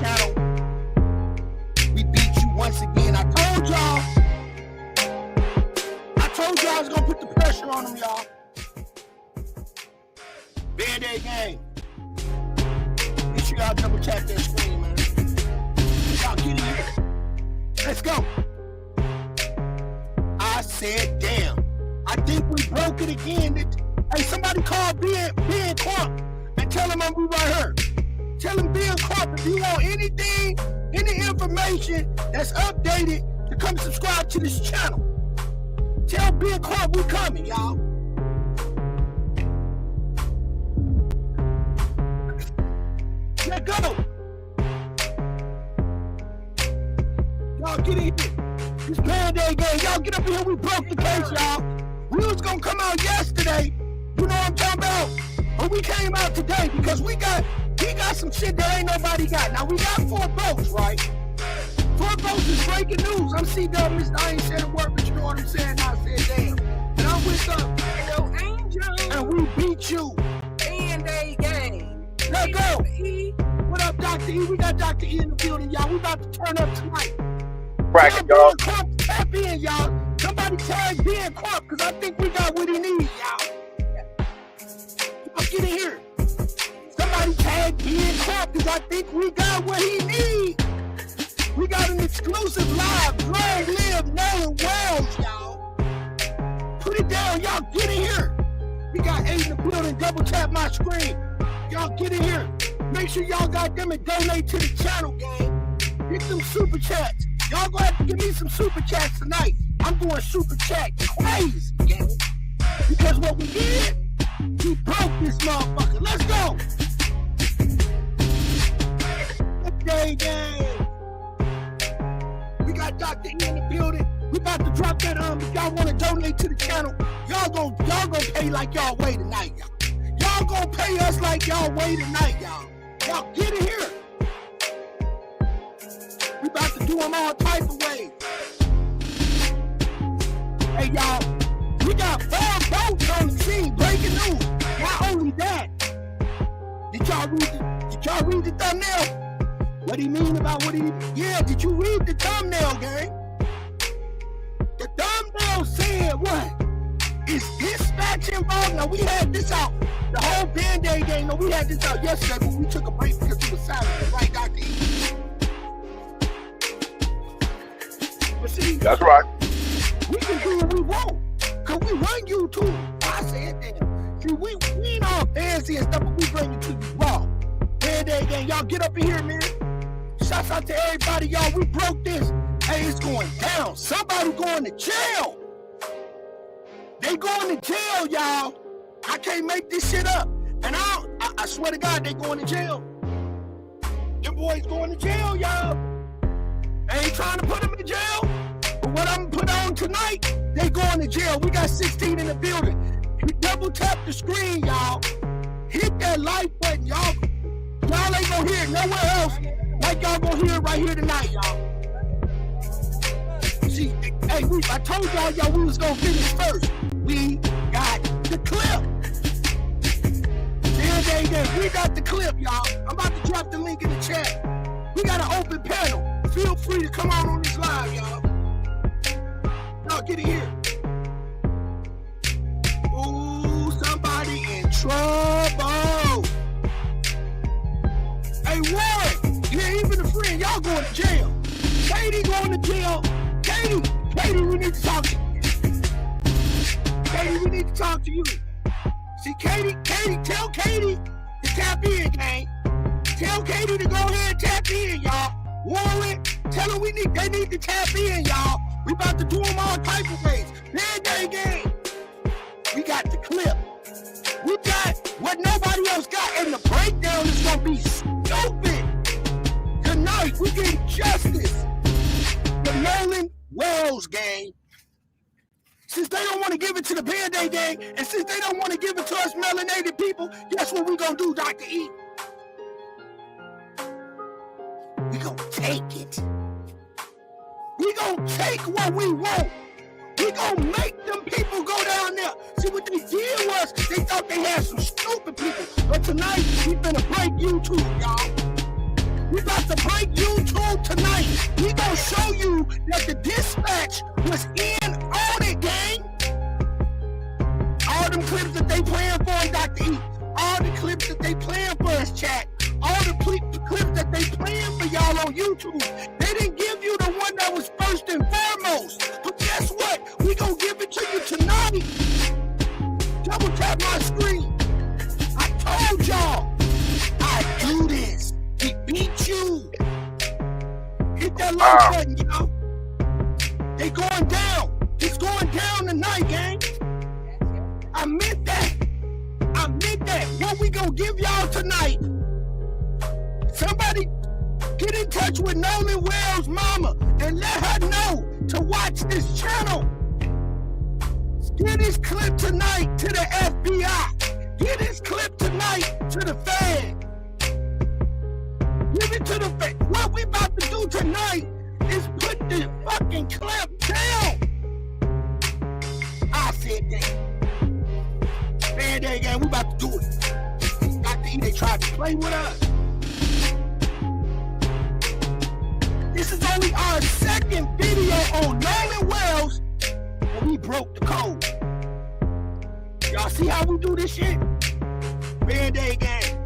channel. We beat you once again. I told y'all I was gonna put the pressure on them, y'all. Band-Aid game. Make sure y'all double tap that screen, man. Y'all get in here. Let's go. I said, damn. I think we broke it again. Hey, somebody call Ben Crump and tell him I'm right here. Tell him Ben Crump, if you want anything, any information that's updated, to come subscribe to this channel. Tell Ben Crump we coming, y'all. Let go. Y'all get in here. This Band-Aid game. Y'all get up in here. We broke the case, y'all. We was gonna come out yesterday. You know what I'm talking about? But we came out today because we got some shit that ain't nobody got. Now we got 4 votes, right? 4 votes is breaking news. I'm C-Dub, I ain't said a word, but you know what I'm saying? I said damn. And I'm with Hello, Angel. And we beat you. Band-Aid game. Let go. E. What up, Dr. E? We got Dr. E in the building, y'all. We about to turn up tonight. Bracket, y'all. Tap in, y'all. Somebody tag Ben Crump, because I think we got what he needs, y'all. Y'all get in here. Somebody tag Ben Crump, because I think we got what he needs. We got an exclusive live, long live Nolan Wells, y'all. Put it down, y'all get in here. We got 8 in the building, double tap my screen. Y'all get in here. Make sure y'all got them and donate to the channel, gang. Get them super chats. Y'all gonna have to give me some super chats tonight. I'm going super chat crazy, gang. Because what we did, we broke this motherfucker. Let's go. Day game. We got Dr. E in the building. We about to drop that if y'all want to donate to the channel, y'all gonna pay like y'all weigh tonight, y'all. Y'all gonna pay us like y'all weigh tonight, y'all. Y'all get in here. We about to do them all type of ways. Hey, y'all, we got 4 votes on the scene. Breaking news. Not only that, did y'all read the thumbnail? What he mean about what he? Yeah, did you read the thumbnail, gang? The thumbnail said what? Is dispatch involved? Now we had this out. The whole Band-Aid game. No, we had this out yesterday, but we took a break because it was Saturday, right, Dr. E? But see, that's right. We can do what we want, cause we run YouTube. I said that. See, we ain't all fancy and stuff, but we bring it to you raw. Band-Aid game, y'all get up in here, man. Shouts out to everybody, y'all. We broke this. Hey, it's going down. Somebody going to jail. They going to jail, y'all. I can't make this shit up. And I swear to God, they going to jail. Them boys going to jail, y'all. I ain't trying to put them in jail. But what I'm gonna put on tonight, they going to jail. We got 16 in the building. You double tap the screen, y'all. Hit that like button, y'all. Y'all ain't gonna hear it nowhere else like y'all gonna hear it right here tonight, y'all. See, hey, I told y'all we was gonna finish first. We got the clip. We got the clip, y'all. I'm about to drop the link in the chat. We got an open panel. Feel free to come on this live, y'all. Y'all get in here. Ooh, somebody in trouble. Hey, Warren. Yeah, even a friend. Y'all going to jail. Katie going to jail. Katie, we need to talk to you. Katie, we need to talk to you. See, Katie, tell Katie to tap in, gang. Tell Katie to go ahead and tap in, y'all. Warren, tell her they need to tap in, y'all. We about to do them all type of ways. Band-Aid game. We got the clip. We got what nobody else got, and the breakdown is gonna be stupid. Tonight, we get justice. The Nolan Wells gang. Since they don't want to give it to the Band-Aid gang, and since they don't want to give it to us melanated people, guess what we gonna do, Dr. E? We gonna take it. We gonna take what we want. We gonna make them people go down there. See, what they did was, they thought they had some stupid people. But tonight, we finna break YouTube, y'all. We about to break YouTube tonight. We gonna show you that the dispatch was in on it, gang. All them clips that they playing for us, Dr. E. All the clips that they playing for us, chat. All the clips that they playing for y'all on YouTube. They didn't give you the one that was first and foremost. But guess what? We gonna give it to you tonight. Double tap my screen. I told y'all, I do this. We beat you. Hit that like button, y'all. They going down. It's going down tonight, gang. I meant that. I meant that. What we gonna give y'all tonight? Somebody get in touch with Nolan Wells' mama and let her know to watch this channel. Get this clip tonight to the FBI. Get this clip tonight to the Fed. Give it to the Fed. What we about to do tonight is put this fucking clip down. I said that. Man, gang, we about to do it. Dr. E, they tried to play with us. This is only our second video on Nolan Wells, and we broke the code. Y'all see how we do this shit? Band-Aid gang.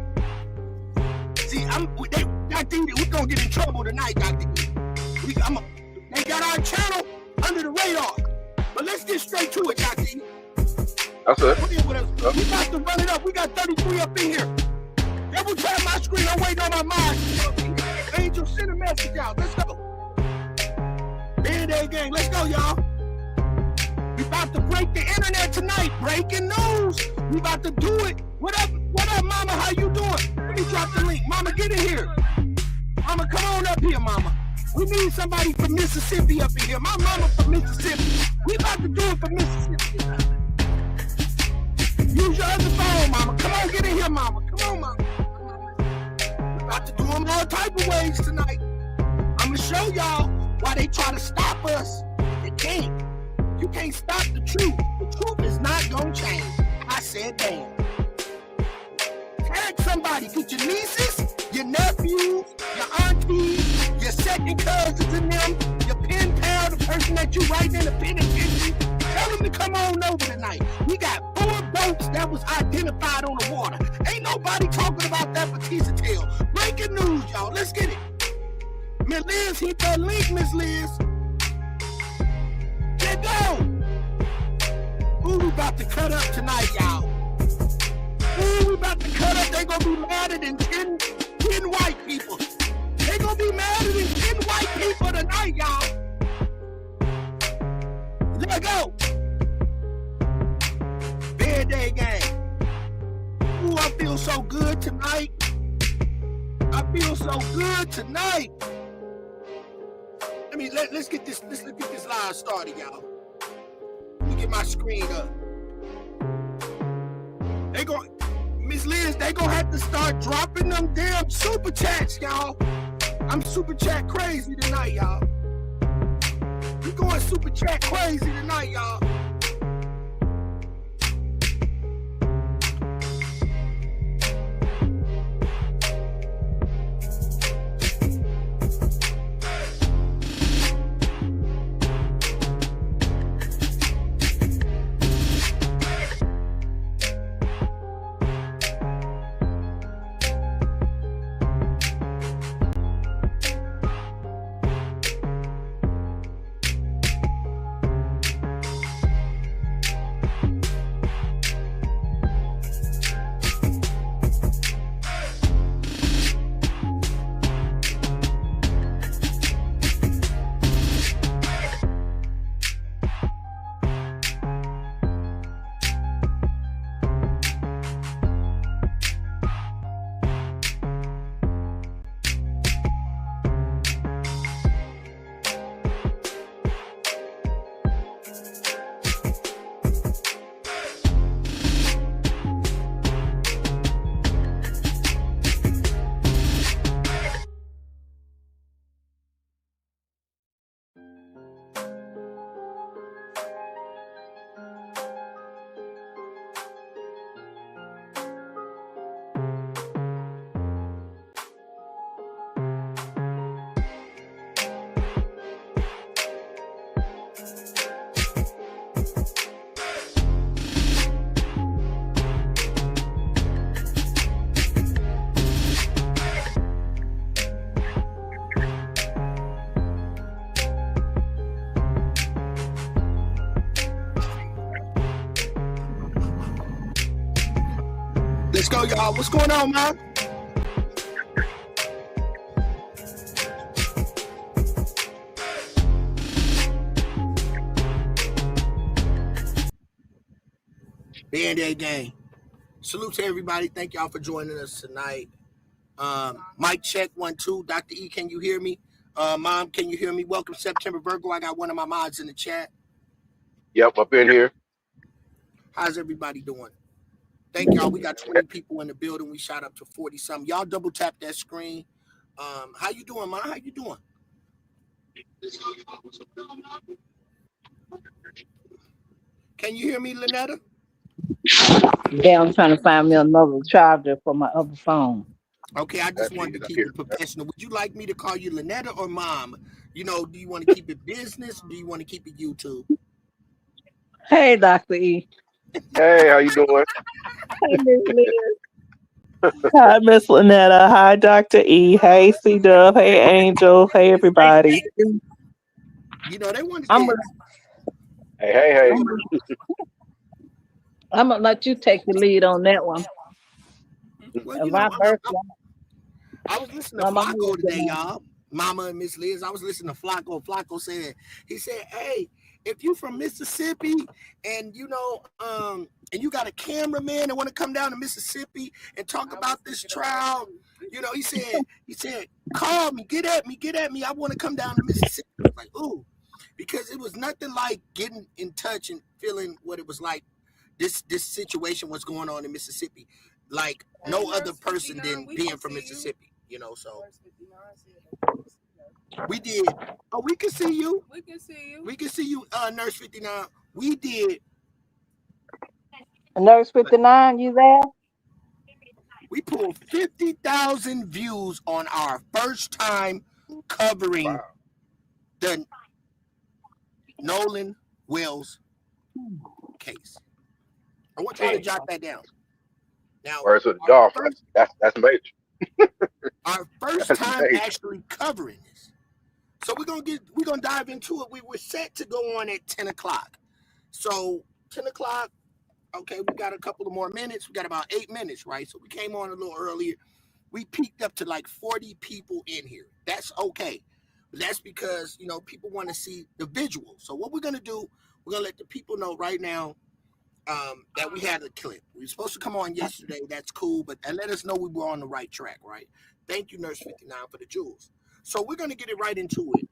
See, Dr. E, we gonna get in trouble tonight, Dr. E. They got our channel under the radar. But let's get straight to it, Dr. E. That's it. We about to run it up. We got 33 up in here. Double tap my screen. I'm waiting on my mind. Angel, send a message out. Let's go. Band-Aid gang. Let's go, y'all. We about to break the internet tonight. Breaking news. We about to do it. What up, mama? How you doing? Let me drop the link. Mama, get in here. Mama, come on up here, mama. We need somebody from Mississippi up in here. My mama from Mississippi. We about to do it for Mississippi. Use your other phone, mama. Come on, get in here, mama. Come on, mama. We're about to do them all type of ways tonight. I'm gonna show y'all why they try to stop us. They can't. You can't stop the truth. The truth is not gonna change. I said damn. Tag somebody. Get your nieces, your nephews, your aunties, your second cousins and them, your pen pal, the person that you writing in the penitentiary. Tell them to come on over tonight. We got 4 boats that was identified on the water. Ain't nobody talking about that for teaser tail. Breaking news, y'all. Let's get it. Miss Liz, hit that link, Miss Liz. Let go. Ooh, we about to cut up tonight, y'all. Ooh, we about to cut up. They gonna be madder than 10 white people. They gonna be madder than 10 white people tonight, y'all. Let go. Band-Aid gang. Ooh, I feel so good tonight. I feel so good tonight. Let's get this live started, y'all. Let me get my screen up. Miss Liz, they gonna have to start dropping them damn super chats, y'all. I'm super chat crazy tonight, y'all. We going super chat crazy tonight, y'all. Let's go, y'all. What's going on, man? Band-Aid gang. Salute to everybody. Thank y'all for joining us tonight. Mic check 1 2. Dr. E, can you hear me? Mom, can you hear me? Welcome, September Virgo. I got one of my mods in the chat. Yep, up in here. How's everybody doing? Thank y'all. We got 20 people in the building. We shot up to 40 something. Y'all double tap that screen. How you doing, Mom? How you doing? Can you hear me, Lynetta? Yeah, I'm trying to find me another charger for my other phone. Okay, I just wanted to keep it professional. Would you like me to call you Lynetta or Mom? You know, do you want to keep it business? Or do you want to keep it YouTube? Hey, Dr. E. Hey, how you doing? Hey, Miss Liz. Hi, Miss Lynetta. Hi, Dr. E. Hey, C Dub. Hey, Angel. Hey, everybody. You know, they want to I'm get. Hey. gonna let you take the lead on that one. Well, you know, I I was listening to Flacco today, y'all. Mama and Miss Liz. I was listening to Flacco. Flacco said, he said, hey, if you from Mississippi and you know, and you got a cameraman that want to come down to Mississippi and talk about this trial, you know, he said, call me, get at me. I want to come down to Mississippi. I was like, ooh, because it was nothing like getting in touch and feeling what it was like. This situation was going on in Mississippi, like no other person than being from Mississippi, you know. So we did. Oh, we can see you. We can see you. We can see you, Nurse 59. We did. Nurse 59, you there? We pulled 50,000 views on our first time covering the Nolan Wells case. I want y'all to jot that down. Now, Where's the golf? That's major. Our first time actually covering this. So we're gonna dive into it. We were set to go on at 10 o'clock. So 10 o'clock, okay, we got a couple of more minutes. We got about 8 minutes, right? So we came on a little earlier. We peaked up to like 40 people in here. That's okay. But that's because, you know, people want to see the visual. So what we're gonna do, we're gonna let the people know right now that we had a clip. We were supposed to come on yesterday. That's cool, but and let us know we were on the right track, right? Thank you, Nurse 59, for the jewels. So we're going to get it right into it.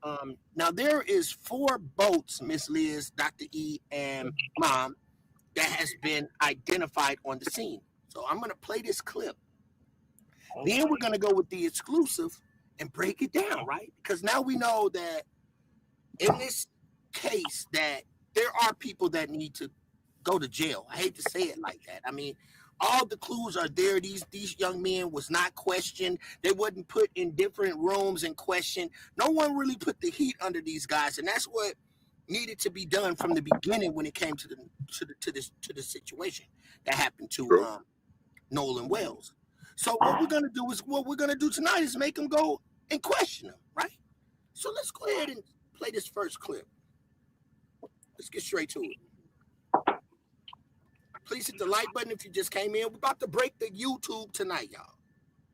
Now, there is 4 boats, Miss Liz, Dr. E, and Mom, that has been identified on the scene. So I'm going to play this clip. Then we're going to go with the exclusive and break it down, right? Because now we know that in this case that there are people that need to go to jail. I hate to say it like that. I mean, all the clues are there. These young men was not questioned. They wasn't put in different rooms and questioned. No one really put the heat under these guys, and that's what needed to be done from the beginning when it came to the situation that happened to Nolan Wells. So what we're gonna do tonight is make them go and question them, right? So let's go ahead and play this first clip. Let's get straight to it. Please hit the like button if you just came in. We're about to break the YouTube tonight, y'all.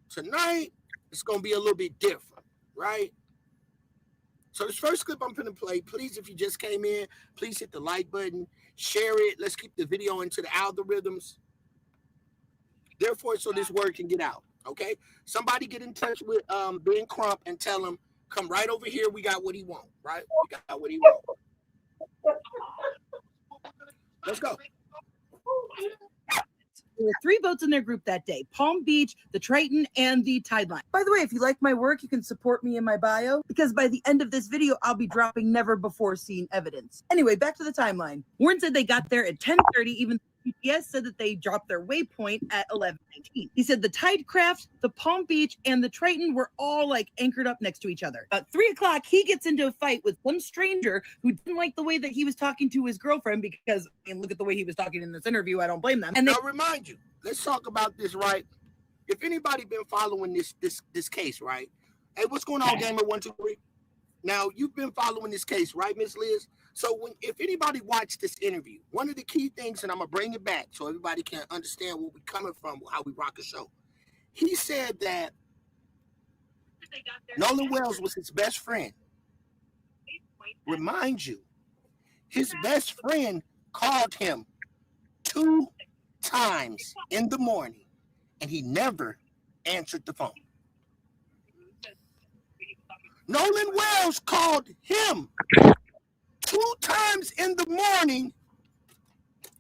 Tonight, it's going to be a little bit different, right? So this first clip I'm going to play, please, if you just came in, please hit the like button, share it. Let's keep the video into the algorithms. Therefore, so this word can get out, okay? Somebody get in touch with Ben Crump and tell him, come right over here. We got what he want, right? We got what he want. Let's go. There were 3 boats in their group that day: Palm Beach, the Triton, and the Tideline. By the way, if you like my work, you can support me in my bio, because by the end of this video, I'll be dropping never before seen evidence. Anyway, back to the timeline. Warren said they got there at 10:30, even GPS said that they dropped their waypoint at 11:19. He said the Tidecraft, the Palm Beach, and the Triton were all like anchored up next to each other. At 3 o'clock, he gets into a fight with some stranger who didn't like the way that he was talking to his girlfriend, because, I mean, look at the way he was talking in this interview. I don't blame them. And now remind you, let's talk about this, right? If anybody been following this case, right? Hey, what's going on, Gamer 123? Now you've been following this case, right, Miss Liz? So if anybody watched this interview, one of the key things, and I'm going to bring it back so everybody can understand where we're coming from, how we rock a show. He said that Nolan Wells was his best friend. Remind you, his best friend called him 2 times in the morning, and he never answered the phone. Nolan Wells called him 2 times in the morning,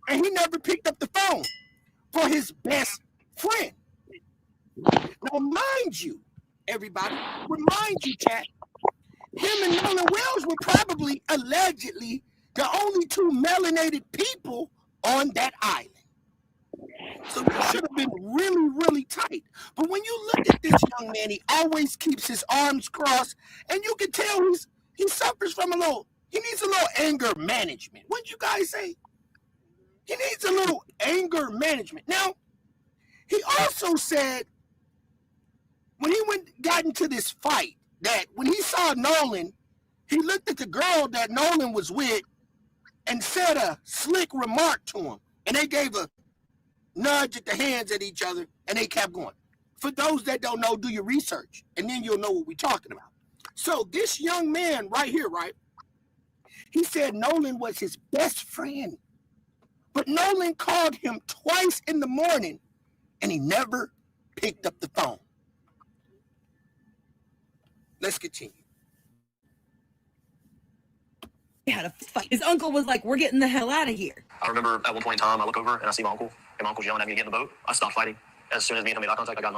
and he never picked up the phone for his best friend. Now, mind you, everybody, remind you, chat, him and Nolan Wells were probably, allegedly, the only 2 melanated people on that island. So they should have been really, really tight. But when you look at this young man, he always keeps his arms crossed, and you can tell he suffers from he needs a little anger management. What'd you guys say? He needs a little anger management. Now, he also said when he got into this fight that when he saw Nolan, he looked at the girl that Nolan was with and said a slick remark to him. And they gave a nudge at the hands at each other, and they kept going. For those that don't know, do your research, and then you'll know what we're talking about. So this young man right here, right, he said Nolan was his best friend. But Nolan called him twice in the morning, and he never picked up the phone. Let's continue. They had a fight. His uncle was like, we're getting the hell out of here. I remember at one point in time, I look over and I see my uncle, and my uncle's yelling at me to get in the boat. I stopped fighting. As soon as me and him made eye contact, I got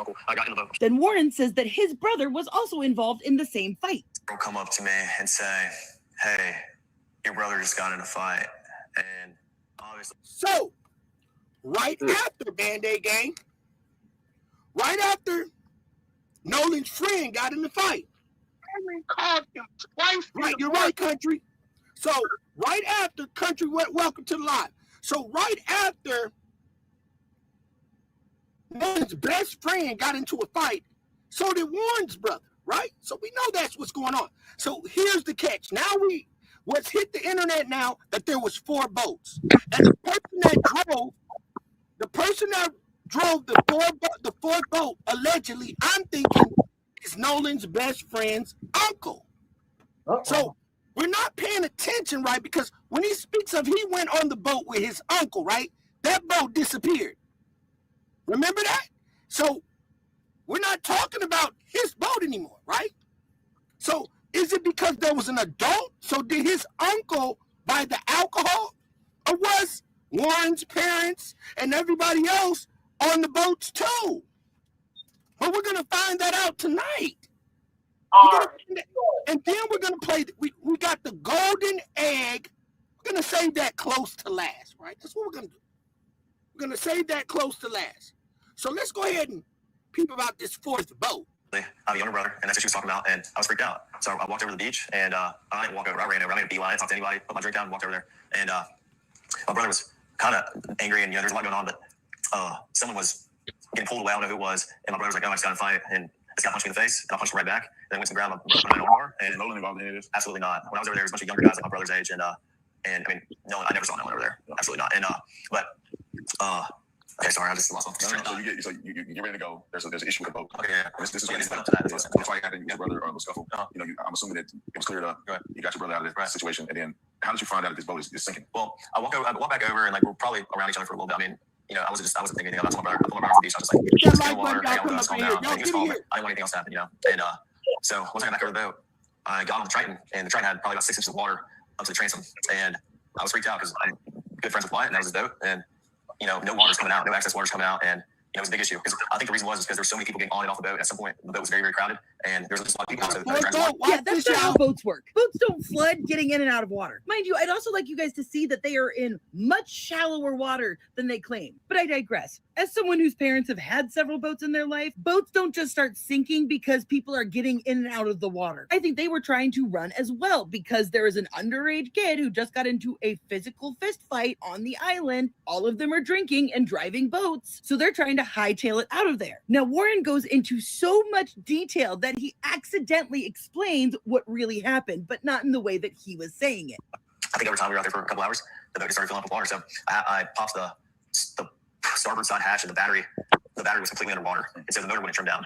in the boat. Then Warren says that his brother was also involved in the same fight. He'll come up to me and say, hey, your brother just got in a fight. And obviously. So, right after Band-Aid Gang, right after Nolan's friend got in the fight, Nolan called him twice. Right, you're right, Country. So, right after Country went, welcome to the live. So, right after Nolan's best friend got into a fight, so did Warren's brother, right? So, we know that's what's going on. So, here's the catch. Now, what's hit the internet now that there was 4 boats. And the person that drove the fourth boat, allegedly, I'm thinking, is Nolan's best friend's uncle. So, we're not paying attention, right? Because when he speaks of he went on the boat with his uncle, right? That boat disappeared. Remember that? So we're not talking about his boat anymore, right? So is it because there was an adult? So did his uncle buy the alcohol? Or was Warren's parents and everybody else on the boats too? But we're going to find that out tonight. And then we're going to play, we got the golden egg. We're going to save that close to last, right? That's what we're going to do. We're going to save that close to last. So let's go ahead and peep about this 4th boat. I have a younger brother, and that's what she was talking about, and I was freaked out. So I walked over to the beach, and I didn't walk over. I ran over. I made a beeline. I didn't talk to anybody. Put my drink down and walked over there. And my brother was kind of angry, and there's a lot going on, but someone was getting pulled away. I don't know who it was. And my brother was like, oh, I just got in a fight. And this guy punched me in the face, and I punched him right back. And then went to the ground. My brother put my arm, and Nolan involved in this? Absolutely not. When I was over there, there was a bunch of younger guys like my brother's age, and I mean, no, I never saw no one over there. Absolutely not. And okay, sorry, I just lost my train. So you get ready to go. There's an issue with the boat. Okay, yeah. This is what that's why you had your brother or the scuffle. I'm assuming that it was cleared up. You got your brother out of this situation, and then how did you find out that this boat is sinking? Well, I walked back over, and like we're probably around each other for a little bit. I mean, I wasn't thinking anything about my brother. I told my brother on the beach. I was just like, just get in the water. I got calm down. And he was calm. I didn't want anything else to happen, And so once I got back over the boat, I got on the Triton, and the Triton had probably about 6 inches of water up to the transom, and I was freaked out because I'm good friends with Wyatt, and that was his boat, and no water's coming out, no access water's coming out, and it was a big issue because I think the reason was because there's so many people getting on and off the boat. At some point, the boat was very, very crowded, and there was just a lot of people. Yeah, that's not how boats work. Boats don't flood getting in and out of water. Mind you, I'd also like you guys to see that they are in much shallower water than they claim. But I digress. As someone whose parents have had several boats in their life, boats don't just start sinking because people are getting in and out of the water. I think they were trying to run as well because there is an underage kid who just got into a physical fist fight on the island. All of them are drinking and driving boats, so they're trying to hightail it out of there. Now, Warren goes into so much detail that he accidentally explains what really happened, but not in the way that he was saying it. I think over time we were out there for a couple hours. The boat just started filling up with water. So I popped the starboard side hatch, and the battery was completely underwater, and so the motor wouldn't trim down.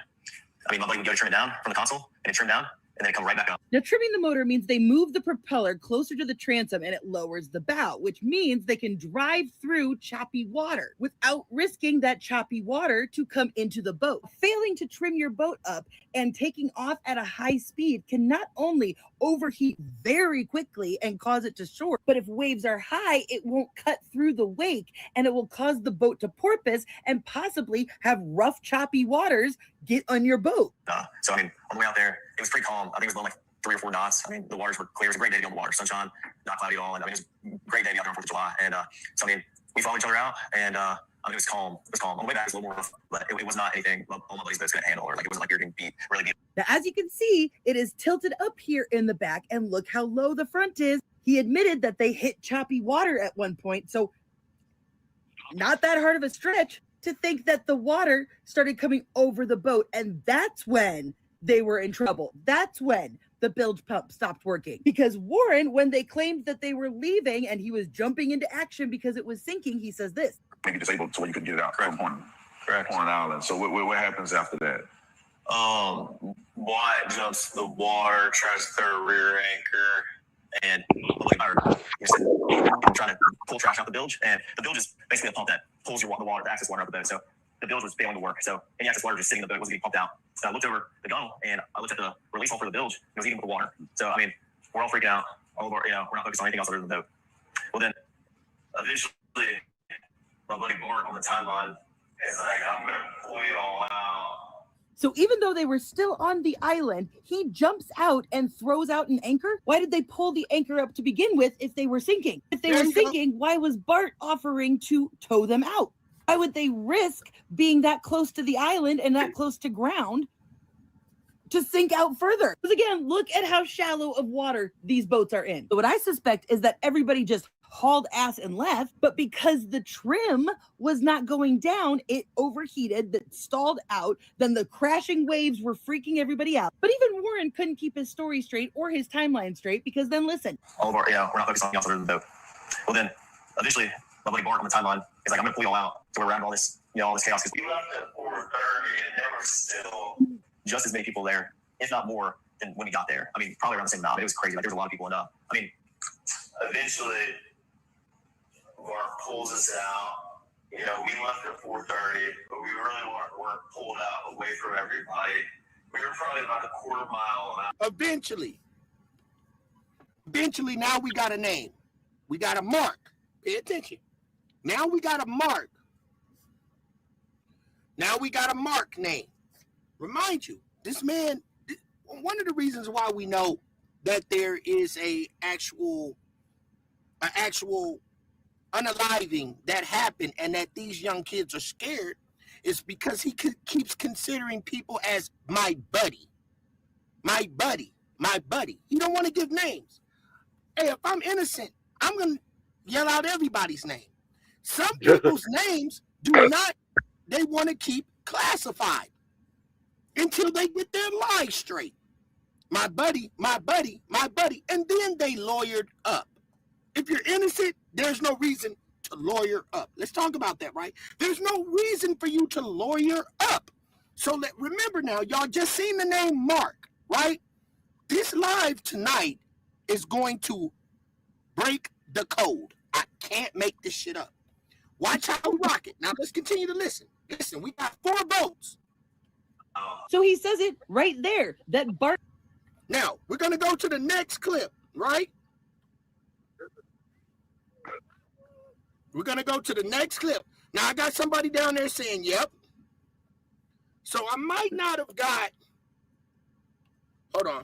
I mean, my buddy would go to trim it down from the console, and it trimmed down, and then it come right back up. Now, trimming the motor means they move the propeller closer to the transom and it lowers the bow, which means they can drive through choppy water without risking that choppy water to come into the boat. Failing to trim your boat up and taking off at a high speed can not only overheat very quickly and cause it to short, but if waves are high, it won't cut through the wake and it will cause the boat to porpoise and possibly have rough, choppy waters get on your boat. So, I mean, on the way out there, it was pretty calm. I think it was blowing like 3 or 4 knots. I mean, the waters were clear. It was a great day to be on the water. Sunshine, not cloudy at all. And I mean, it was a great day to be out there on 4th of July. And so, I mean, we followed each other out, and I mean, it was calm. It was calm. On the way back, it was a little more rough, but it was not anything all my buddy's boats couldn't handle, or like it wasn't like you're getting beat, really beat. Now, as you can see, it is tilted up here in the back, and look how low the front is. He admitted that they hit choppy water at one point, so not that hard of a stretch to think that the water started coming over the boat, and that's when they were in trouble. That's when the bilge pump stopped working, because Warren, when they claimed that they were leaving and he was jumping into action because it was sinking, he says this. Maybe disabled so you could get it out from Horn Island. So what happens after that? Wyatt jumps the water, tries to throw a rear anchor, and I'm trying to pull trash out the bilge, and the bilge is basically a pump that pulls the water, the access water out of the boat. So the bilge was failing to work. So any access water just sitting in the boat wasn't getting pumped out. So I looked over the gunnel and I looked at the release hole for the bilge. It was eating with the water. So I mean, we're all freaking out. All of our, we're not focused on anything else other than the boat. Well, then eventually, my buddy Bart on the timeline is like, "I'm gonna pull you all out." So even though they were still on the island, he jumps out and throws out an anchor. Why did they pull the anchor up to begin with if they were sinking? If they were sinking, why was Bart offering to tow them out? Why would they risk being that close to the island and that close to ground to sink out further? Because again, look at how shallow of water these boats are in. So what I suspect is that everybody just hauled ass and left, but because the trim was not going down, it overheated, that stalled out, then the crashing waves were freaking everybody out. But even Warren couldn't keep his story straight or his timeline straight, because then listen. All of our, we're not focused on anything else other than the boat. Well, then eventually my buddy Bart on the timeline is like, "I'm gonna pull you all out." So we're around all this, all this chaos. We left at 4:30 and there were still just as many people there, if not more, than when we got there. I mean, probably around the same amount, but it was crazy. Like, there was a lot of people, and I mean, eventually Bart pulls us out. We left at 4:30, but we really weren't pulled out away from everybody. We were probably about a quarter mile out. Eventually, now we got a name. We got a mark. Pay attention. Now we got a mark. Now we got a mark name. Remind you, this man, one of the reasons why we know that there is an actual unaliving that happened and that these young kids are scared is because he keeps considering people as my buddy. My buddy. My buddy. He don't want to give names. Hey, if I'm innocent, I'm going to yell out everybody's name. Some people's names do not, they want to keep classified until they get their lies straight. My buddy, my buddy, my buddy. And then they lawyered up. If you're innocent, there's no reason to lawyer up. Let's talk about that, right? There's no reason for you to lawyer up. So remember now, y'all just seen the name Mark, right? This live tonight is going to break the code. I can't make this shit up. Watch how we rock it. Now let's continue to listen. Listen, we got 4 votes. So he says it right there, that Bart. Now, we're going to go to the next clip, right? We're going to go to the next clip. Now, I got somebody down there saying, yep. So I might not have got, hold on.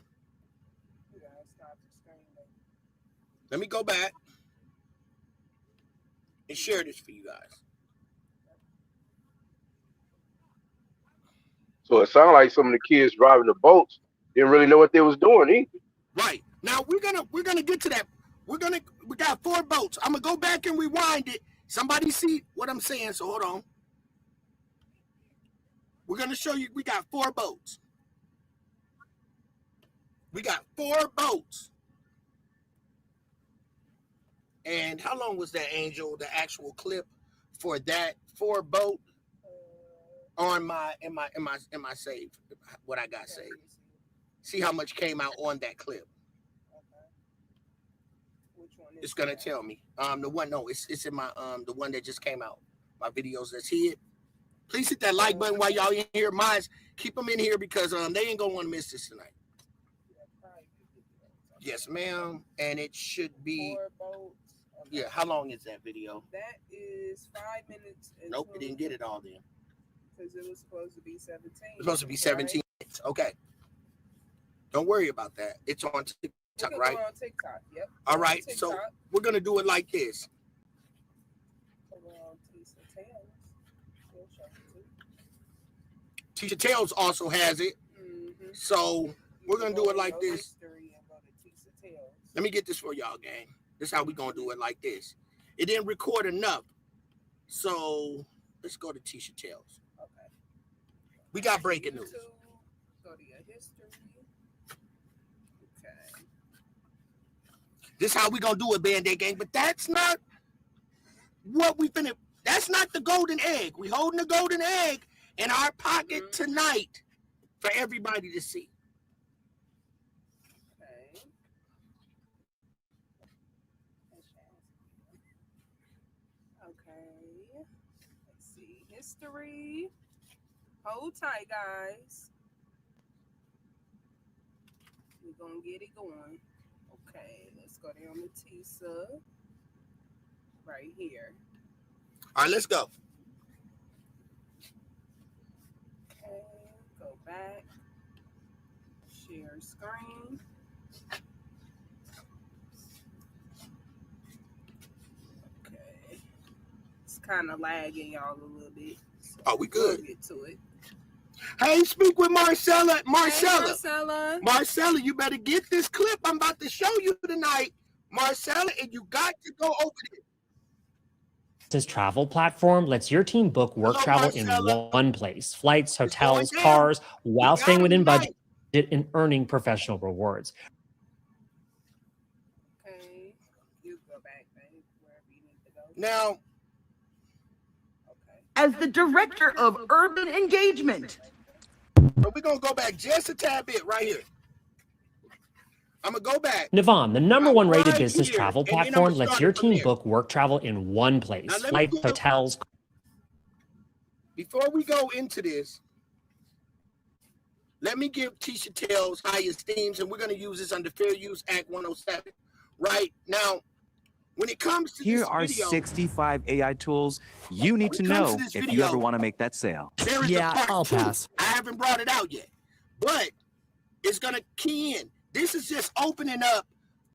Let me go back and share this for you guys. So it sounded like some of the kids driving the boats didn't really know what they was doing either. Right. Now we're gonna get to that. We got 4 boats. I'm gonna go back and rewind it. Somebody see what I'm saying, so hold on. We're gonna show you we got 4 boats. We got 4 boats. And how long was that, Angel? The actual clip for that boat on my save, what I got saved. See how much came out on that clip. Which one is It's gonna tell me. The one, no, it's in my the one that just came out. My videos. Let's see it. Please hit that like button while y'all in here. Mine's keep them in here because they ain't gonna want to miss this tonight. Yes, ma'am. And it should be 4 boats. Okay. Yeah. How long is that video? That is 5 minutes. And Nope, we didn't get it all then. Because it was supposed to be 17. It's supposed to be 17 minutes. Okay. Don't worry about that. It's on TikTok, right? On TikTok. Yep. All right. So we're gonna do it like this. Tisha Tales also has it. Mm-hmm. So we're gonna do it like this. Let me get this for y'all, gang. This is how we gonna do it like this. It didn't record enough. So let's go to Tisha Tales. Okay. We got breaking news. Go to your history. Okay. This is how we gonna do it, Band-Aid gang. But that's not what we finna. That's not the golden egg. We holding the golden egg in our pocket tonight for everybody to see. Okay. Okay. Let's see. History. Hold tight, guys. We're gonna get it going. Okay, let's go down to Tisa. Right here. All right, let's go. Okay, go back. Share screen. Okay. It's kind of lagging y'all a little bit. So oh, we good. We'll get to it. Hey, speak with Marcella. Hey, Marcella, you better get this clip I'm about to show you tonight. Marcella, and you got to go over there. This travel platform lets your team book work travel Marcella. in one place. Flights, hotels, cars, while staying within budget and earning professional rewards. Okay. You go back, babe, wherever you need to go. Now, As the director of urban engagement. so we're going to go back just a tad bit right here. I'm going to go back. Navan, the #1 rated right business here, travel and then I'm platform, gonna lets start your from team there. book work travel in one place. Now, let me Flights, go- hotels. Before we go into this, let me give Tisha Tales high esteems, and we're going to use this under Fair Use Act 107. Right now, when it comes to Here this are video, 65 AI tools you need to When it comes know to this if you video, ever want to make that sale. there is Yeah, a part I'll 2. pass. I haven't brought it out yet, but it's going to key in. This is just opening up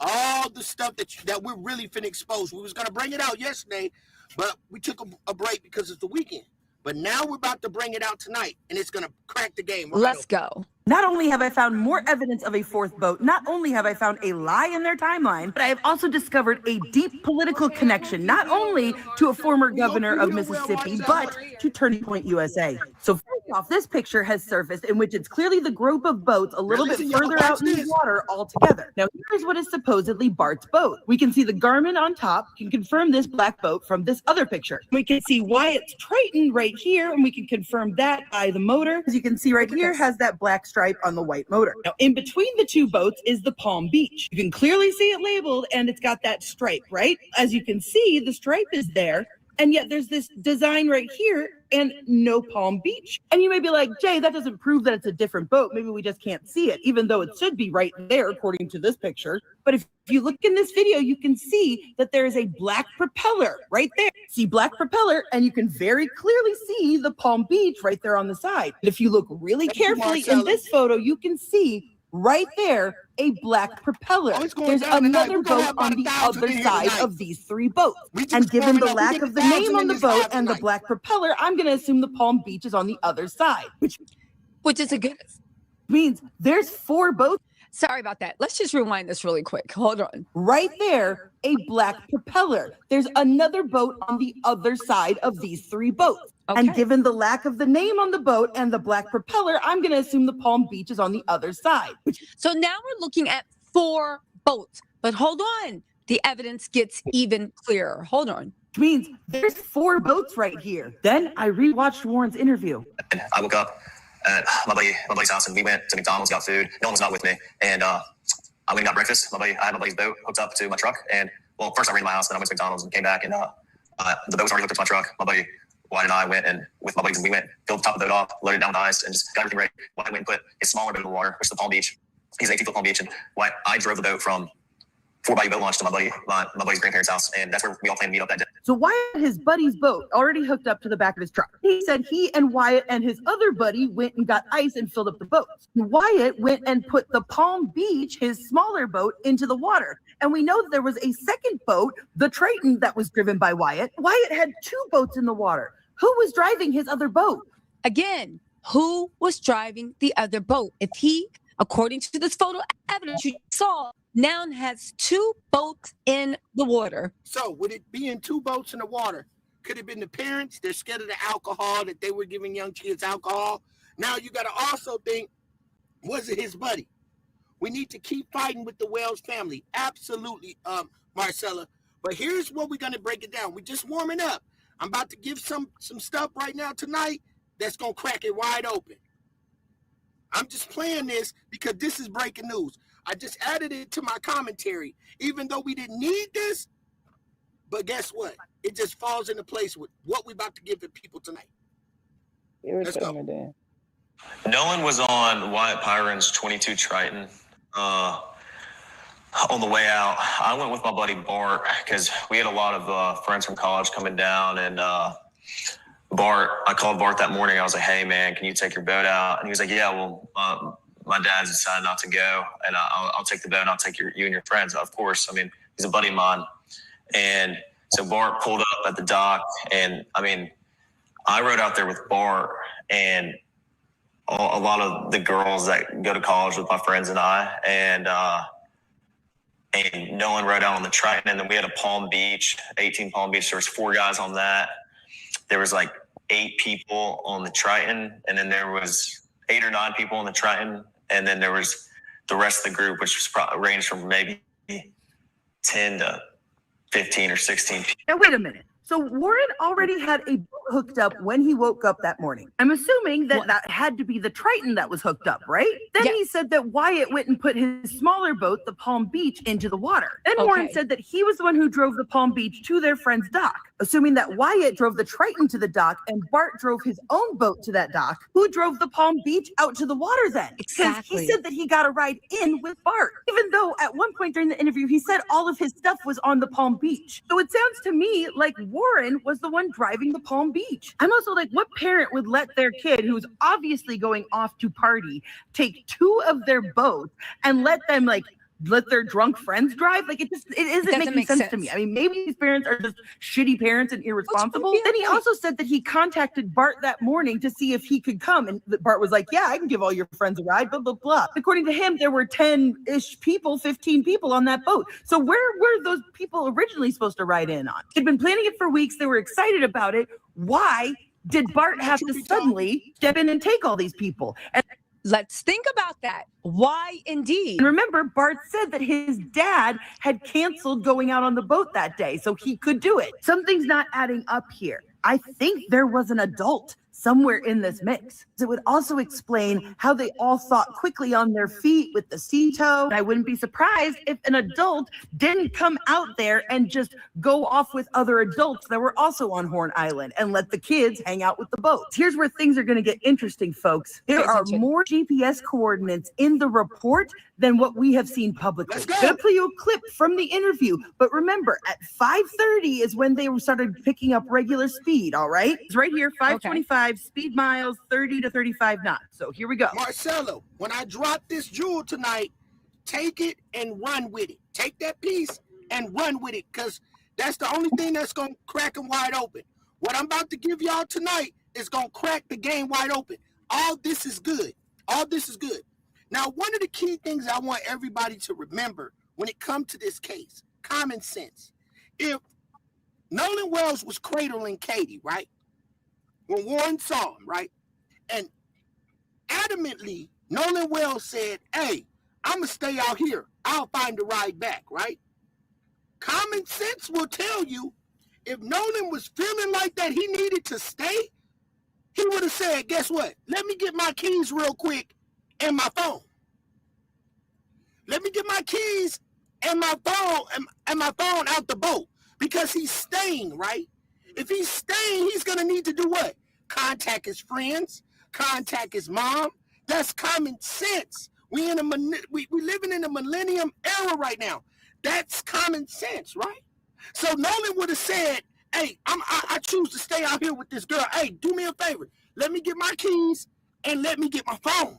all the stuff that we're really finna expose. We was going to bring it out yesterday, but we took a break because it's the weekend. But now we're about to bring it out tonight, and it's going to crack the game. Right Let's open. go. Not only have I found more evidence of a fourth boat, not only have I found a lie in their timeline, but I have also discovered a deep political connection, not only to a former governor of Mississippi, but to Turning Point USA. So first off, this picture has surfaced in which it's clearly the group of boats a little bit Listen, y'all, further out in watch the this. water altogether. Now here's what is supposedly Bart's boat. We can see the Garmin on top, can confirm this black boat from this other picture. We can see Wyatt's Triton right here, and we can confirm that by the motor. As you can see right here, has that black stripe on the white motor. Now, in between the two boats is the Palm Beach. You can clearly see it labeled, and it's got that stripe, right? As you can see, the stripe is there, and yet there's this design right here and no Palm Beach. And you may be like, Jay, that doesn't prove that it's a different boat. Maybe we just can't see it, even though it should be right there, according to this picture. But if you look in this video, you can see that there is a black propeller right there. See black propeller, and you can very clearly see the Palm Beach right there on the side. And if you look really Thank you, carefully in Marcella. this photo, you can see right there a black propeller. Oh, it's going There's down tonight. another We're gonna boat have about on the 1,000 other in here side tonight. of these 3 boats. We just And given warming the up. We lack get of the 1,000 name on in the this boat live and the tonight. black propeller, I'm going to assume the Palm Beach is on the other side, which Which is a good. means there's 4 boats Sorry about that. Let's just rewind this really quick. Hold on. right there, a black propeller. There's another boat on the other side of these 3 boats. And Okay. given the lack of the name on the boat and the black propeller, I'm going to assume the Palm Beach is on the other side. So now we're looking at 4 boats. But hold on. the evidence gets even clearer. Hold on. Which means there's 4 boats right here. Then I rewatched Warren's interview. And I woke up at my buddy's house, and we went to McDonald's, got food. No one was not with me, and I went and got breakfast. I had my buddy's boat hooked up to my truck, and well, first I ran to my house, then I went to McDonald's and came back, and the boat was already hooked up to my truck. My buddy Wyatt and I went, and with my buddies, and we went, filled the top of the boat off, loaded it down with ice, and just got everything ready. Wyatt went and put his smaller boat in the water, which is the Palm Beach. He's 18-foot Palm Beach, and Wyatt, I drove the boat from 4x boat launch to my buddy's grandparents' house, and that's where we all planned to meet up that day. So Wyatt had his buddy's boat already hooked up to the back of his truck. He said he and Wyatt and his other buddy went and got ice and filled up the boats. Wyatt went and put the Palm Beach, his smaller boat, into the water. And we know that there was a second boat, the Triton, that was driven by Wyatt. Wyatt had 2 boats in the water. Who was driving his other boat? Again, who was driving the other boat? If he, according to this photo evidence you saw, now has 2 boats in the water. So would it be in 2 boats in the water? Could it have been the parents? They're scared of the alcohol, that they were giving young kids alcohol. Now you got to also think, was it his buddy? We need to keep fighting with the Wells family. Absolutely, Marcella. But here's what we're going to break it down. We're just warming up. I'm about to give some stuff right now tonight that's going to crack it wide open. I'm just playing this because this is breaking news. I just added it to my commentary, even though we didn't need this. But guess what? It just falls into place with what we're about to give the people tonight. Let's go. Nolan was on Wyatt Pyron's 22 Triton. On the way out, I went with my buddy Bart because we had a lot of friends from college coming down, and I called Bart that morning. I was like, "Hey man, can you take your boat out?" And he was like, "Yeah, well, my dad's decided not to go, and I'll take the boat, and I'll take you and your friends." Of course, I mean, he's a buddy of mine. And so Bart pulled up at the dock, and I mean, I rode out there with Bart and a lot of the girls that go to college with my friends and I, and Nolan rode out on the Triton, and then we had a Palm Beach, 18 Palm Beach. There was 4 guys on that. There was like 8 people on the Triton, and then there was 8 or 9 people on the Triton, and then there was the rest of the group, which was ranged from maybe 10 to 15 or 16 people. Now, wait a minute. So Warren already had a boat hooked up when he woke up that morning. I'm assuming that that had to be the Triton that was hooked up, right? Then he said that Wyatt went and put his smaller boat, the Palm Beach, into the water. Then Warren said that he was the one who drove the Palm Beach to their friend's dock. Assuming that Wyatt drove the Triton to the dock and Bart drove his own boat to that dock, who drove the Palm Beach out to the water then? Because he said that he got a ride in with Bart, even though at one point during the interview, he said all of his stuff was on the Palm Beach. So it sounds to me like Warren was the one driving the Palm Beach. I'm also like, what parent would let their kid, who's obviously going off to party, take 2 of their boats and let their drunk friends drive? Like, it isn't making sense to me. I mean, maybe these parents are just shitty parents and irresponsible. Then he also said that he contacted Bart that morning to see if he could come. And Bart was like, yeah, I can give all your friends a ride, blah, blah, blah. According to him, there were 10-ish people, 15 people on that boat. So where were those people originally supposed to ride in on? They'd been planning it for weeks. They were excited about it. Why did Bart have to suddenly step in and take all these people? And let's think about that. Why indeed? And remember, Bart said that his dad had canceled going out on the boat that day, so he could do it. Something's not adding up here. I think there was an adult somewhere in this mix. It would also explain how they all thought quickly on their feet with the sea tow. I wouldn't be surprised if an adult didn't come out there and just go off with other adults that were also on Horn Island and let the kids hang out with the boats. Here's where things are going to get interesting, folks. There are more GPS coordinates in the report than what we have seen publicly. I'm going to play you a clip from the interview, but remember, at 5:30 is when they started picking up regular speed, all right? It's right here, 525, speed miles, 30 to 35 knots. So here we go. Marcelo, when I drop this jewel tonight, take it and run with it. Take that piece and run with it, because that's the only thing that's going to crack them wide open. What I'm about to give y'all tonight is going to crack the game wide open. All this is good. All this is good. Now, one of the key things I want everybody to remember when it comes to this case, common sense. If Nolan Wells was cradling Katie, right? When Warren saw him, right? And adamantly, Nolan Wells said, hey, I'm going to stay out here. I'll find a ride back, right? Common sense will tell you if Nolan was feeling like that he needed to stay, he would have said, guess what? Let me get my keys real quick and my phone. Let me get my keys and my phone out the boat because he's staying, right? If he's staying, he's going to need to do what? Contact his friends, contact his mom. That's common sense. We living in a millennium era right now. That's common sense, right? So Nolan would have said, hey, I choose to stay out here with this girl. Hey, do me a favor. Let me get my keys and let me get my phone.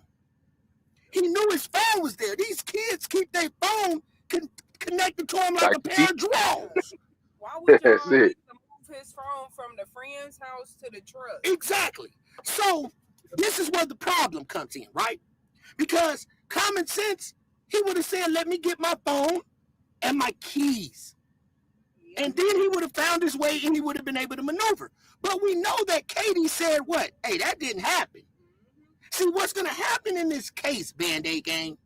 He knew his phone was there. These kids keep their phone connected to him like a pair of drawers. Why would y'all That's it. need to move his phone from the friend's house to the truck? Exactly. So this is where the problem comes in, right? Because common sense, he would have said, let me get my phone and my keys. And then he would have found his way and he would have been able to maneuver. But we know that Katie said what? Hey, that didn't happen. See, what's going to happen in this case, Band-Aid gang?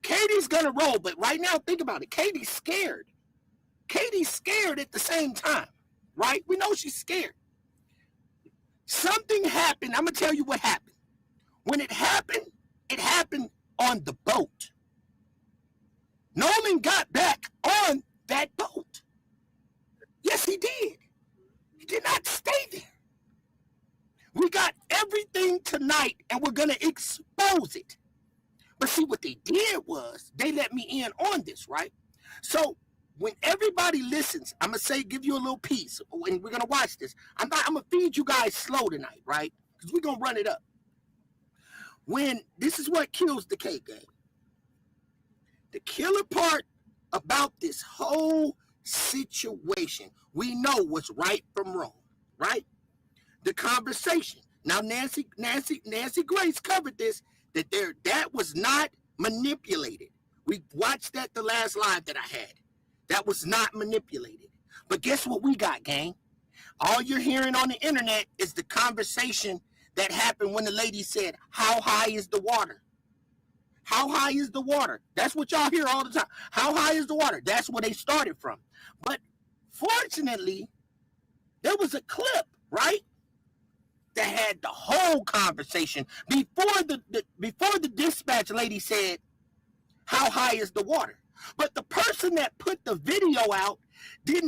Katie's going to roll, but right now, think about it. Katie's scared. Katie's scared at the same time, right? We know she's scared. Something happened. I'm going to tell you what happened. When it happened on the boat. Nolan got back on that boat. Yes, he did. He did not stay there. We got everything tonight, and we're going to expose it. But see, what they did was they let me in on this, right? So when everybody listens, I'm going to say, give you a little piece, and we're going to watch this. I'm going to feed you guys slow tonight, right? Because we're going to run it up. When this is what kills the cake game. The killer part about this whole situation, we know what's right from wrong, right? The conversation. Now, Nancy Grace covered this, that was not manipulated. We watched that the last live that I had. That was not manipulated. But guess what we got, gang? All you're hearing on the internet is the conversation that happened when the lady said, how high is the water? How high is the water? That's what y'all hear all the time. How high is the water? That's where they started from. But fortunately, there was a clip, right, that had the whole conversation before the dispatch lady said, how high is the water? But the person that put the video out did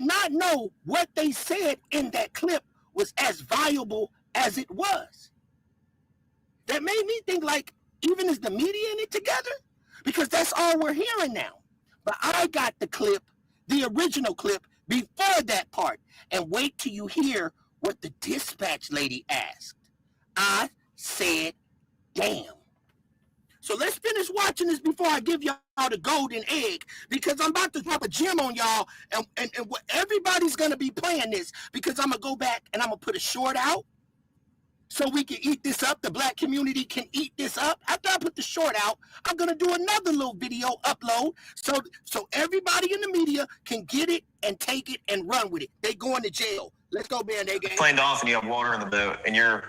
not know what they said in that clip was as valuable as it was. That made me think, like, even is the media in it together? Because that's all we're hearing now. But I got the clip, the original clip, before that part. And wait till you hear what the dispatch lady asked. I said, damn. So let's finish watching this before I give y'all the golden egg, because I'm about to drop a gem on y'all, and everybody's going to be playing this, because I'm going to go back and I'm going to put a short out so we can eat this up. The black community can eat this up. After I put the short out, I'm going to do another little video upload so everybody in the media can get it and take it and run with it. They going to jail. Let's go, man. They gang. Planed off and you have water in the boat and you're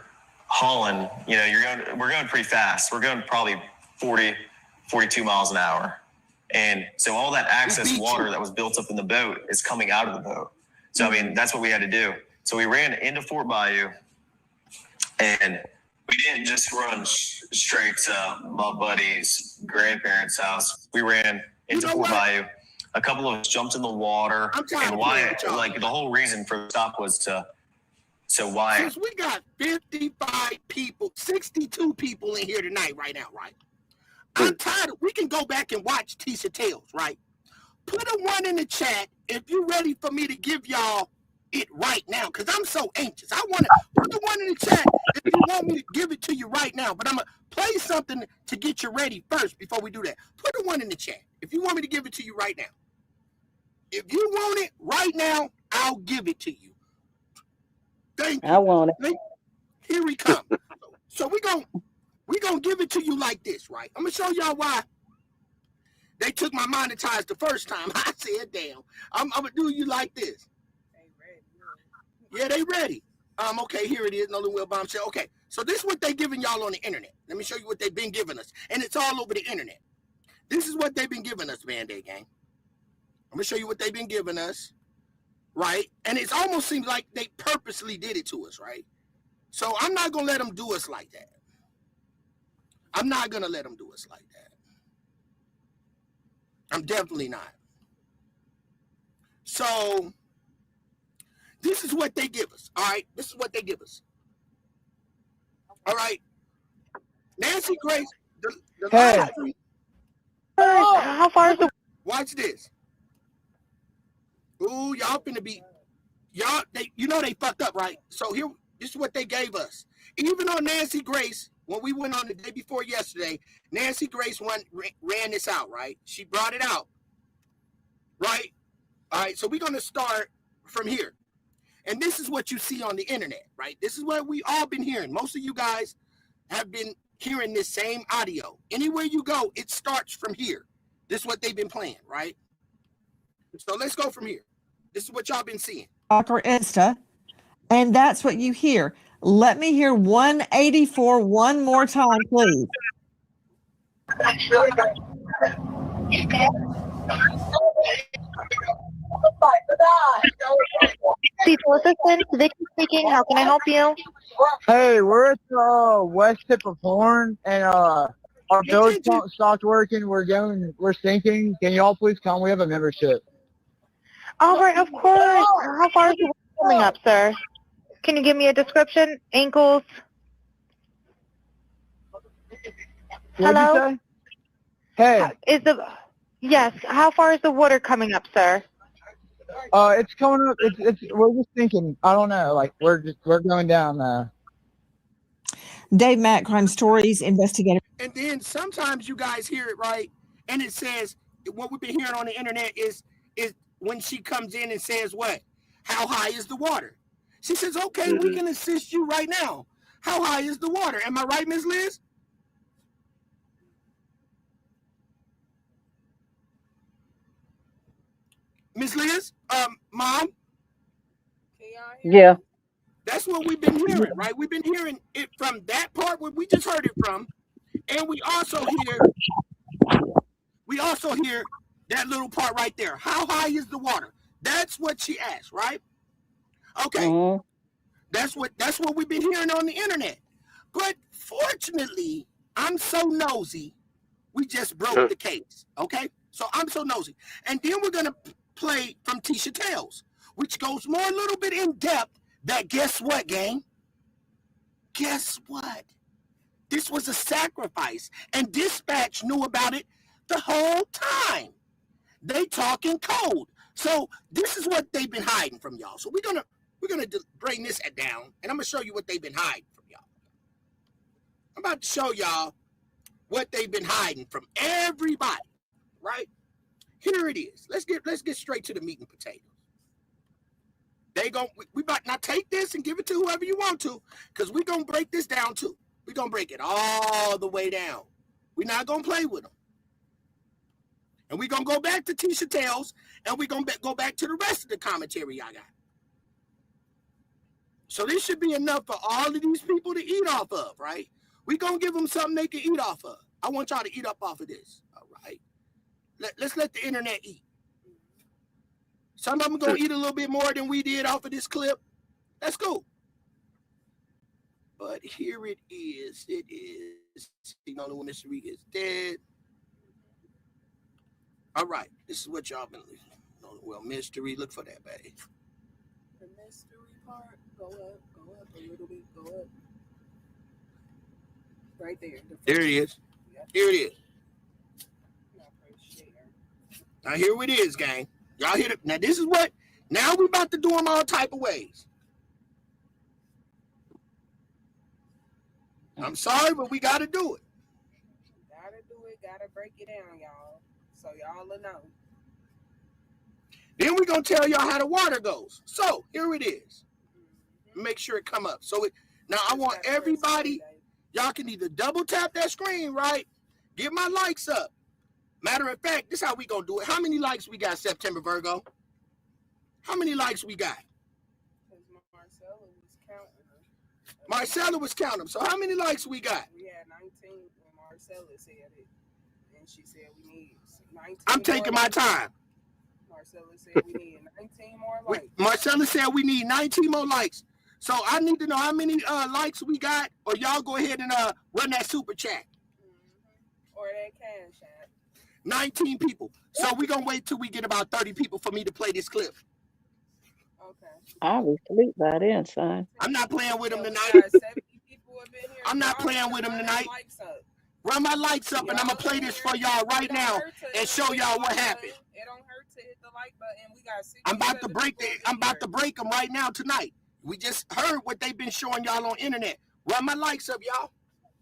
hauling, we're going pretty fast. We're going probably 40, 42 miles an hour. And so all that excess water that was built up in the boat is coming out of the boat. So, I mean, that's what we had to do. So we ran into Fort Bayou, and we didn't just run straight to my buddy's grandparents' house. We ran into Fort Bayou. A couple of us jumped in the water. And why, like, the whole reason for the stop was why? Since we got 55 people, 62 people in here tonight, right now, right? I'm tired of, we can go back and watch Tisha Tales, right? Put a 1 in the chat if you're ready for me to give y'all it right now, because I'm so anxious. I want to put the 1 in the chat if you want me to give it to you right now, but I'm going to play something to get you ready first before we do that. Put a 1 in the chat if you want me to give it to you right now. If you want it right now, I'll give it to you. Thank you. I want it. Here we come. So we're gonna give it to you like this, right? I'm gonna show y'all why they took my monetized the first time. I said, damn. I'm gonna do you like this. Yeah, they ready. Okay, here it is. Nolan Wells bombshell. Okay, so this is what they giving y'all on the internet. Let me show you what they've been giving us, and it's all over the internet. This is what they've been giving us, Band-Aid gang. I'm gonna show you what they've been giving us, right? And it almost seems like they purposely did it to us, right? So I'm not gonna let them do us like that. I'm not gonna let them do us like that. I'm definitely not. So this is what they give us. All right, this is what they give us. All right, Nancy Grace. The live stream. How far is the? Watch this. Ooh, y'all finna be. Y'all, they fucked up, right? So here, this is what they gave us. Even on Nancy Grace, when we went on the day before yesterday, Nancy Grace ran this out, right? She brought it out, right? All right, so we're going to start from here. And this is what you see on the internet, right? This is what we all been hearing. Most of you guys have been hearing this same audio. Anywhere you go, it starts from here. This is what they've been playing, right? So let's go from here. This is what y'all been seeing. Or Insta, and that's what you hear. Let me hear 184 one more time, please. People assistant, Vicky speaking. How can I help you? Hey, we're at the west tip of Horn, and our bills stopped working. We're sinking. Can y'all please come? We have a membership. All right, of course. How far is the coming up, sir? Can you give me a description? Ankles? What'd you say? Hey. Yes. How far is the water coming up, sir? It's coming up. We're just thinking. I don't know. Like we're going down. Dave Matt, Crime Stories investigator. And then sometimes you guys hear it right, and it says what we've been hearing on the internet is when she comes in and says what? How high is the water? She says, okay, we can assist you right now. How high is the water? Am I right, Ms. Liz? Ms. Liz, Mom? Yeah. That's what we've been hearing, right? We've been hearing it from that part where we just heard it from, and we also hear that little part right there. How high is the water? That's what she asked, right? Okay. Mm-hmm. That's what we've been hearing on the internet. But fortunately, I'm so nosy, we just broke the case. Okay? So I'm so nosy. And then we're gonna play from Tisha Tales, which goes more a little bit in depth. That guess what, gang? Guess what? This was a sacrifice, and Dispatch knew about it the whole time. They talking code. So this is what they've been hiding from y'all. So we're gonna bring this down, and I'm gonna show you what they've been hiding from y'all. I'm about to show y'all what they've been hiding from everybody. Right? Here it is. Let's get straight to the meat and potatoes. We about now take this and give it to whoever you want to, because we're gonna break this down too. We're gonna break it all the way down. We're not gonna play with them. And we're gonna go back to Tisha Tales, and we're gonna go back to the rest of the commentary I got. So this should be enough for all of these people to eat off of, right? We're gonna give them something they can eat off of. I want y'all to eat up off of this, all right? Let's let the internet eat. Some of them gonna eat a little bit more than we did off of this clip. That's cool. But here it is. It is. You know, when Mystery is dead. All right. This is what y'all been listening. Well, Mystery, look for that, babe. The mystery part, go up a little bit, go up. Right there. There it is. Here it is. Now here it is, gang. Y'all hear it? Now this is what. Now we about to do them all type of ways. I'm sorry, but we got to do it. Gotta do it. Gotta break it down, y'all. So y'all will know. Then we're going to tell y'all how the water goes. So here it is. Make sure it come up. So now I want everybody, y'all can either double tap that screen, right? Get my likes up. Matter of fact, this is how we going to do it. How many likes we got, September Virgo? How many likes we got? Marcella was counting. So how many likes we got? We had 19 when Marcella said it. And she said we need 19. I'm taking my time. Marcella said we need 19 more likes. Marcella said we need 19 more likes. So I need to know how many likes we got, or y'all go ahead and run that super chat. Or that cash app. 19 people. So we're going to wait till we get about 30 people for me to play this clip. Okay. I was asleep by then, son. I'm not playing with them tonight. I'm not playing with them tonight. Run my likes up, and I'm going to play this for y'all right now and show y'all what happened. It don't hurt to hit the like button. We got 6. I'm about to break them right now tonight. We just heard what they've been showing y'all on internet. Run my likes up, y'all.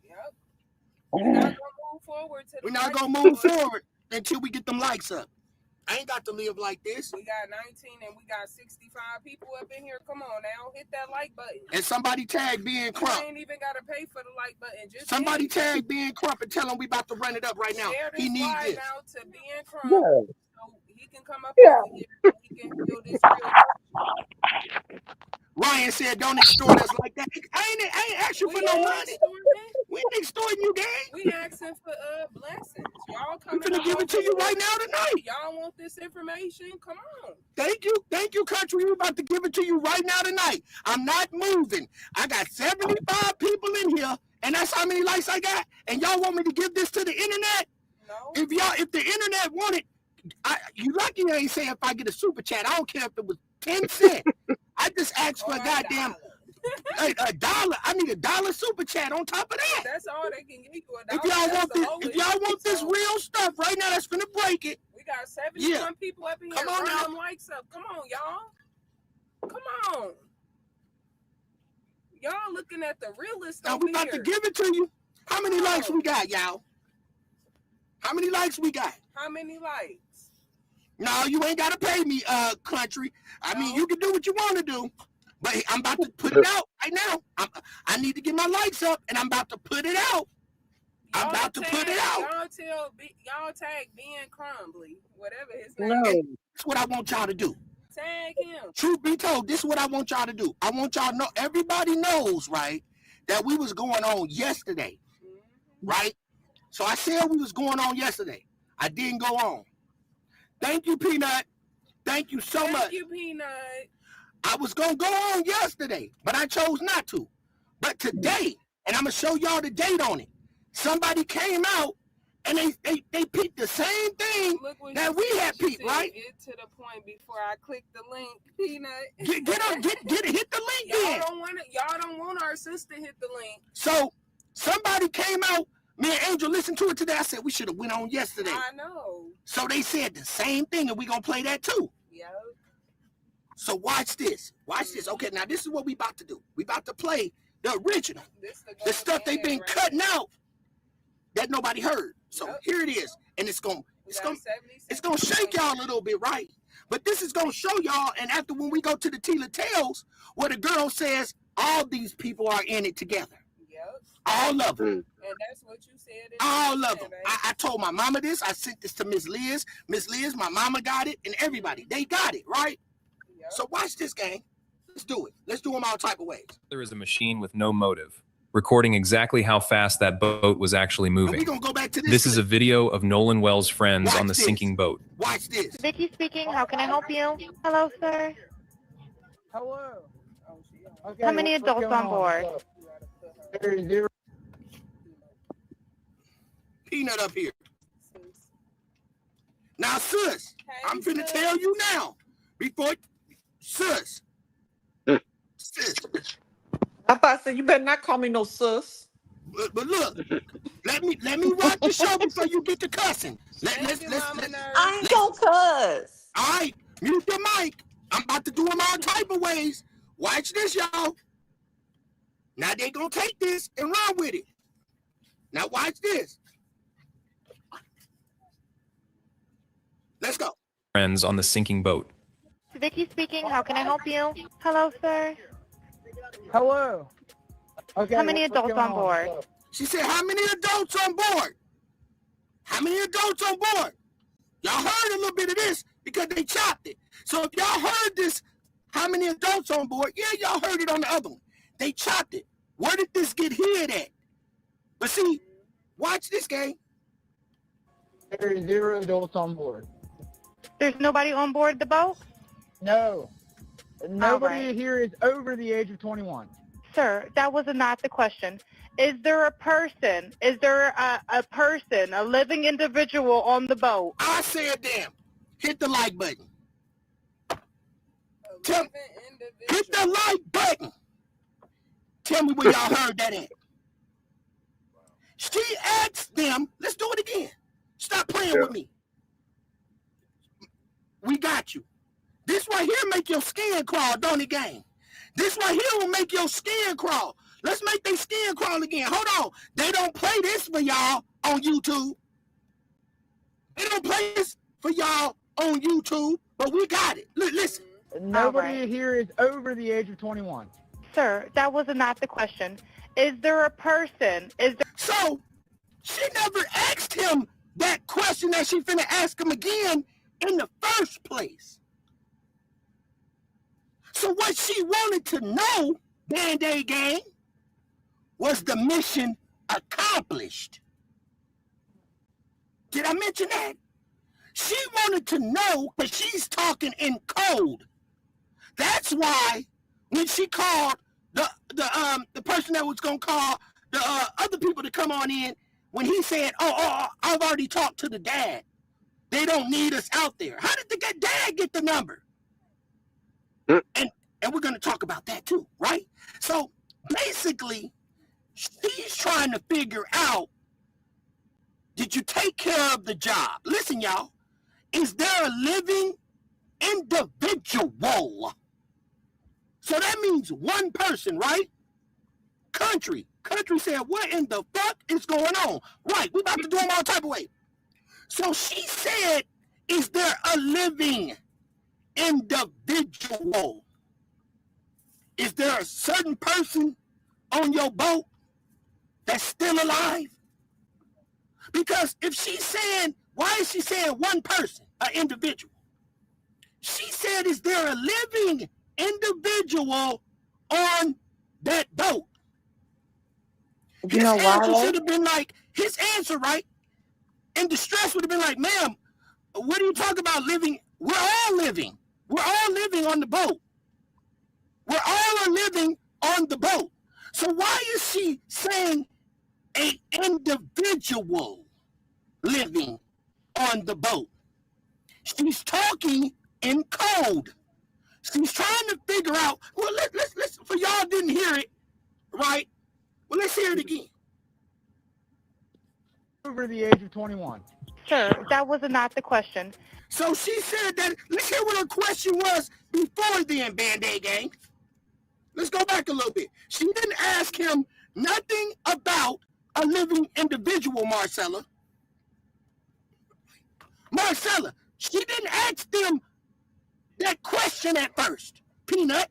Yep. We're not gonna move forward. We're not gonna move forward until we get them likes up. I ain't got to live like this. We got 19 and we got 65 people up in here. Come on now, hit that like button. And somebody tag B and Crump. You ain't even gotta pay for the like button. Just somebody tag B and Crump and tell him we about to run it up right now. He needs this. Out to B and Crump, so he can come up here and he can feel this real. Ryan said, "Don't extort us like that." I ain't asking for no money. We ain't extorting you, gang. We asking for blessings. Y'all coming? I'm gonna give it to you right now tonight. Y'all want this information? Come on. Thank you, country. We're about to give it to you right now tonight. I'm not moving. I got 75 people in here, and that's how many likes I got. And y'all want me to give this to the internet? No. If the internet want it, you lucky I ain't saying if I get a super chat. I don't care if it was 10 cents. I just asked for a goddamn $1. I need $1 super chat on top of that. That's all they can give you. If y'all want this real stuff right now, that's gonna break it. We got 71 people up in here. Come on now. Them likes up. Come on, y'all. Come on. Y'all looking at the realest. Now we about to give it to you. How many likes we got, y'all? How many likes we got? How many likes? No, you ain't gotta pay me, country. I mean, you can do what you want to do, but I'm about to put it out right now. I need to get my likes up, and I'm about to put it out. I'm about to put it out. Y'all tag Ben Crumbly, whatever his name is. That's what I want y'all to do. Tag him. Truth be told, this is what I want y'all to do. I want y'all to know, everybody knows, right, that we was going on yesterday, right? So I said we was going on yesterday. I didn't go on. Thank you, Peanut. Thank you so much. Thank you, Peanut. I was going to go on yesterday, but I chose not to. But today, and I'm going to show y'all the date on it, somebody came out and they peeped the same thing that we had peeped, right? Get to the point before I click the link, Peanut. Hit the link. Y'all don't want our sister hit the link. So somebody came out. Me and Angel listened to it today. I said we should have went on yesterday. I know. So they said the same thing, and we gonna play that too. Yep. So watch this. Watch this. Okay, now this is what we about to do. We about to play the original. The stuff they've been cutting out that nobody heard. So here it is, and it's gonna shake y'all a little bit, right? But this is gonna show y'all. And after when we go to the Tila Tales, where the girl says all these people are in it together. All of them. And that's what you said. All of them. I told my mama this. I sent this to Miss Liz. Miss Liz, my mama got it, and everybody. They got it, right? Yep. So watch this, gang. Let's do it. Let's do them all type of ways. There is a machine with no motive, recording exactly how fast that boat was actually moving. We're going to go back to this. This is a video of Nolan Wells' friends on the sinking boat. Watch this. Vicky speaking. How can I help you? Hello, sir. Hello. Okay, how many adults on board? Zero. Peanut up here. Now, sis, I'm finna tell you now. Before, sis. Sis. I thought I said you better not call me no sus. But look, let me rock the show before you get to cussing. I ain't gonna cuss. All right, mute the mic. I'm about to do them all type of ways. Watch this, y'all. Now they gonna take this and run with it. Now watch this. Let's go. Friends on the sinking boat. Vicky speaking. How can I help you? Hello, sir. Hello. Okay. How many adults on board? She said, how many adults on board? How many adults on board? Y'all heard a little bit of this because they chopped it. So if y'all heard this, how many adults on board? Yeah, y'all heard it on the other one. They chopped it. Where did this get hid at? But see, watch this, gang. There are 0 adults on board. There's nobody on board the boat? No. Nobody right. here is over the age of 21. Sir, that was not the question. Is there a person, a person, a living individual on the boat? I said, damn, hit the like button. Hit the like button. Tell me where y'all heard that at. She asked them, let's do it again. Stop playing with me. We got you. This right here make your skin crawl, don't it, gang? This right here will make your skin crawl. Let's make their skin crawl again. Hold on. They don't play this for y'all on YouTube. They don't play this for y'all on YouTube, but we got it. Listen. Nobody here is over the age of 21. Sir, that was not the question. Is there a person? So, she never asked him that question that she finna ask him again in the first place. So what she wanted to know, Band-Aid Gang, was the mission accomplished. Did I mention that? She wanted to know, because she's talking in code. That's why when she called the person that was going to call the other people to come on in, when he said, oh, I've already talked to the dad. They don't need us out there. How did the dad get the number? And we're going to talk about that too, right? So basically, she's trying to figure out, did you take care of the job? Listen, y'all, is there a living individual? So that means one person, right? Country said, what in the fuck is going on? Right, we about to do them all type of way. So she said, is there a living individual? Is there a certain person on your boat that's still alive? Because if she's saying, why is she saying one person, an individual? She said, is there a living individual on that boat? You know why? His answer should have been like, his answer, right? In distress would have been like, ma'am, what are you talking about living? We're all living. We're all living on the boat. We're all living on the boat. So why is she saying an individual living on the boat? She's talking in code. She's trying to figure out, well, let's for y'all didn't hear it, right? Well, let's hear it again. Over the age of 21. Sir, that was not the question. So she said that, let's hear what her question was before then, Band-Aid Gang. Let's go back a little bit. She didn't ask him nothing about a living individual, Marcella. Marcella, she didn't ask them that question at first, Peanut.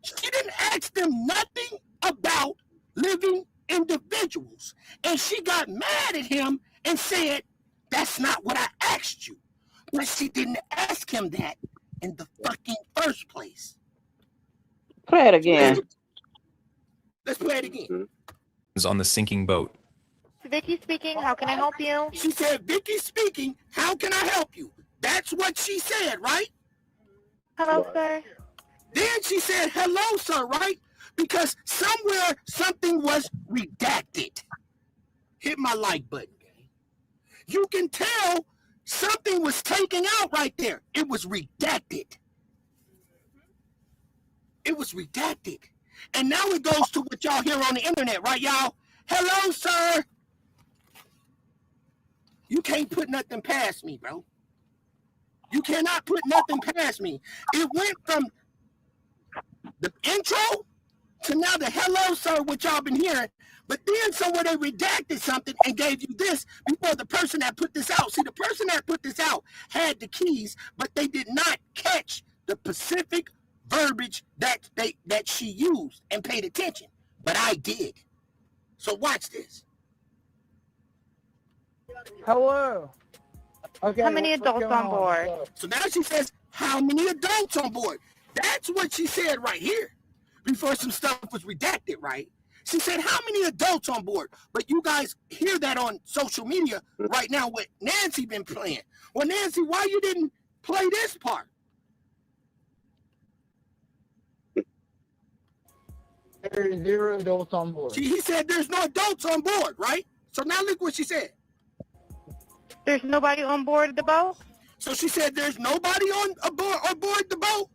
She didn't ask them nothing about living individuals. And she got mad at him and said, that's not what I asked you. But she didn't ask him that in the fucking first place. Play it again. Let's play it again. Is on the sinking boat. Vicky speaking. How can I help you? She said, Vicky speaking. How can I help you? That's what she said, right? Hello, sir. Then she said, hello, sir, right? Because somewhere something was redacted. Hit my like button. You can tell something was taken out right there. It was redacted. It was redacted. And now it goes to what y'all hear on the internet, right, y'all? Hello, sir. You can't put nothing past me, bro. You cannot put nothing past me. It went from the intro to now the hello, sir, which y'all been hearing. But then somewhere they redacted something and gave you this before the person that put this out. See, the person that put this out had the keys, but they did not catch the specific verbiage that she used and paid attention. But I did. So watch this. Hello. Okay. How many adults on board? So now she says, how many adults on board? That's what she said right here before some stuff was redacted, right? She said, how many adults on board? But you guys hear that on social media right now, what Nancy been playing. Well, Nancy, why you didn't Play this part. There's 0 adults on board. He said there's no adults on board, right? So now look what she said. There's nobody on board the boat? So she said there's nobody aboard the boat?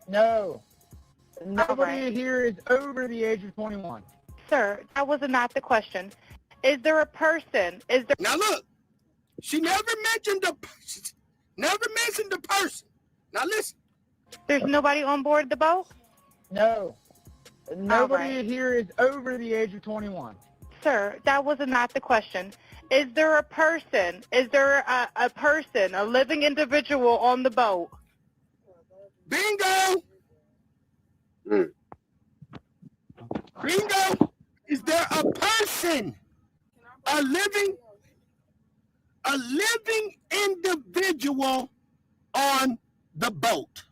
No. Nobody here is over the age of 21. Sir, that was not the question. Is there a person? Is there? Now look, she never mentioned the person. Now listen. There's nobody on board the boat? No. Nobody here is over the age of 21. Sir, that was not the question. Is there a person? Is there a person, a living individual on the boat? Bingo! Bingo! Is there a person? A living individual on the boat?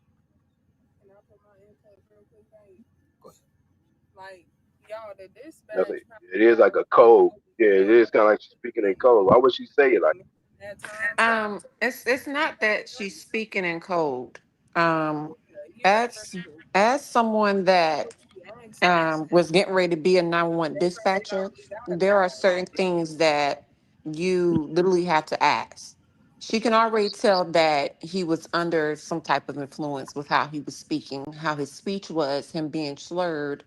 Like, y'all, the dispatch. It is like a code. Yeah, it is kind of like she's speaking in code. Why would she say it like that? It's not that she's speaking in code. As someone that was getting ready to be a 911 dispatcher, there are certain things that you literally have to ask. She can already tell that he was under some type of influence with how he was speaking, how his speech was, him being slurred,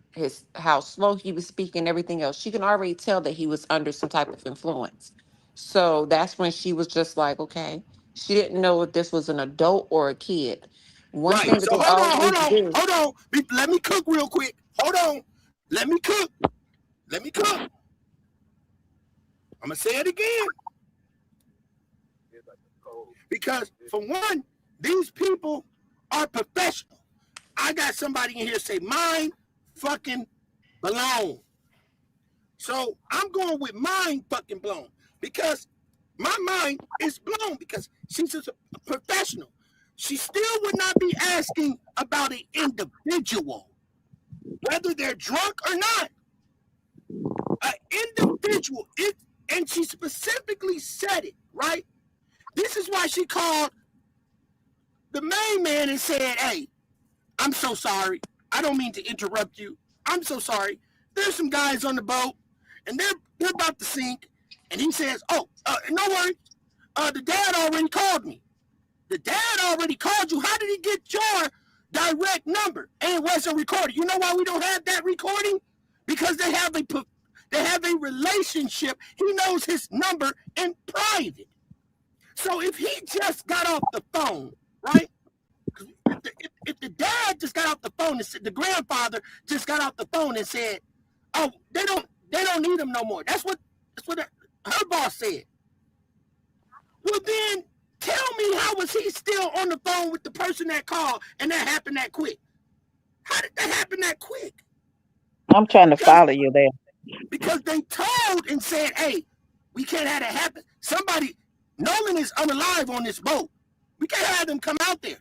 how slow he was speaking, everything else. She can already tell that he was under some type of influence. So that's when she was just like, okay. She didn't know if this was an adult or a kid. One thing Right. that So they hold always do. on. Let me cook real quick. Hold on. Let me cook. I'm gonna say it again. Because for one, these people are professional. I got somebody in here say mine fucking blown. So I'm going with mine fucking blown because my mind is blown because she's just a professional. She still would not be asking about an individual, whether they're drunk or not. An individual, and she specifically said it, right? This is why she called the main man and said, hey, I'm so sorry. I don't mean to interrupt you. I'm so sorry. There's some guys on the boat, and they're about to sink. And he says, no worries. The dad already called me. The dad already called you. How did he get your direct number? And it wasn't recorded. You know why we don't have that recording? Because they have a relationship. He knows his number in private. So if he just got off the phone, right? If the dad just got off the phone and said, the grandfather just got off the phone and said, oh, they don't need him no more. That's what her boss said. Well, then tell me, how was he still on the phone with the person that called and that happened that quick? How did that happen that quick? I'm trying to follow you there. Because they told and said, hey, we can't have that happen. Nolan is unalive on this boat. We can't have them come out there.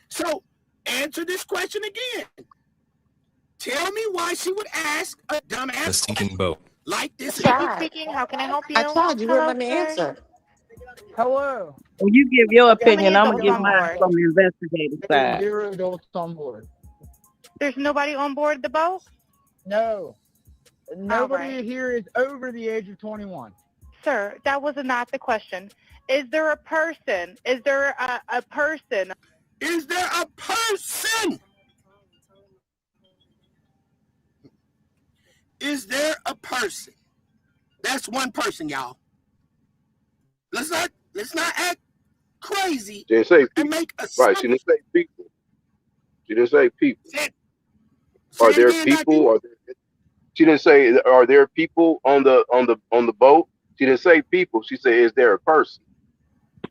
So answer this question again. Tell me why she would ask a dumbass The sinking boat. like this. Speaking, how can I help you? I told you, Hello, let me sir. answer. Hello. When you give your How many opinion, I'm gonna adults give on mine board? from the investigative There's side. 0 adults on board. There's nobody on board the boat? No. Nobody right. here is over the age of 21. Sir, that was not the question. Is there a person? Is there a person? Is there a person? Is there a person? That's one person, y'all. Let's not act crazy She didn't say and people. make a Right, she didn't say people. She didn't say people. Are there people? She didn't say are there people on the boat? She didn't say people. She said, is there a person?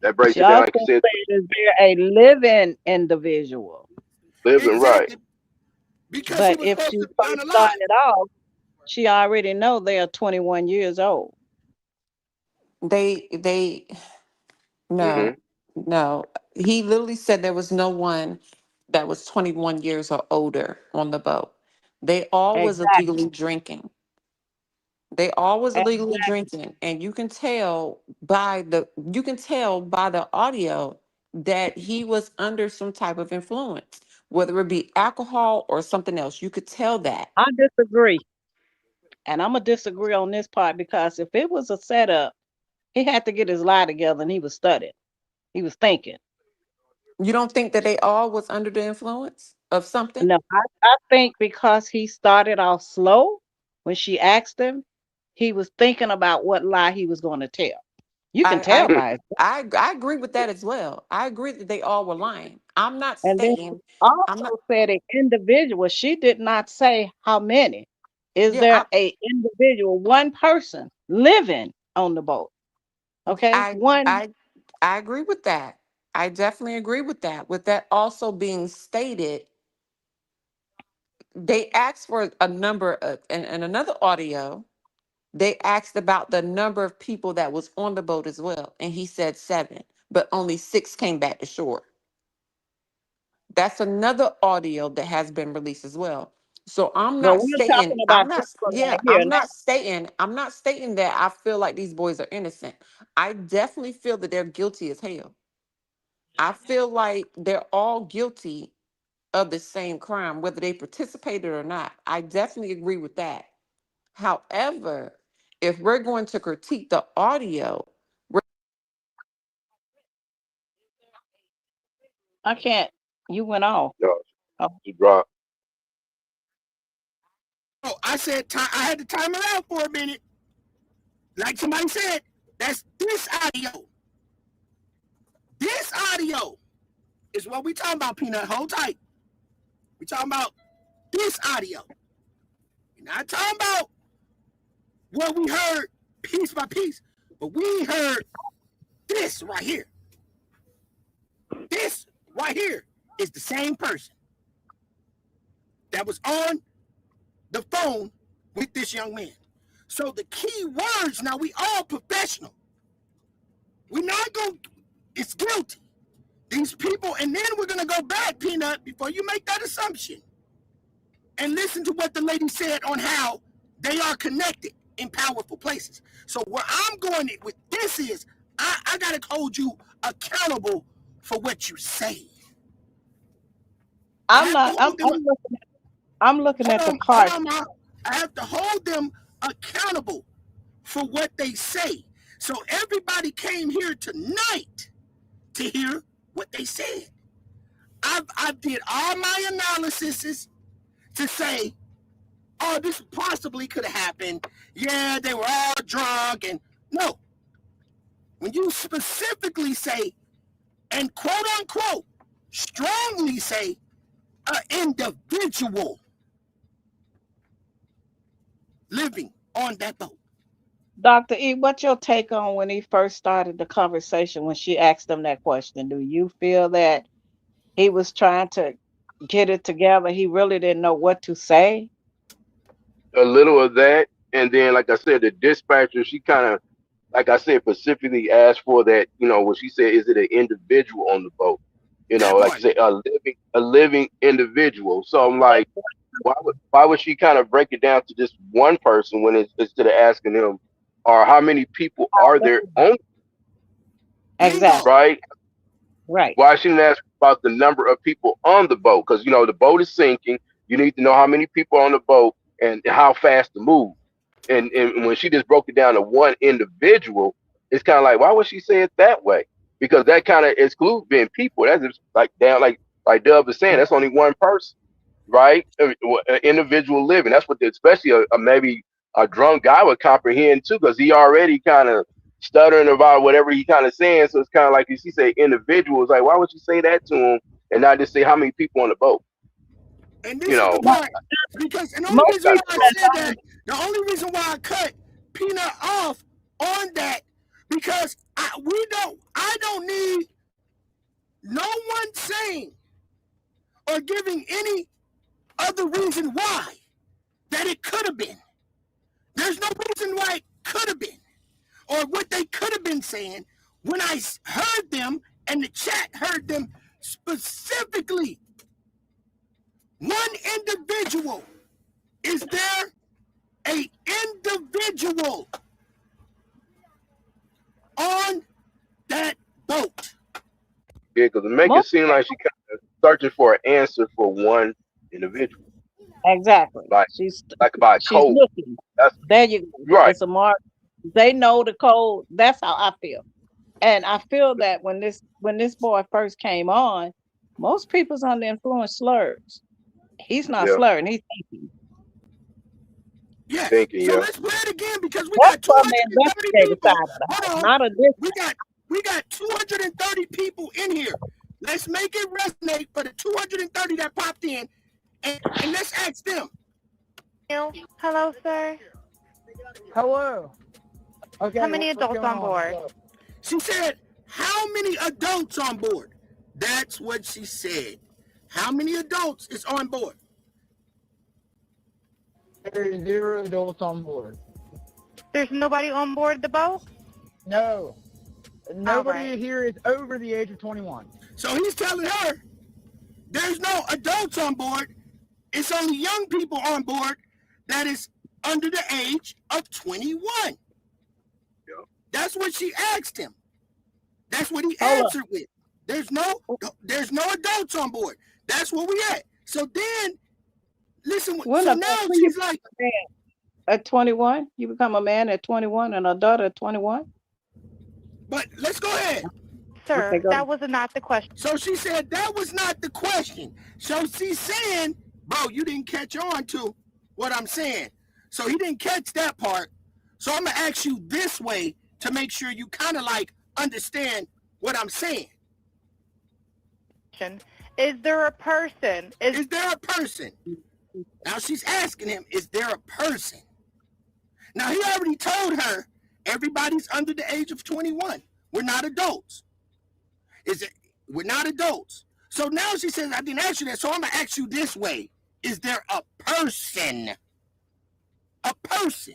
That breaks She it down also like you said, said, is there a living individual? living right. Because But he was if supposed she to be first unalive. started off, she already know they are 21 years old. They no, no. He literally said there was no one that was 21 years or older on the boat. They all was Exactly. illegally drinking. They all was illegally Exactly. drinking, and you can tell by the audio that he was under some type of influence, whether it be alcohol or something else. You could tell that. I disagree. And I'm gonna disagree on this part because if it was a setup, he had to get his lie together and he was studying. He was thinking. You don't think that they all was under the influence of something? No, I think because he started off slow when she asked him, he was thinking about what lie he was going to tell. You can tell I, by it. I agree with that as well. I agree that they all were lying. I'm not And then she stating. I'm not. also said an individual. She did not say how many. Is Yeah, there a individual, one person living on the boat? Okay, I one. I I agree with that. I definitely agree with that. With that also being stated, they asked for a number of, and another audio, they asked about the number of people that was on the boat as well. And he said 7, but only 6 came back to shore. That's another audio that has been released as well. So I'm But not we're stating, talking about this one right here. I'm not stating that I feel like these boys are innocent. I definitely feel that they're guilty as hell. I feel like they're all guilty of the same crime, whether they participated or not. I definitely agree with that. However, if we're going to critique the audio, I can't. You went off. No, Oh. she dropped. Oh, I said I had to time it out for a minute. Like somebody said, that's this audio. This audio is what we talking about, Peanut. Hold tight. We talking about this audio. We're not talking about what we heard piece by piece, but we heard this right here. This right here is the same person that was on the phone with this young man. So the key words, now we all professional. We're not going to, it's guilty. These people, and then we're going to go back, Peanut, before you make that assumption, and listen to what the lady said on how they are connected in powerful places. So where I'm going with this is, I got to hold you accountable for what you say. I'm not. I'm looking at the part. I have to hold them accountable for what they say. So everybody came here tonight to hear what they said. I did all my analysis to say, oh, this possibly could have happened. Yeah, they were all drunk. And no, when you specifically say, and quote unquote, strongly say, an individual living on that boat. Dr. E, what's your take on when he first started the conversation when she asked him that question? Do you feel that he was trying to get it together? He really didn't know what to say? A little of that, and then like I said, the dispatcher, she kind of, like I said, specifically asked for that. When she said, "Is it an individual on the boat?" Like I said, a living individual. So I'm like, why would she kind of break it down to just one person when it's instead of asking him, or how many people are there on? Exactly. Right. Right. Why shouldn't ask about the number of people on the boat? Because the boat is sinking. You need to know how many people are on the boat and how fast to move. And when she just broke it down to one individual, it's kind of like, why would she say it that way? Because that kind of excludes being people. That's just like down, like Dub was saying, that's only one person, right? An individual living. That's what, especially maybe a drunk guy would comprehend too, because he already kind of stuttering about whatever he kind of saying. So it's kind of like if she say individuals, like why would you say that to him and not just say how many people on the boat? And this is the part, because the only reason why I said that, the only reason why I cut Peanut off on that, because I don't need no one saying or giving any other reason why that it could have been. There's no reason why it could have been, or what they could have been saying when I heard them and the chat heard them specifically. One individual is there an individual on that boat. Yeah, because it make it seem like she kind of searching for an answer for one individual, Exactly. like She's by she's code. looking. That's There you go. right. It's a mark. They know the code. That's how I feel. And I feel that when this boy first came on, most people's under influence slurs. He's not Yeah, slurring, he's thinking. Yes. thinking. So Yeah, let's play it again because we That's got from the 230 investigative people. side of the house, Hold on. not a dispatch. We got 230 people in here. Let's make it resonate for the 230 that popped in, and let's ask them. Hello, sir. Hello. Okay. How many what's adults going on board? She said, how many adults on board? That's what she said. How many adults is on board? There are 0 adults on board. There's nobody on board the boat? No. Nobody right. here is over the age of 21. So he's telling her there's no adults on board. It's only young people on board that is under the age of 21. yeah. That's what she asked him. That's what he answered with. There's no adults on board. That's where we at. So then, listen. So now she's like, at 21, you become a man at 21 and a daughter at 21. But let's go ahead. Sir, Okay, that was not the question. So she said that was not the question. So she's saying, bro, you didn't catch on to what I'm saying. So he didn't catch that part. So I'm going to ask you this way to make sure you kind of like understand what I'm saying. Is there a person? Is there a person? Now she's asking him, is there a person? Now he already told her everybody's under the age of 21. We're not adults. We're not adults. So now she says, I didn't ask you that, so I'm going to ask you this way. Is there a person? A person.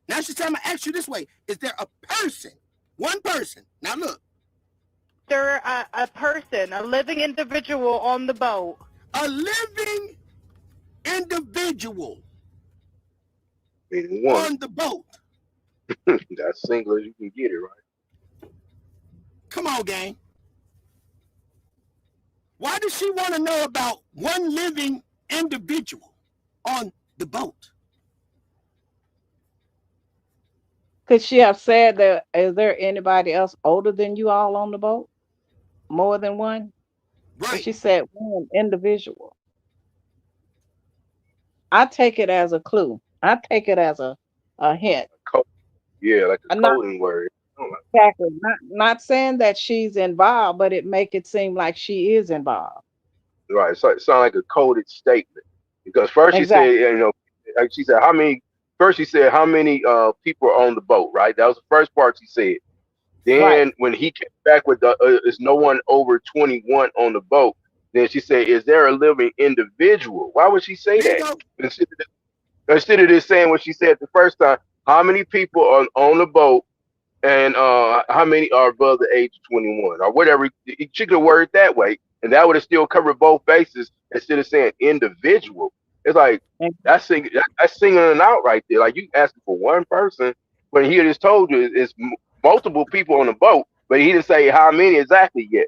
Now she's saying, I'm going to ask you this way. Is there a person? One person. Now look. Is there a person, a living individual on the boat? A living individual Meaning one. on the boat. That's single as you can get it, right? Come on, gang. Why does she want to know about one living individual on the boat? Could she have said that, is there anybody else older than you all on the boat? More than one? Right. But she said one individual. I take it as a clue. I take it as a hint. Yeah, like a coding word. Exactly. Not saying that she's involved, but it make it seem like she is involved. Right. So it sounds like a coded statement. Because first she said, like she said, how many people are on the boat, right? That was the first part she said. Then when he came back with is no one over 21 on the boat, then she said, is there a living individual? Why would she say that? Instead of just saying what she said the first time, how many people are on the boat and how many are above the age of 21 or whatever? She could have worded that way, and that would have still covered both bases instead of saying individual. It's like that's singling it out right there. Like you asking for one person, when he just told you it's multiple people on the boat, but he didn't say how many exactly yet.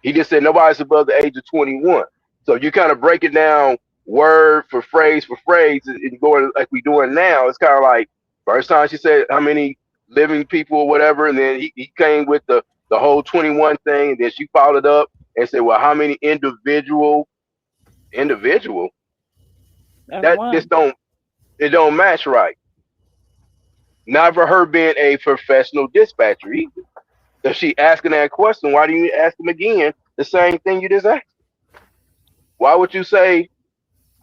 He just said nobody's above the age of 21. So you kind of break it down word for phrase and going like we doing now. It's kind of like first time she said how many living people or whatever, and then he came with the whole 21 thing, and then she followed up and said, well, how many individual? That just don't match right. Not for her being a professional dispatcher either. If she asking that question, why do you ask them again the same thing you just asked? Why would you say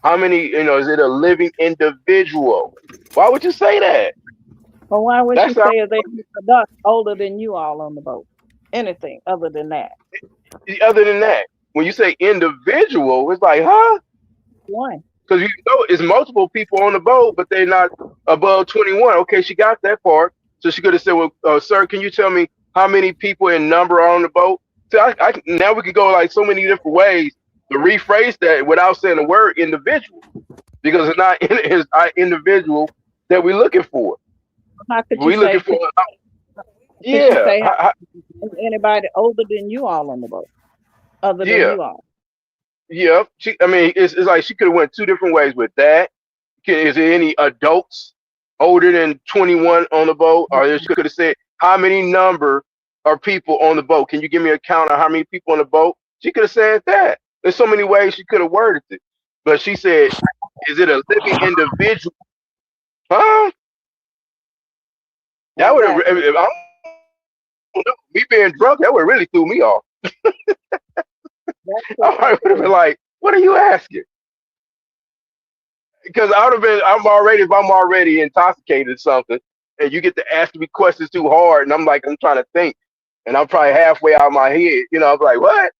how many, is it a living individual? Why would you say that? Well, why would you say they adults older than you all on the boat? Anything other than that. Other than that, when you say individual, it's like, huh? One. Because it's multiple people on the boat, but they're not above 21. Okay, she got that part. So she could have said, well, sir, can you tell me how many people in number are on the boat? So now we could go like so many different ways to rephrase that without saying the word individual, because it's not individual that we're looking for. How could you We looking say? for. Could you Yeah, say anybody older than you all on the boat, other than yeah, you all? yeah. I mean, it's like she could have went two different ways with that. Is there any adults older than 21 on the boat? Or she could have said, how many number of people on the boat? Can you give me a count of how many people on the boat? She could have said that. There's so many ways she could have worded it. But she said, is it a living individual? Huh? That would have, Exactly. I don't know, me being drunk, that would have really threw me off. That's what I would have been like, what are you asking? Because I would have been, if I'm already intoxicated or something, and you get to ask me questions too hard, and I'm like, I'm trying to think, and I'm probably halfway out of my head, I'm like, what?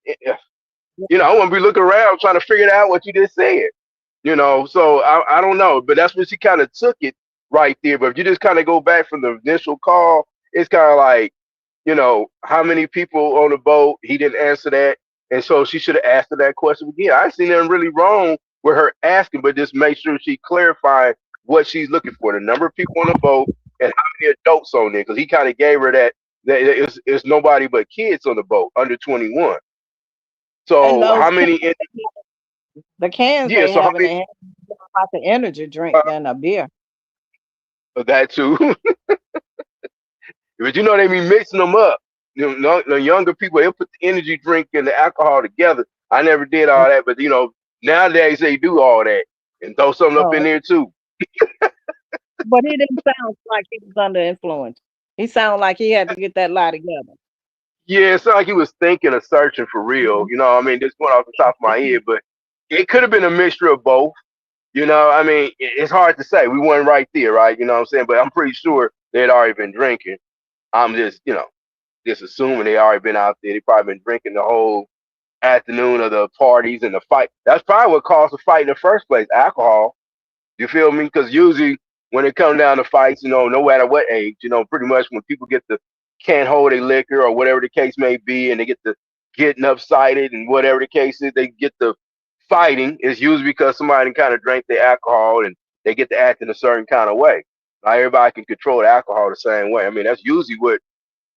I want to be looking around trying to figure out what you just said, so I don't know, but that's when she kind of took it right there. But if you just kind of go back from the initial call, it's kind of like, how many people on the boat? He didn't answer that. And so she should have asked her that question again. I seen nothing really wrong with her asking, but just make sure she clarified what she's looking for, the number of people on the boat and how many adults on there. Because he kind of gave her that it's nobody but kids on the boat under 21. And So those how many? the cans Yeah. they So how having, many? they have like an energy drink than a beer. That too. But they be mixing them up. The younger people, they'll put the energy drink and the alcohol together. I never did all that, but nowadays they do all that and throw something up in Oh, there too. but he didn't sound like he was under influence. He sounded like he had to get that lie together. Yeah, it's like he was thinking of searching for real. I mean, this went off the top of my head, but it could have been a mixture of both. I mean, it's hard to say. We weren't right there, right? You know what I'm saying? But I'm pretty sure they had already been drinking. I'm just assuming they already been out there. They probably been drinking the whole afternoon of the parties and the fight. That's probably what caused the fight in the first place, alcohol. You feel me? Because usually when it comes down to fights, no matter what age, pretty much when people can't hold a liquor or whatever the case may be, and they get to getting upsided and whatever the case is, they get to fighting, is usually because somebody kind of drank their alcohol and they get to act in a certain kind of way. Not everybody can control the alcohol the same way. I mean, that's usually what,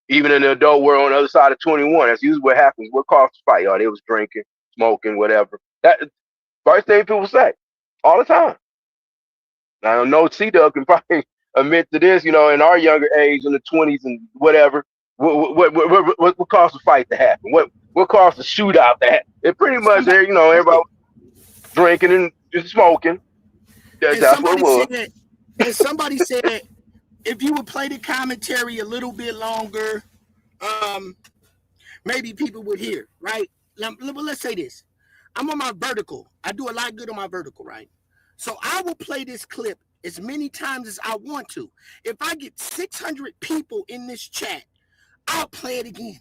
even in the adult world on the other side of 21, that's usually what happens. What caused the fight? Oh, they was drinking, smoking, whatever. That first thing people say all the time. Now, I know C-Dub can probably admit to this, in our younger age, in the 20s and whatever, what caused the fight to happen? What caused the shootout to happen? It pretty much, everybody was drinking and just smoking. That's what it was. And somebody said, if you would play the commentary a little bit longer, maybe people would hear, right? Let's say this. I'm on my vertical. I do a lot good on my vertical, right? So I will play this clip as many times as I want to. If I get 600 people in this chat, I'll play it again.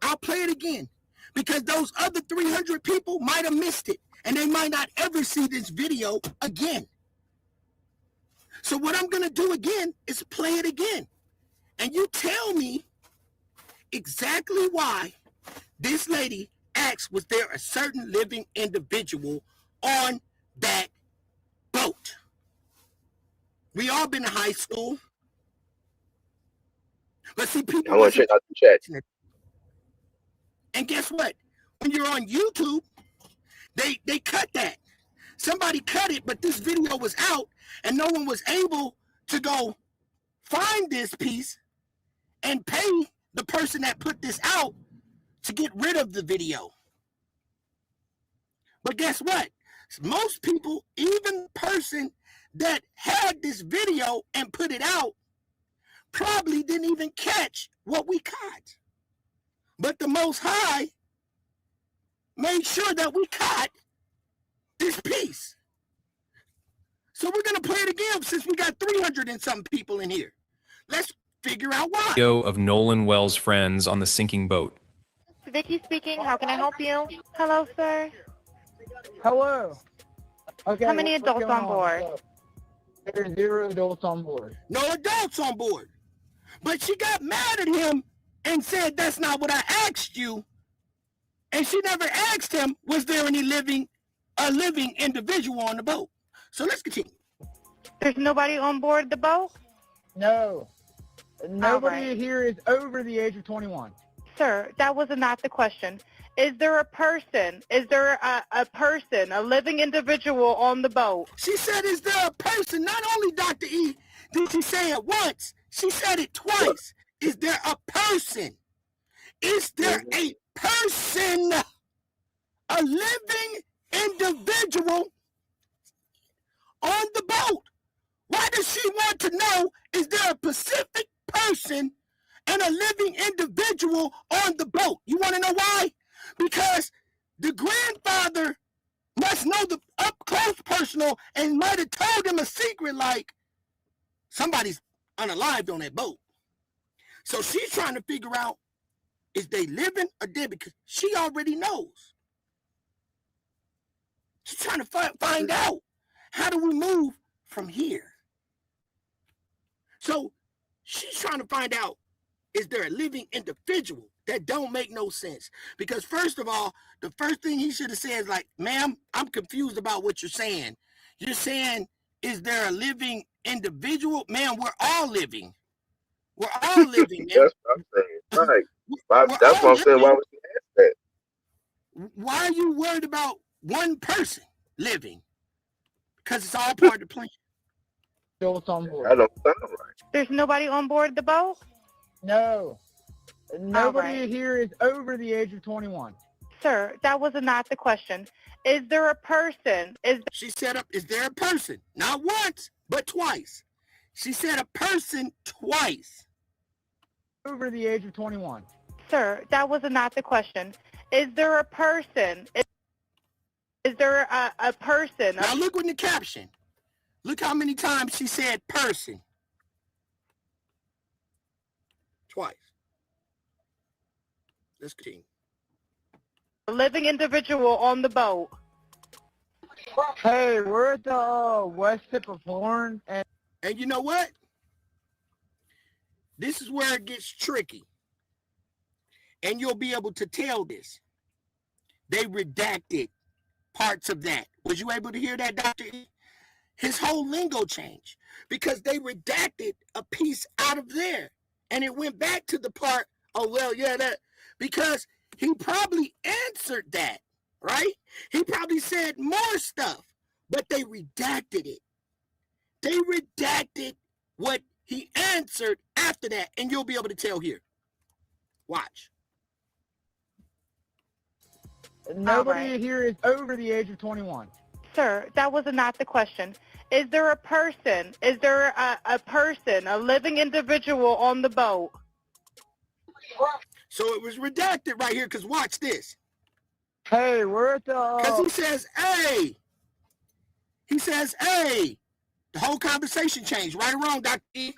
I'll play it again. Because those other 300 people might have missed it. And they might not ever see this video again. So what I'm going to do again is play it again. And you tell me exactly why this lady asked, was there a certain living individual on that boat? We all been in high school. But see, people I want to check out the chat. And guess what? When you're on YouTube, they cut that. Somebody cut it, but this video was out, and no one was able to go find this piece and pay the person that put this out to get rid of the video. But guess what? Most people, even the person that had this video and put it out, probably didn't even catch what we caught. But the Most High made sure that we caught this piece. So we're going to play it again since we got 300 and something people in here. Let's figure out why. Video of Nolan Wells' friends on the sinking boat. Vicky speaking. How can I help you? Hello, sir. Hello. Okay. How many adults on board? There's 0 adults on board. No adults on board. But she got mad at him and said, that's not what I asked you. And she never asked him, was there any living individual on the boat? So let's continue. There's nobody on board the boat? No. Nobody right. here is over the age of 21. Sir, that was not the question. Is there a person, a person, a living individual on the boat? She said, is there a person? Not only, Dr. E, did she say it once, she said it twice. Is there a person? Is there a person, a living individual on the boat? Why does she want to know, is there a specific person and a living individual on the boat? You want to know why? Because the grandfather must know the up close personal and might have told him a secret like somebody's unalived on that boat. So she's trying to figure out, is they living or dead? Because she already knows. She's trying to find out, how do we move from here? So she's trying to find out, is there a living individual? That don't make no sense. Because first of all, the first thing he should have said is like, ma'am, I'm confused about what you're saying. You're saying, is there a living individual? Man, we're all living. We're all living, man. That's what I'm saying. Right. That's what I'm saying. Why would you ask that? Why are you worried about one person living? Because it's all part of the plan. Still on board. I don't sound right. There's nobody on board the boat? No. Nobody right. here is over the age of 21. Sir, that was not the question. Is there a person? She said, is there a person? Not once, but twice. She said a person twice. Over the age of 21. Sir, that was not the question. Is there a person? Is there a person? Now look in the caption. Look how many times she said person. Twice. Let's continue. A living individual on the boat. Hey, we're at the west tip of Horn, and you know what? This is where it gets tricky. And you'll be able to tell this. They redacted parts of that. Was you able to hear that, Dr. E? His whole lingo changed because they redacted a piece out of there. And it went back to the part, oh, well, yeah, that, because he probably answered that, right? He probably said more stuff, but they redacted it. They redacted what he answered after that, and you'll be able to tell here. Watch. nobody here is over the age of 21. Sir, that was not the question. Is there a person? Is there a person, a living individual on the boat? So it was redacted right here, because watch this. Hey, we're at the... Because he says, hey. He says, hey. The whole conversation changed. Right or wrong, Dr. E?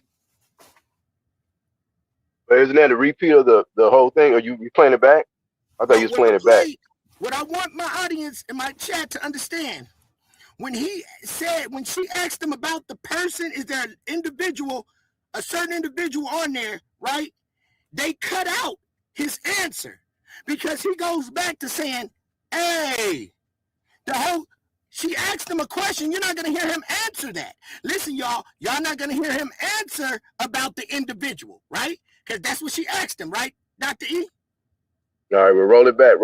But isn't that a repeat of the whole thing? Or you playing it back? I thought you was playing it back. What I want my audience and my chat to understand, when she asked him about the person, is there an individual, a certain individual on there, right? They cut out his answer because he goes back to saying, hey, she asked him a question. You're not going to hear him answer that. Listen, y'all not going to hear him answer about the individual, right? Because that's what she asked him, right, Dr. E? All right, well, roll it back.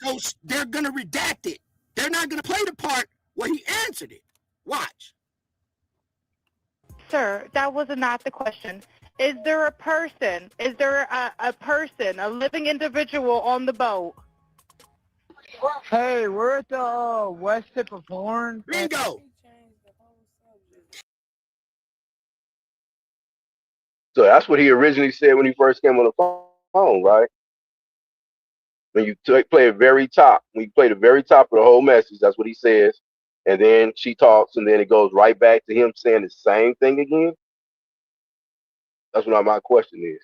So they're going to redact it. They're not going to play the part where he answered it. Watch. Sir, that was not the question. Is there a person? Is there a person, a living individual on the boat? Hey, we're at the west tip of Horn. Bingo. So that's what he originally said when he first came on the phone, right? When you play the very top, when you play the very top of the whole message, that's what he says. And then she talks, and then it goes right back to him saying the same thing again. That's what my question is.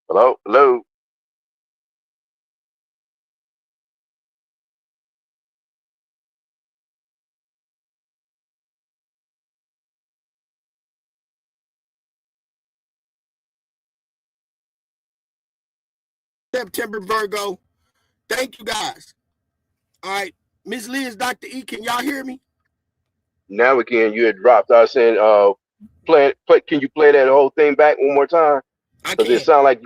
Hello? September, Virgo. Thank you guys. All right. Miss Liz, Dr. E, can y'all hear me? Now again, you had dropped. I was saying, can you play that whole thing back one more time? Because it sounds like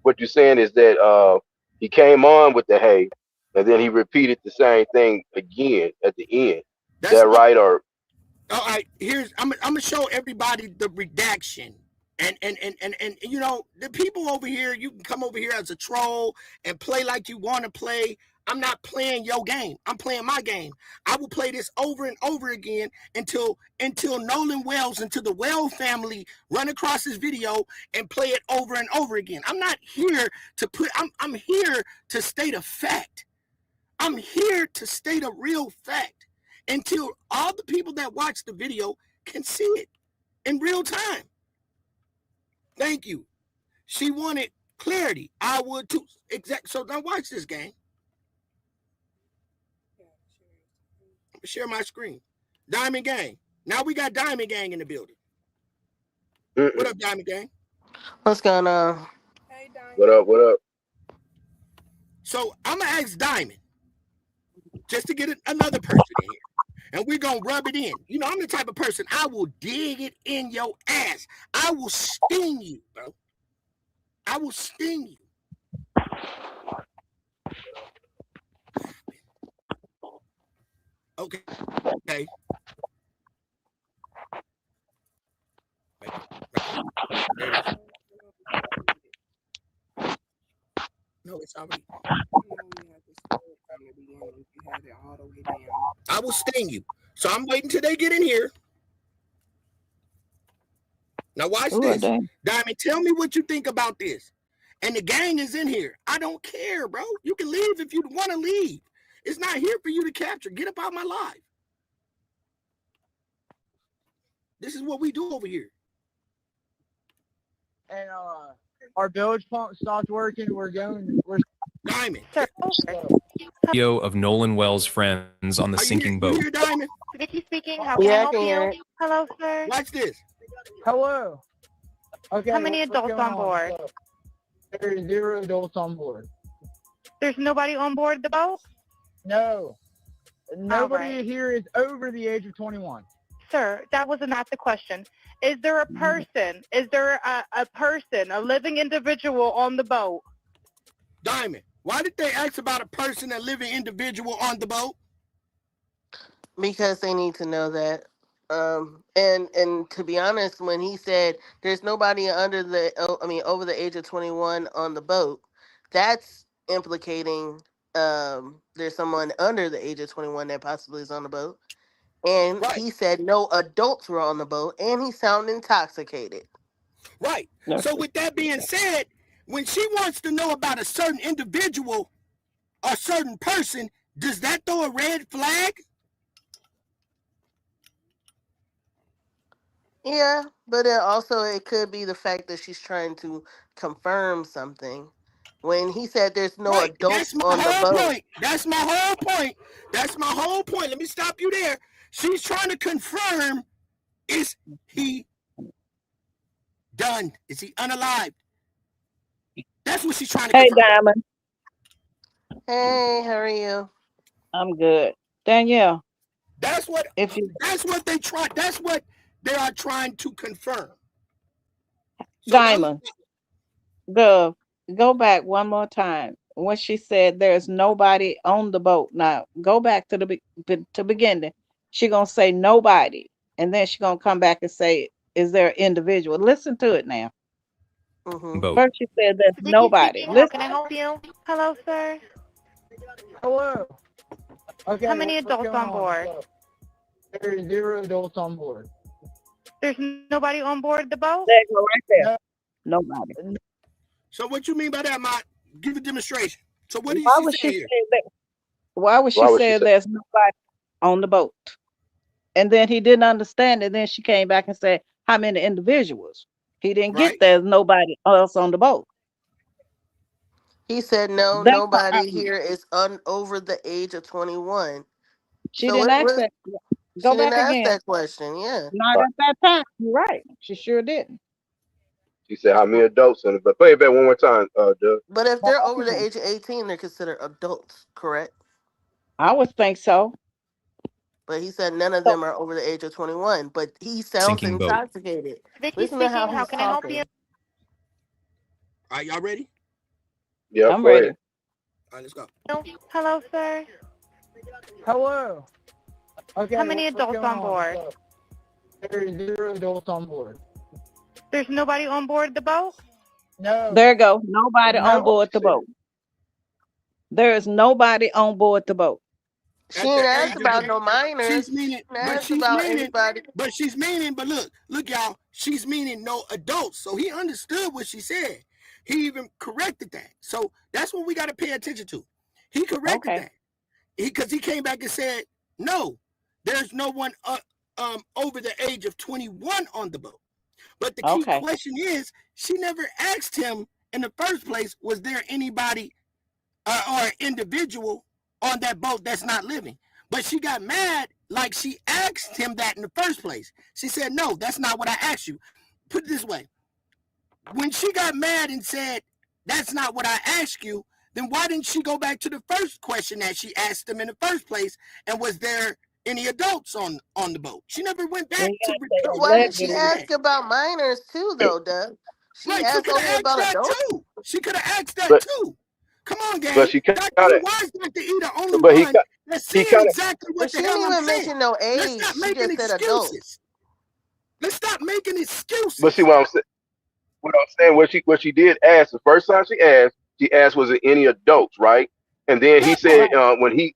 what you're saying is that he came on with the hey, and then he repeated the same thing again at the end. Is that right? Or all right, I'm gonna show everybody the redaction. And you know, the people over here, you can come over here as a troll and play like you want to play. I'm not playing your game. I'm playing my game. I will play this over and over again until Nolan Wells, until the Wells family run across this video and play it over and over again. I'm not here to I'm here to state a fact. I'm here to state a real fact until all the people that watch the video can see it in real time. Thank you. She wanted clarity. I would too. So now watch this game. I'm gonna share my screen. Diamond Gang. Now we got Diamond Gang in the building. What up, Diamond Gang? What's going on? Hey, Diamond. What up? What up? So I'm gonna ask Diamond just to get another person in here. And we're going to rub it in. You know, I'm the type of person, I will dig it in your ass. I will sting you, bro. I will sting you. Okay. Okay. There it is. No, it's already. I will sting you. So I'm waiting till they get in here. Now watch this. Diamond, tell me what you think about this. And the gang is in here. I don't care, bro. You can leave if you want to leave. It's not here for you to capture. Get up out my live. This is what we do over here. And our village pump stopped working. We're Diamond. Video of Nolan Wells' friends on the sinking boat. Here, Diamond? Vicky speaking. How can I help you? Hello, sir. Watch this. Hello. Okay. How many adults on board? There's 0 adults on board. There's nobody on board the boat? No. Nobody here is over the age of 21. Sir, that was not the question. Is there a person? Is there a person, a living individual on the boat? Diamond, why did they ask about a person, a living individual on the boat? Because they need to know that. And to be honest, when he said there's nobody over the age of 21 on the boat, that's implicating there's someone under the age of 21 that possibly is on the boat. And he said no adults were on the boat, and he sounded intoxicated. Right. So with that being said, when she wants to know about a certain individual or certain person, does that throw a red flag? Yeah, but it could be the fact that she's trying to confirm something. When he said there's no adults on the boat. That's my whole point. That's my whole point. Let me stop you there. She's trying to confirm, is he done? Is he unalived? That's what she's trying to confirm. Hey, Diamond. Hey, how are you? I'm good. Danielle. That's what they are trying to confirm. So Diamond. Go back one more time. When she said there's nobody on the boat. Now, go back to the beginning. She gonna say nobody, and then she gonna come back and say, "Is there an individual?" Listen to it now. Boat. First, she said there's nobody. How can I help you? Hello, sir. Hello. Okay. How many adults on board? There's 0 adults on board. There's nobody on board the boat? There you go, right there. Nobody. So what you mean by that, Mott? Give a demonstration. So what do you say here? Why would she say there's nobody on the boat? And then he didn't understand it. Then she came back and said, how many individuals? He didn't get there's nobody else on the boat. He said nobody here is over the age of 21. She didn't ask that. Go back again. Ask that question, yeah. Not at that time. You're right. She sure didn't. She said how many adults in it. But play it back one more time, Doug. But if they're over the age of 18, they're considered adults, correct? I would think so. But he said none of So, them are over the age of 21. But he sounds Sinking boat. intoxicated. Vicky Listen to how speaking. How he's can I help talking. you? All right, y'all ready? Yeah, I'm go ready. ahead. All right, let's go. Hello, sir. Hello. Okay. How many what's adults going on board? So, there's 0 adults on board. There's nobody on board the boat? No. There you go. Nobody on No. board the boat. There is nobody on board the boat. She ain't asked about no minors. She's meaning, Asked about anybody. but look, y'all, she's meaning no adults. So he understood what she said. He even corrected that. So that's what we got to pay attention to. He corrected that. Because he came back and said, no, there's no one over the age of 21 on the boat. But the key question is, she never asked him in the first place, was there anybody or an individual on that boat that's not living? But she got mad like she asked him that in the first place. She said, no, that's not what I asked you. Put it this way. When she got mad and said, that's not what I asked you, then why didn't she go back to the first question that she asked him in the first place? And was there any adults on the boat? She never went back to But why did she ask about minors too, though, Doug? She Right, asked only about adults. too. She could have asked that too. Come on, gang. But she kind Dr. of. Why is Dr. E the only But he one got. that's He saying kind of. exactly But what she the didn't hell I'm even saying? mention no Let's age. stop She making just said adults. excuses. Let's stop making excuses. But see what I'm saying. What I'm saying, what she did ask, the first time she asked, was it any adults, right? And then he said, when he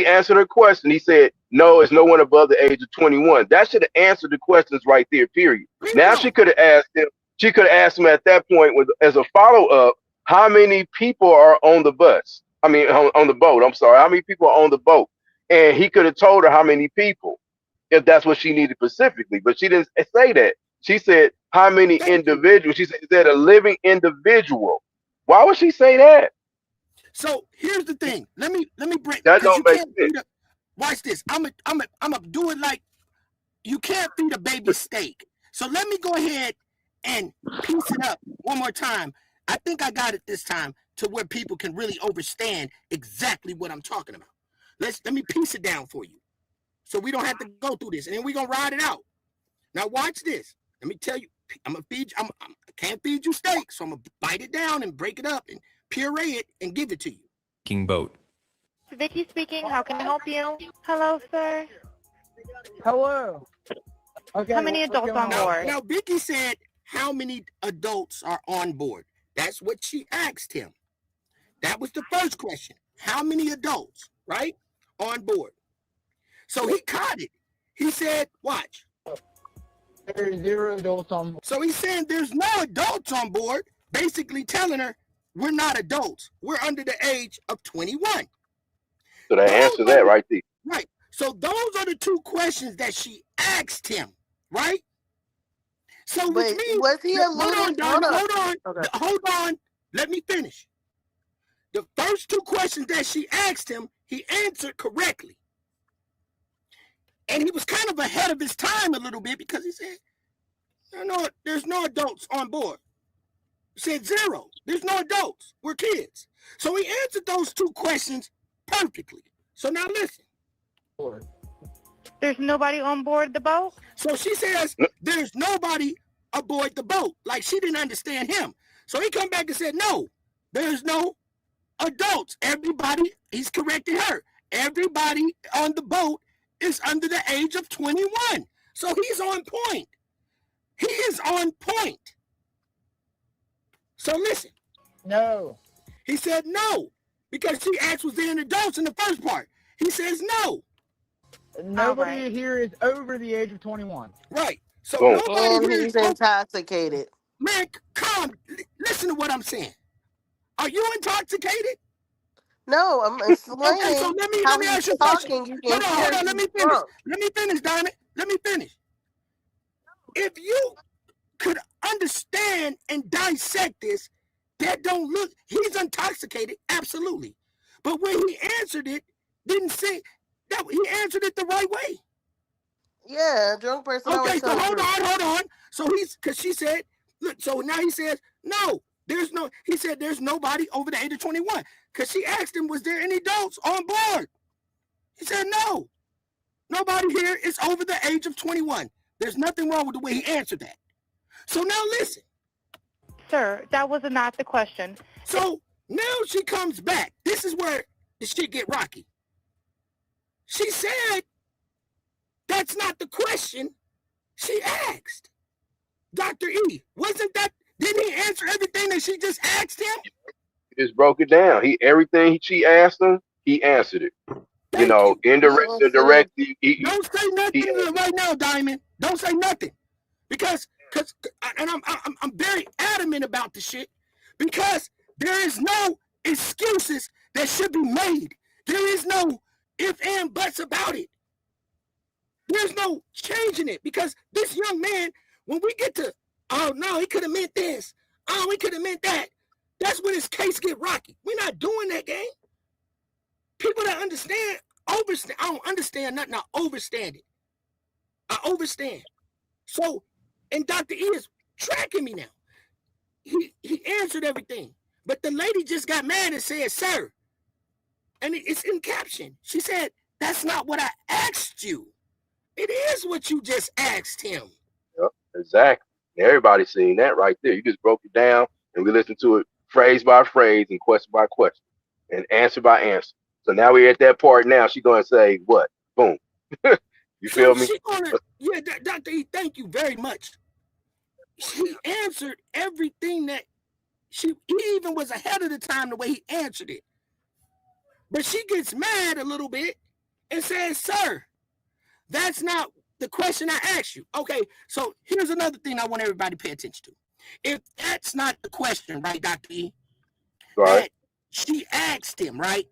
answered her question, he said, no, it's no one above the age of 21. That should have answered the questions right there, period. Now she could have asked him, at that point as a follow-up, how many people are on the bus? I mean, on the boat. I'm sorry. How many people are on the boat? And he could have told her how many people, if that's what she needed specifically. But she didn't say that. She said, how many individuals? She said, is that a living individual? Why would she say that? So here's the thing. Let me break that don't make sense. Watch this. I'm a do it like you can't feed a baby steak. So let me go ahead and piece it up one more time. I think I got it this time to where people can really understand exactly what I'm talking about. Let me piece it down for you, so we don't have to go through this, and then we're gonna ride it out. Now watch this. Let me tell you, I'm gonna feed you. I can't feed you steak, so I'm gonna bite it down and break it up and puree it and give it to you. Sinking boat. Vicky speaking. How can I help you? Hello, sir. Hello. Okay. How many adults on board? Now Vicky said, how many adults are on board? That's what she asked him. That was the first question. How many adults, right, on board? So he caught it. He said, watch. There's 0 adults on board. So he's saying there's no adults on board, basically telling her we're not adults. We're under the age of 21. So they answer that right there. Right. So those are the two questions that she asked him, right? So which means, was he alluding? Hold on. Let me finish. The first two questions that she asked him, he answered correctly. And he was kind of ahead of his time a little bit because he said, no, there's no adults on board. He said 0. There's no adults. We're kids. So he answered those two questions perfectly. So now listen. There's nobody on board the boat? So she says there's nobody aboard the boat. Like she didn't understand him. So he come back and said, no, there's no adults. Everybody, he's correcting her. Everybody on the boat is under the age of 21. So he's on point. He is on point. So listen. No. He said no, because she asked was there an adults in the first part. He says no. Nobody here is over the age of 21. Right. So and he's intoxicated. Man, calm. Listen to what I'm saying. Are you intoxicated? No, I'm explaining. Okay, so let me ask you a question. Hold on. Let me finish. Let me finish, damn it. Let me finish. If you could understand and dissect this, that don't look, he's intoxicated, absolutely. But when he answered it, didn't say that he answered it the right way. Yeah, a drunk person. Okay, so hold on. So because she said Look, so now he says, no, he said there's nobody over the age of 21. Because she asked him, was there any adults on board? He said, no, nobody here is over the age of 21. There's nothing wrong with the way he answered that. So now listen. Sir, that was not the question. So now she comes back. This is where the shit get rocky. She said, that's not the question she asked. Dr. E, didn't he answer everything that she just asked him? He just broke it down. Everything she asked him, he answered it. Indirect, direct. Don't say nothing right now, Diamond. Don't say nothing, because I'm very adamant about the shit, because there is no excuses that should be made. There is no if and buts about it. There's no changing it, because this young man, when we get to, oh no, he could have meant this. Oh, he could have meant that. That's when his case get rocky. We're not doing that game. People that understand, overstand. I don't understand nothing. I overstand it. I overstand. So, and Dr. E is tracking me now. He answered everything. But the lady just got mad and said, sir. And it's in caption. She said, that's not what I asked you. It is what you just asked him. Yep, exactly. Everybody's seen that right there. You just broke it down, and we listened to it phrase by phrase and question by question and answer by answer. So now we're at that part now. She's going to say what? Boom. You feel me? Yeah, Dr. E, thank you very much. She answered everything that he even was ahead of the time the way he answered it. But she gets mad a little bit and says, sir, that's not the question I asked you. Okay, so here's another thing I want everybody to pay attention to. If that's not the question, right, Dr. E? Right. That she asked him, right?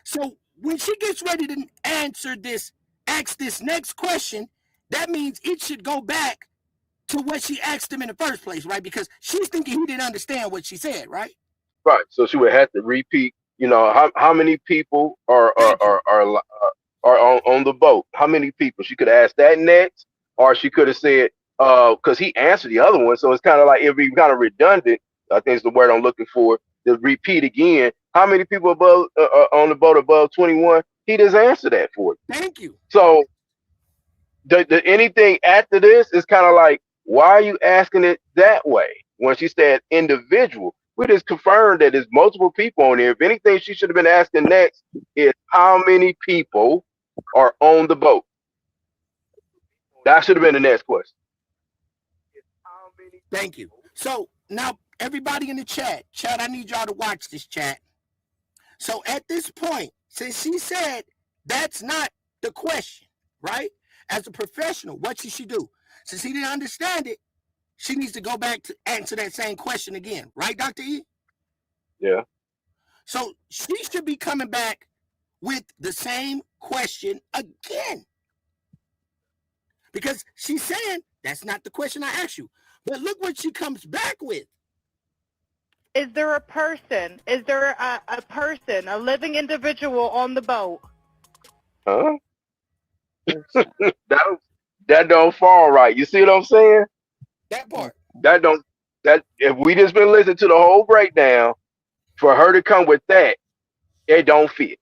So when she gets ready to ask this next question, that means it should go back to what she asked him in the first place, right? Because she's thinking he didn't understand what she said, right? Right. So she would have to repeat. How many people are on the boat? How many people? She could ask that next, or she could have said, because he answered the other one, so it's kind of like it'd be kind of redundant. I think is the word I'm looking for. To repeat again, how many people above on the boat above 21? He just answered that for you. Thank you. So the anything after this is kind of like, why are you asking it that way? When she said individual, we just confirmed that there's multiple people on here. If anything, she should have been asking next is how many people are on the boat. That should have been the next question. Thank you. So now everybody in the chat, I need y'all to watch this chat. So at this point, since she said that's not the question, right? As a professional, what should she do? Since he didn't understand it, she needs to go back to answer that same question again, right, Dr. E? Yeah. So she should be coming back with the same question again. Because she's saying, that's not the question I asked you. But look what she comes back with. Is there a person? Is there a person, a living individual on the boat? Huh? that don't fall right. You see what I'm saying? That part. That if we just been listening to the whole breakdown, for her to come with that, it don't fit.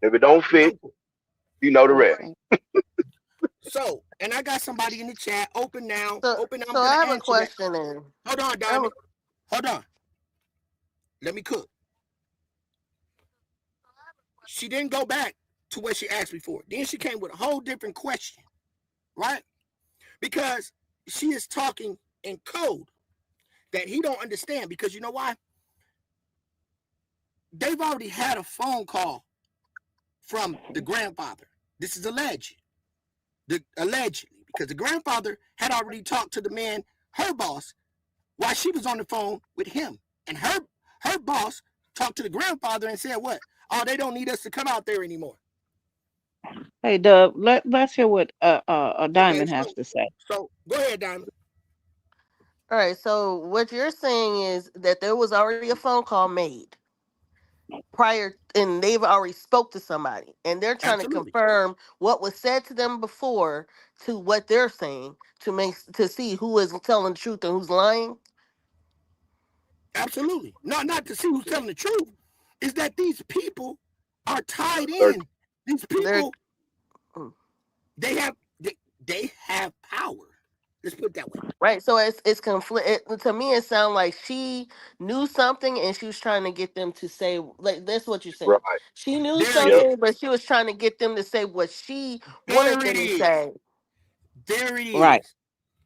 If it don't fit, you know the rest. So, and I got somebody in the chat. Open now. So I have a question then. Hold on, Diamond. Hold on. Let me cook. She didn't go back to what she asked before. Then she came with a whole different question, right? Because she is talking in code that he don't understand. Because you know why? They've already had a phone call from the grandfather. This is alleged. Allegedly, because the grandfather had already talked to the man, her boss, while she was on the phone with him. And her boss talked to the grandfather and said what? Oh, they don't need us to come out there anymore. Hey, Dub, let's hear what Diamond has to say. So go ahead, Diamond. All right, so what you're saying is that there was already a phone call made. prior, and they've already spoke to somebody, and they're trying to Absolutely. confirm what was said to them before to what they're saying to see who is telling the truth and who's lying. Absolutely. Not to see who's telling the truth. Is that these people are tied Search. in. These They're people, they have power. Let's put it that way. right. So it's conflict. To me, it sounds like she knew something and she was trying to get them to say, like, that's what you're saying. Right. She knew There it Yep. is. something, but she was trying to get them to say what she wanted There it them to is. say. There it Right. is.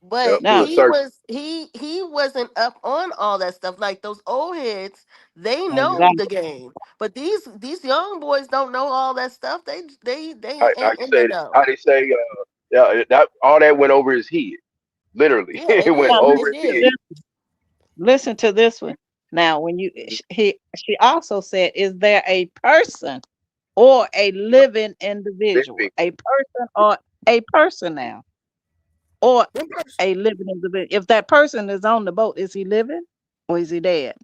But Yep. He Now, was searching. he wasn't up on all that stuff. Like those old heads, they know exactly. the game. But these young boys don't know all that stuff. They I ain't in the say know. how they say yeah, that all that went over his head. Literally. Yeah, it It went Now, did. over It his listen to head. did. this. Listen to this one. Now, when she also said, "Is there a person or a living individual? Living. A person or a person now, or One person. a living individual? If that person is on the boat, is he living or is he dead?"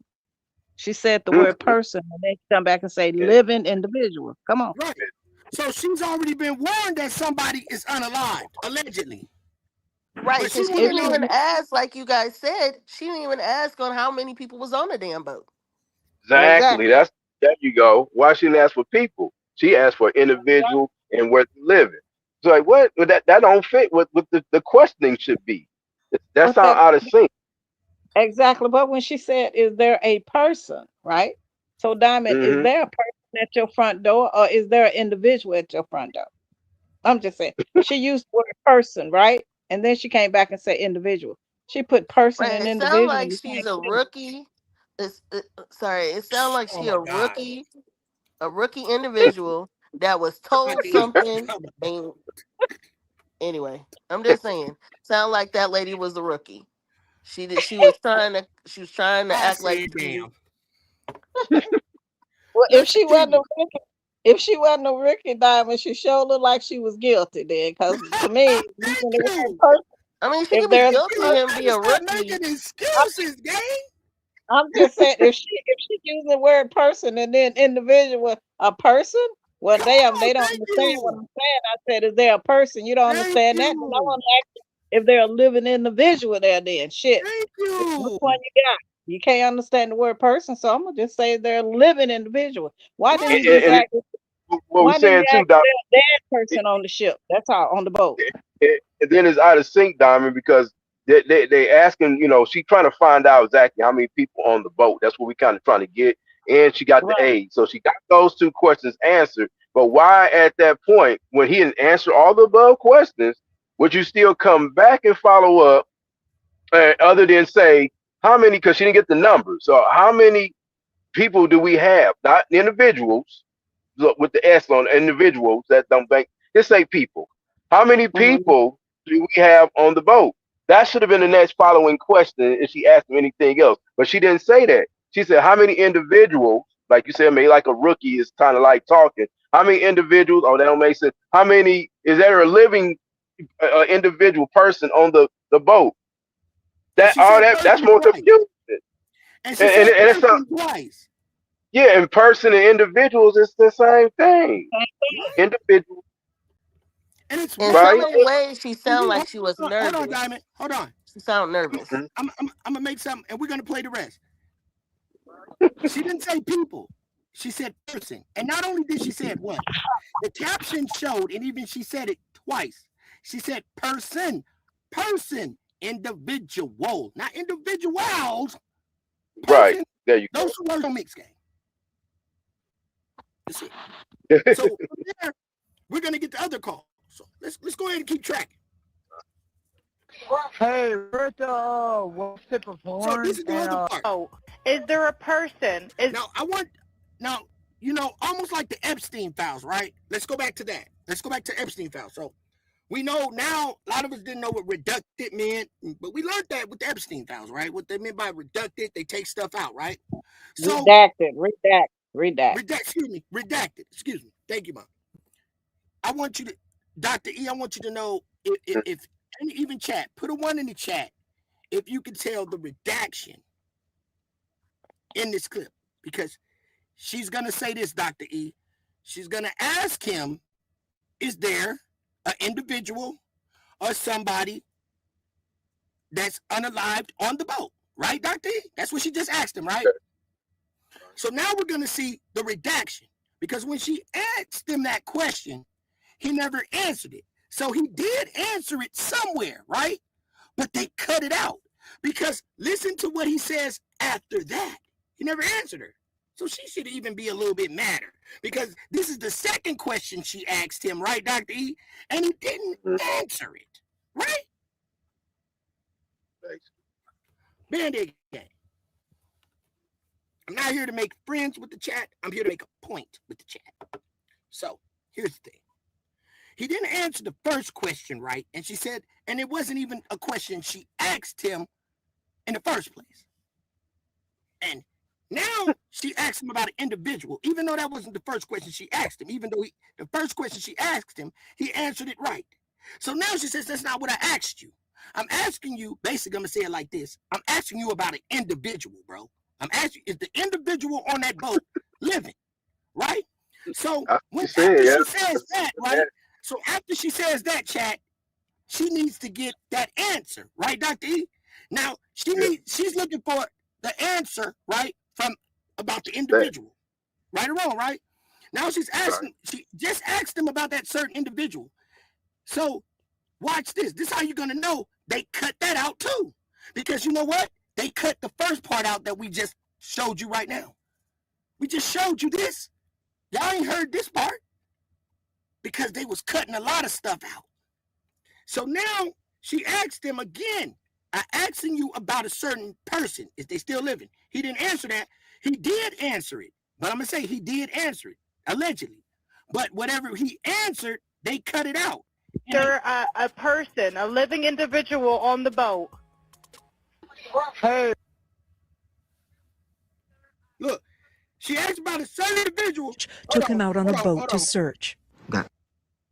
She said the word person, and then she come back and say Yeah. living individual. Come on. Right. So she's already been warned that somebody is unalived, allegedly. Right, But she because she want to didn't know. even ask, like you guys said, she didn't even ask on how many people was on the damn boat. Exactly. Exactly. There you go. Why she didn't ask for people? She asked for individual and where they living. It's like what? Well, that don't fit what the questioning should be. That But sound that out of sync. exactly. But when she said, "Is there a person?" Right. So, Diamond, is Hmm. there a person at your front door, or is there an individual at your front door? I'm just saying. She used the word person, right? And then she came back and said individual. She put person Right, and it sounds individual, like and you she's can't a tell. rookie. Sorry, it sounds like Oh she my God. a rookie individual that was told something. And anyway, I'm just saying, sound like that lady was the rookie. She was trying to I act like said, damn. Well, Let's continue. if she wasn't a Ricky Diamond, she sure looked like she was guilty then. Because to me, using Thank the word you. person, I mean, she if could be there's a guilty person, and I be just a start rookie. making excuses, gang. I'm just saying if she using the word person and then individual, a person, well, Come damn, on, they don't thank understand what you. I'm saying. I said, is there a person? You don't Thank understand that. Then I you. want to ask you if they're a living individual there. Then shit, Thank which you. one you got? You can't understand the word person, so I'm gonna just say they're a living individual. Why didn't you Right. just And ask? what we're Why didn't you saying ask too, if Doc. they're a dead person on the ship? That's all on the boat. And then it's out of sync, Diamond, because they asking, she trying to find out exactly how many people on the boat. That's what we kind of trying to get. And she got the Right. age. So she got those two questions answered. But why at that point, when he didn't answer all the above questions, would you still come back and follow up, other than say, how many, because she didn't get the numbers. So how many people do we have? Not individuals, look, with the S on individuals that don't bank. Just say people. How many Mm-hmm. people do we have on the boat? That should have been the next following question if she asked him anything else. But she didn't say that. She said, how many individuals, like you said, maybe like a rookie is kind of like talking. How many individuals, oh, that don't make sense. How many, is there a living individual person on the boat? And That she all said that's person more twice. confusing. And she And said it's not, person twice. yeah, in person and individuals, it's the same thing. Right. Individuals, And it's In so wrong. right? many ways, she And sounded you like she was hold on, nervous. Diamond. Hold on. She sounded nervous. Mhm. I'm gonna make something, and we're gonna play the rest. She didn't say people. She said person. And not only did she say it once, the caption showed, and even she said it twice. She said person, person, individual, not individuals. Right. Person. There you Those two words don't mix, gang. That's it. go. So from there, we're gonna get the other call. So let's go ahead and keep track. Hey, we're at the West Tip of So this Horn, is the and other part. Oh, is there a person? Now I want almost like the Epstein files, right? Let's go back to that. Let's go back to Epstein files. So we know now, a lot of us didn't know what reducted meant, but we learned that with the Epstein files, right? What they meant by reducted, they take stuff out, right? So redacted. Excuse me. Thank you, Mom. I want you to, Dr. E, I want you to know if and even chat, put a 1 in the chat if you can tell the redaction in this clip, because she's going to say this, Dr. E. She's going to ask him, is there an individual or somebody that's unalived on the boat? Right, Dr. E? That's what she just asked him, right? So now we're going to see the redaction, because when she asked him that question, he never answered it. So he did answer it somewhere, right? But they cut it out, because listen to what he says after that. He never answered her. So she should even be a little bit madder, because this is the second question she asked him, right, Dr. E? And he didn't answer it, right? Band-Aid gang. I'm not here to make friends with the chat. I'm here to make a point with the chat. So here's the thing. He didn't answer the first question right, and she said, and it wasn't even a question she asked him in the first place. And now she asked him about an individual, even though that wasn't the first question she asked him. Even though the first question she asked him, he answered it right. So now she says, that's not what I asked you. I'm asking you, basically, I'm going to say it like this. I'm asking you about an individual, bro. I'm asking, is the individual on that boat living, right? So when, after she says that, right? So after she says that, chat, she needs to get that answer, right, Dr. E? Now, she's looking for the answer, right, from about the individual, right or wrong, right? Now she's asking, she just asked him about that certain individual. So watch this. This is how you're going to know they cut that out too. Because you know what? They cut the first part out that we just showed you right now. We just showed you this. Y'all ain't heard this part, because they was cutting a lot of stuff out. So now she asked him again, I'm asking you about a certain person. Is they still living? He didn't answer that. He did answer it. But I'm going to say he did answer it, allegedly. But whatever he answered, they cut it out. There a person, a living individual on the boat. Hey. Look, she asked about a certain individual. Took him out on a boat to search.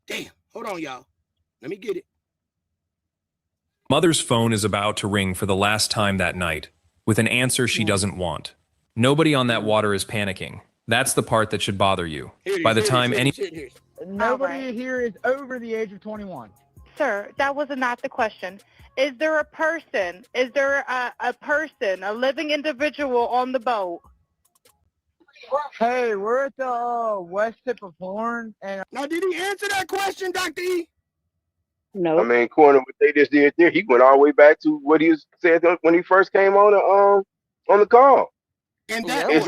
Damn, hold on, y'all. Let me get it. Mother's phone is about to ring for the last time that night, with an answer she doesn't want. Nobody on that water is panicking. That's the part that should bother you. By the time any... Nobody here is over the age of 21. Sir, that was not the question. Is there a person? Is there a person, a living individual on the boat? Hey, we're at the west tip of Horn, and now did he answer that question, Dr. E? No. I mean, according to what they just did there, he went all the way back to what he said when he first came on the call. And that it's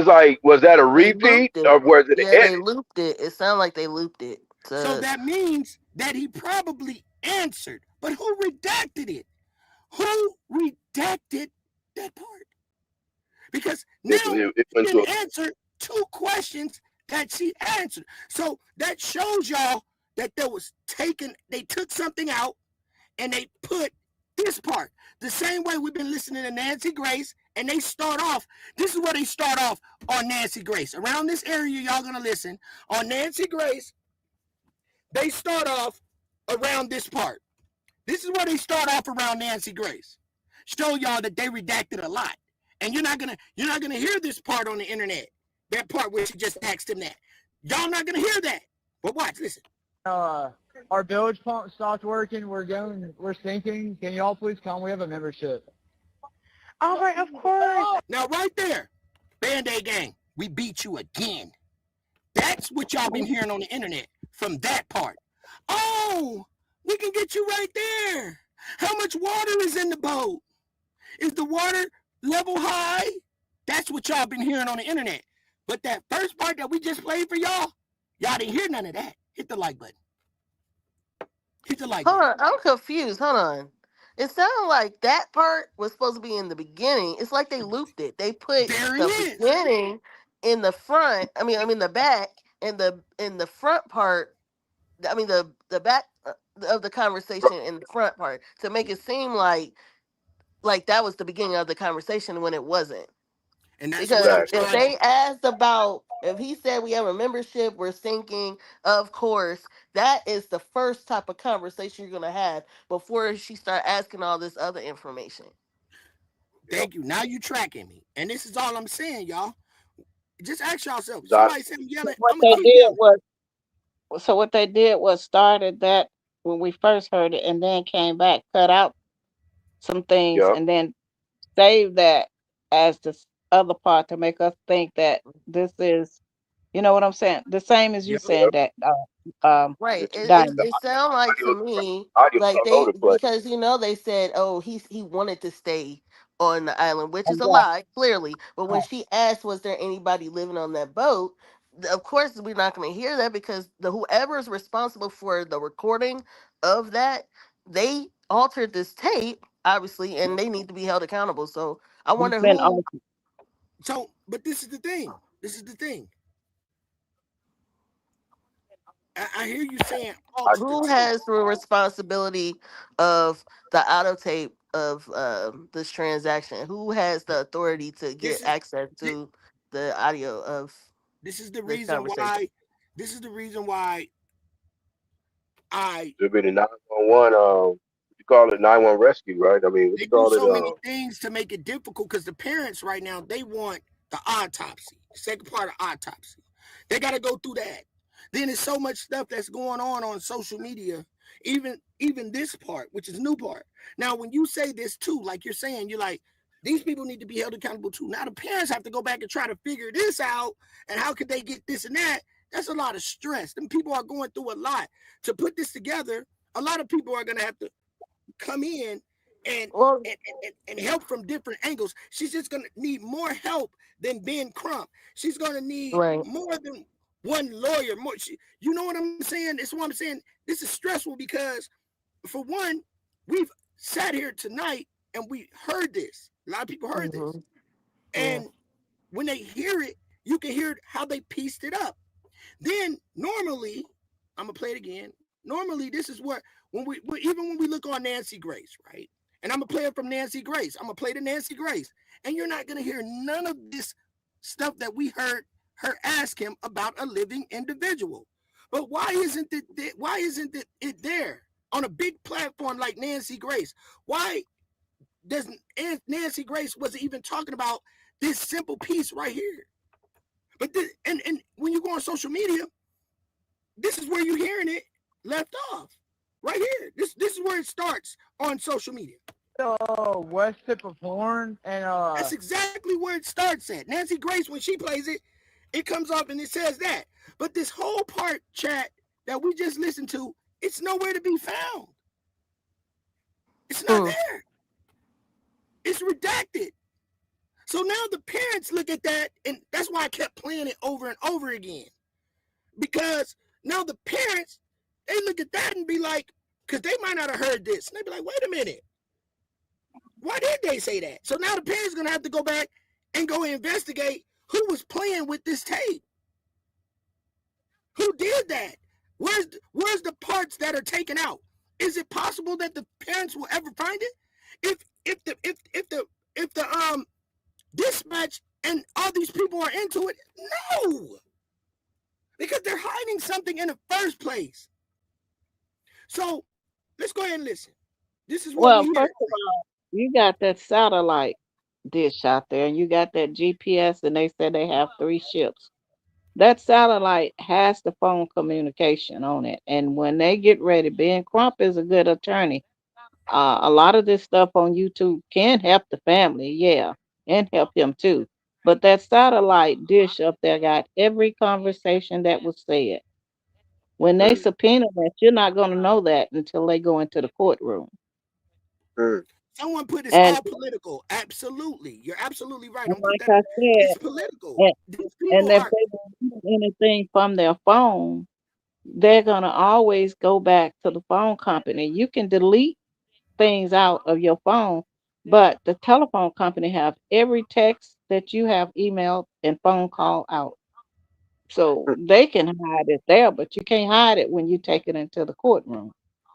like, was that a repeat or was it? Yeah, they looped it. It sounded like they looped it. So that means that he probably answered, but who redacted it? Who redacted that part? Because now he didn't answer two questions that she answered. So that shows y'all that they took something out and they put this part. The same way we've been listening to Nancy Grace, and they start off, this is where they start off on Nancy Grace. Around this area, y'all gonna listen. On Nancy Grace, they start off around this part. This is where they start off around Nancy Grace. Show y'all that they redacted a lot. And you're not gonna hear this part on the internet. That part where she just asked him that. Y'all not gonna hear that. But watch, listen. Our bilge pump stopped working. We're sinking. Can y'all please come? We have a membership. All right, of course. Now right there, Band-Aid gang, we beat you again. That's what y'all been hearing on the internet from that part. Oh, we can get you right there. How much water is in the boat? Is the water level high? That's what y'all been hearing on the internet. But that first part that we just played for y'all didn't hear none of that. Hit the like button. Hit the like button. Hold on, I'm confused. Hold on. It sounded like that part was supposed to be in the beginning. It's like they looped it. They put the beginning in the front. I mean the back, and in the front part. I mean the back of the conversation in the front part to make it seem like that was the beginning of the conversation when it wasn't. And that's because if they asked about, if he said we have a membership, we're sinking, of course, that is the first type of conversation you're going to have before she start asking all this other information. Thank you. Now you tracking me. And this is all I'm saying, y'all. Just ask yourself. Dot. Somebody said I'm yelling. What I'm gonna they keep did yelling. was so what they did was started that when we first heard it and then came back, cut out some things Yep. and then saved that as this other part to make us think that this is, you know what I'm saying? The same as you Yep. saying that, Right. Diamond. It sounds like to Audio, me audio's like all over they, the place. because they said, oh, he wanted to stay on the island, which is a Exactly. lie, clearly. But when she asked, was there anybody living on that boat? Of course, we're not going to hear that because the whoever is responsible for the recording of that, they altered this tape, obviously, and they need to be held accountable. So I It's wonder been who. awesome. So, but this is the thing. This is the thing. I hear you saying I, alter the Who tape. has the responsibility of the auto tape of this transaction? Who has the authority to get This is access to the audio of this is the this reason conversation? why. This is the reason why I there'll be the 911. What you call it? 911 rescue, right? I mean, what they you do call it? so many things to make it difficult because the parents right now they want the autopsy, the second part of autopsy. They got to go through that. Then there's so much stuff that's going on social media. Even this part, which is new part. Now, when you say this too, like you're saying, you're like these people need to be held accountable too. Now the parents have to go back and try to figure this out, and how could they get this and that? That's a lot of stress. Them people are going through a lot to put this together. A lot of people are going to have to come in and, Well, and help from different angles. She's just going to need more help than Ben Crump. She's going to need right. more than one lawyer. More, you know what I'm saying? That's what I'm saying. This is stressful because, for one, we've sat here tonight and we heard this. A lot of people heard this. Mm-hmm. Yeah. And when they hear it, you can hear how they pieced it up. Then normally, I'm gonna play it again. Normally, this is what even when we look on Nancy Grace, right? And I'm gonna play it from Nancy Grace. I'm gonna play the Nancy Grace, and you're not gonna hear none of this stuff that we heard her ask him about a living individual. But why isn't it? Why isn't it there on a big platform like Nancy Grace? Why doesn't Nancy Grace wasn't even talking about this simple piece right here? But and when you go on social media, this is where you're hearing it left off. Right here. This is where it starts on social media. West tip of horn and That's exactly where it starts at. Nancy Grace, when she plays it, it comes up and it says that. But this whole part, chat, that we just listened to, it's nowhere to be found. It's not there. It's redacted. So now the parents look at that, and that's why I kept playing it over and over again. Because now the parents, they look at that and be like, because they might not have heard this. And they be like, wait a minute. Why did they say that? So now the parents going to have to go back and go investigate who was playing with this tape. Who did that? Where's the parts that are taken out? Is it possible that the parents will ever find it? If the dispatch and all these people are into it, no. Because they're hiding something in the first place. So let's go ahead and listen. This is what we Well, hear. first of all, you got that satellite dish out there, and you got that GPS, and they said they have 3 ships. That satellite has the phone communication on it, and when they get ready, Ben Crump is a good attorney. A lot of this stuff on YouTube can help the family, yeah, and help him too. But that satellite dish up there got every conversation that was said. When they Mm, subpoena that, you're not going to know that until they go into the courtroom. mm. Someone put it's And, all political. Absolutely. You're absolutely right. and Don't put like that. I It's said, political. and, These and people if are they don't do anything from their phone, they're going to always go back to the phone company. You can delete things out of your phone, but the telephone company have every text that you have emailed and phone call out. So they can hide it there, but you can't hide it when you take it into the courtroom.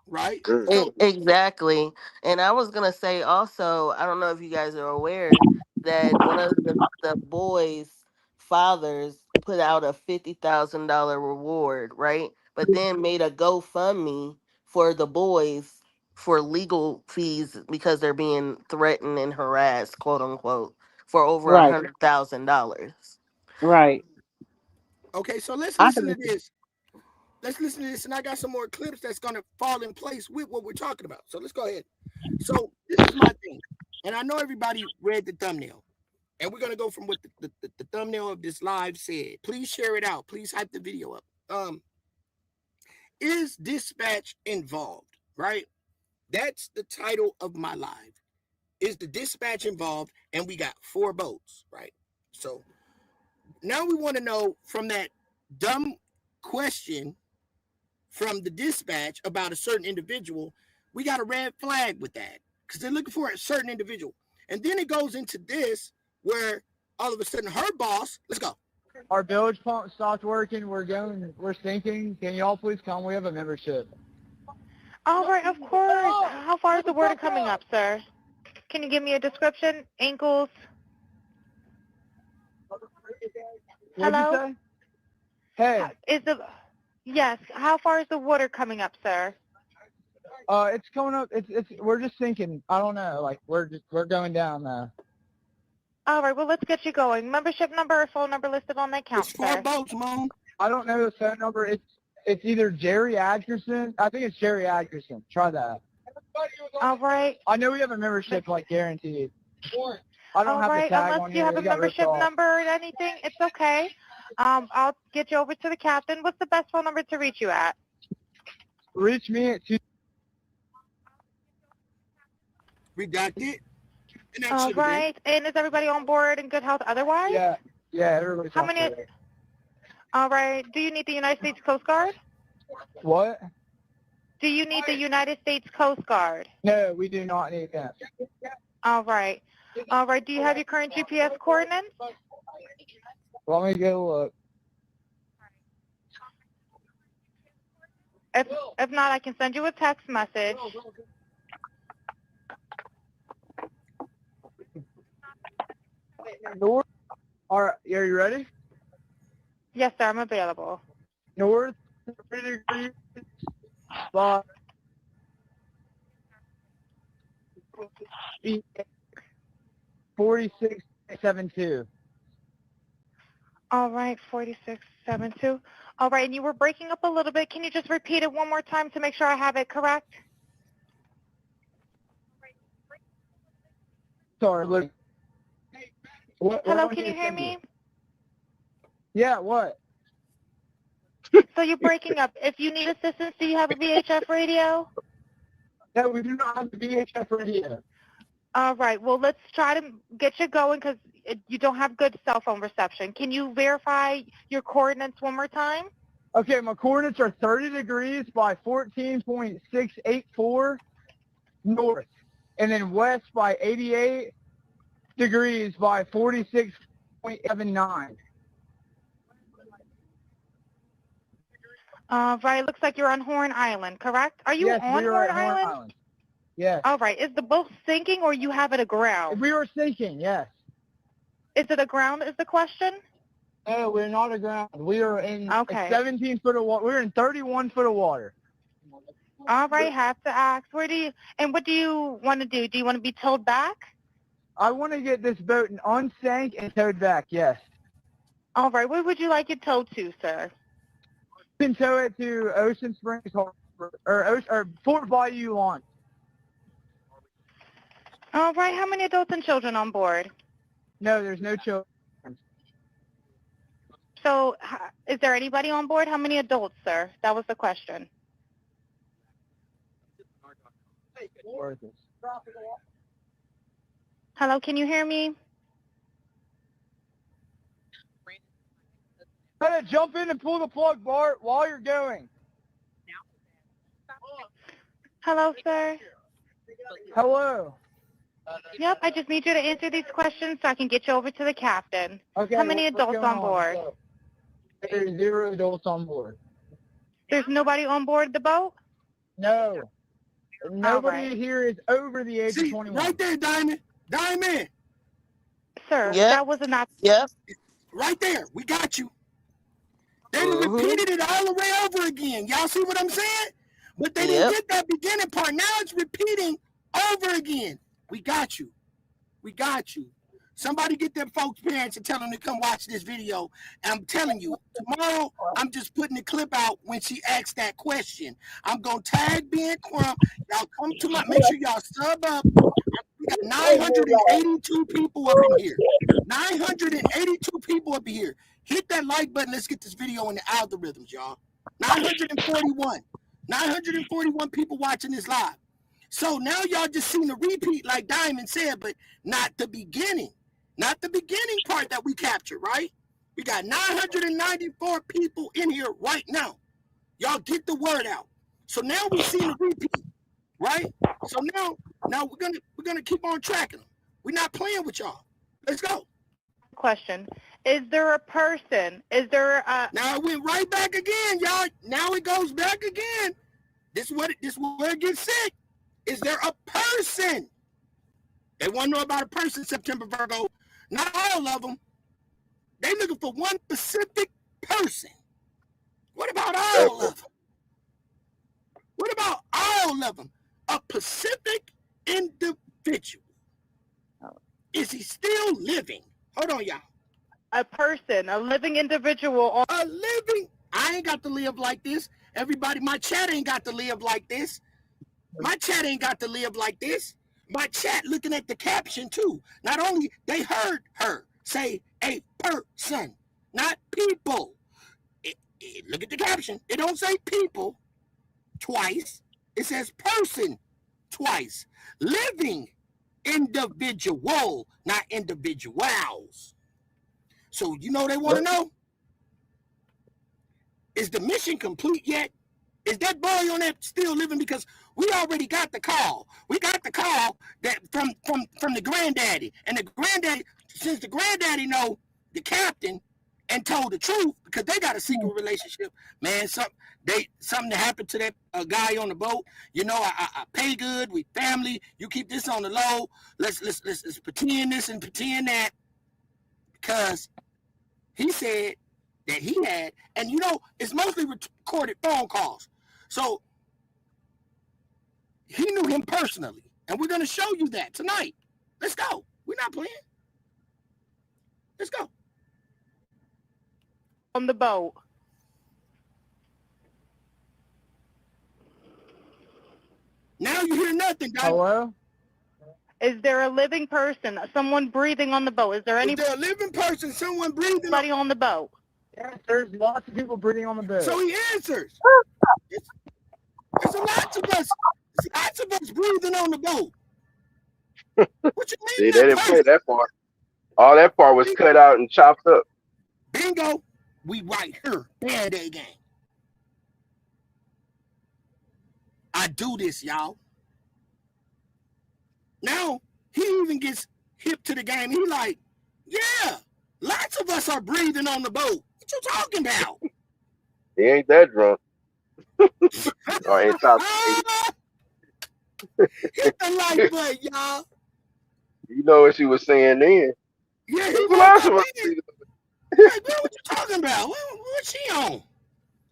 right. Mm. So Exactly. And I was gonna say also, I don't know if you guys are aware that one of the boys' fathers put out a $50,000 reward, right? But then made a GoFundMe for the boys for legal fees because they're being threatened and harassed, quote unquote, for over Right. $100,000. Right. Okay, so let's I listen to can. this. Let's listen to this, and I got some more clips that's gonna fall in place with what we're talking about. So let's go ahead. So this is my thing, and I know everybody read the thumbnail, and we're gonna go from what the thumbnail of this live said. Please share it out. Please hype the video up. Is dispatch involved? Right. That's the title of my live. Is the dispatch involved? And we got 4 votes. Right. So now we want to know from that dumb question from the dispatch about a certain individual, we got a red flag with that because they're looking for a certain individual. And then it goes into this where all of a sudden her boss, let's go. Our bilge pump stopped working. We're sinking. Can y'all please come? We have a membership. All right, of course. How far is the water coming up, sir? Can you give me a description? Ankles? What'd you say? Hey. Yes. How far is the water coming up, sir? It's coming up. We're just sinking. I don't know. Like we're going down now. All right. Well, let's get you going. Membership number or phone number listed on the account, It's 4 votes, Mom. I don't know the phone number. It's either Jerry Atkerson. I think it's Jerry Atkerson. Try that. All right. I know we have a membership, like guaranteed. I don't have the tag Unless on you here. have It a got ripped membership off. number or anything, it's okay. I'll get you over to the captain. What's the best phone number to reach you at? Reach me at 2. Redacted. All right. And is everybody on board in good health otherwise? Yeah, everybody's How on many? board. All right. Do you need the United States Coast Guard? What? Do you need the United States Coast Guard? No, we do not need that. All right. All right. Do you have your current GPS coordinates? Let me go look. If not, I can send you a text message. North. All right, are you ready? Yes, sir. I'm available. North 30 degrees. 4672. All right, 4672. All right, and you were breaking up a little bit. Can you just repeat it one more time to make sure I have it correct? Sorry, look. Hello, can you hear me? Yeah, what? So you're breaking up. If you need assistance, do you have a VHF radio? No, we do not have the VHF radio. All right, well, let's try to get you going because you don't have good cell phone reception. Can you verify your coordinates one more time? Okay, my coordinates are 30 degrees by 14.684 north, and then west by 88 degrees by 46.79. Right, looks like you're on Horn Island, correct? Are you Yes, on we are Horn at Horn Island? Island. Yes. All right, is the boat sinking or you have it aground? We were sinking, yes. Is it aground is the question? No, we're not aground. We are in 17 foot of water. We're in 31 foot of water. All right, have to ask. What do you want to do? Do you want to be towed back? I want to get this boat unsank and towed back, yes. All right, where would you like it towed to, sir? You can tow it to Ocean Springs Harbor, or Fort Bayou launch. All right, how many adults and children on board? No, there's no children. So is there anybody on board? How many adults, sir? That was the question. Hello, can you hear me? Better jump in and pull the plug, Bart, while you're going. Hello, sir. Hello. Yep, I just need you to answer these questions so I can get you over to the captain. Okay. How many what's adults going on board? There's 0 adults on board. There's nobody on board the boat? No. Nobody right. here is over the age of 21. Right there, Diamond. Diamond. Sir, Yep. that was not... Yep. Right there. We got you. They repeated it all the way over again. Y'all see what I'm saying? But they didn't get that beginning part. Now it's repeating over again. We got you. We got you. Somebody get them folks' parents and tell them to come watch this video. And I'm telling you, tomorrow, I'm just putting the clip out when she asked that question. I'm going to tag Ben Crump. Y'all come to my, make sure y'all sub up. We got 982 people up in here. 982 people up in here. Hit that like button. Let's get this video in the algorithms, y'all. 941. 941 people watching this live. So now y'all just seen the repeat like Diamond said, but not the beginning. Not the beginning part that we captured, right? We got 994 people in here right now. Y'all get the word out. So now we seen the repeat, right? So now we're gonna keep on tracking them. We're not playing with y'all. Let's go. Question. Is there a person? Is there a... Now it went right back again, y'all. Now it goes back again. This is where it gets sick. Is there a person? They want to know about a person, September Virgo. Not all of them. They looking for one specific person. What about all of them? What about all of them? A specific individual. Is he still living? Hold on, y'all. A person, a living individual. A living. I ain't got to live like this. Everybody, my chat ain't got to live like this. My chat ain't got to live like this. My chat looking at the caption too. Not only they heard her say a person, not people. Look at the caption. It don't say people twice. It says person twice. Living individual, not individuals. So you know they want to know? Is the mission complete yet? Is that boy on that still living? Because we already got the call. We got the call that from the granddaddy. And the granddaddy, since the granddaddy know the captain and told the truth, because they got a secret relationship, man, something that happened to that guy on the boat. You know, I pay good, we family, you keep this on the low. Let's pretend this and pretend that. Because he said that he had, and you know, it's mostly recorded phone calls. So he knew him personally, and we're going to show you that tonight. Let's go. We're not playing. Let's go. On the boat. Now you hear nothing, guys. Hello? Is there a living person, someone breathing on the boat? Is there Is there a living person, someone breathing? Anybody on the boat? Yes, there's lots of people breathing on the boat. So he answers. There's a lots of us. Lots of us breathing on the boat. What you mean? See, they didn't play that part. All that part was cut out and chopped up. Bingo. We right here. Bad day game. I do this, y'all. Now, he even gets hip to the game. He like, yeah, lots of us are breathing on the boat. What you talking about? He ain't that drunk. Or intoxicated. Hit the like button, y'all. You know what she was saying then. Yeah, he lots of us. Like, what you talking about? What's she on?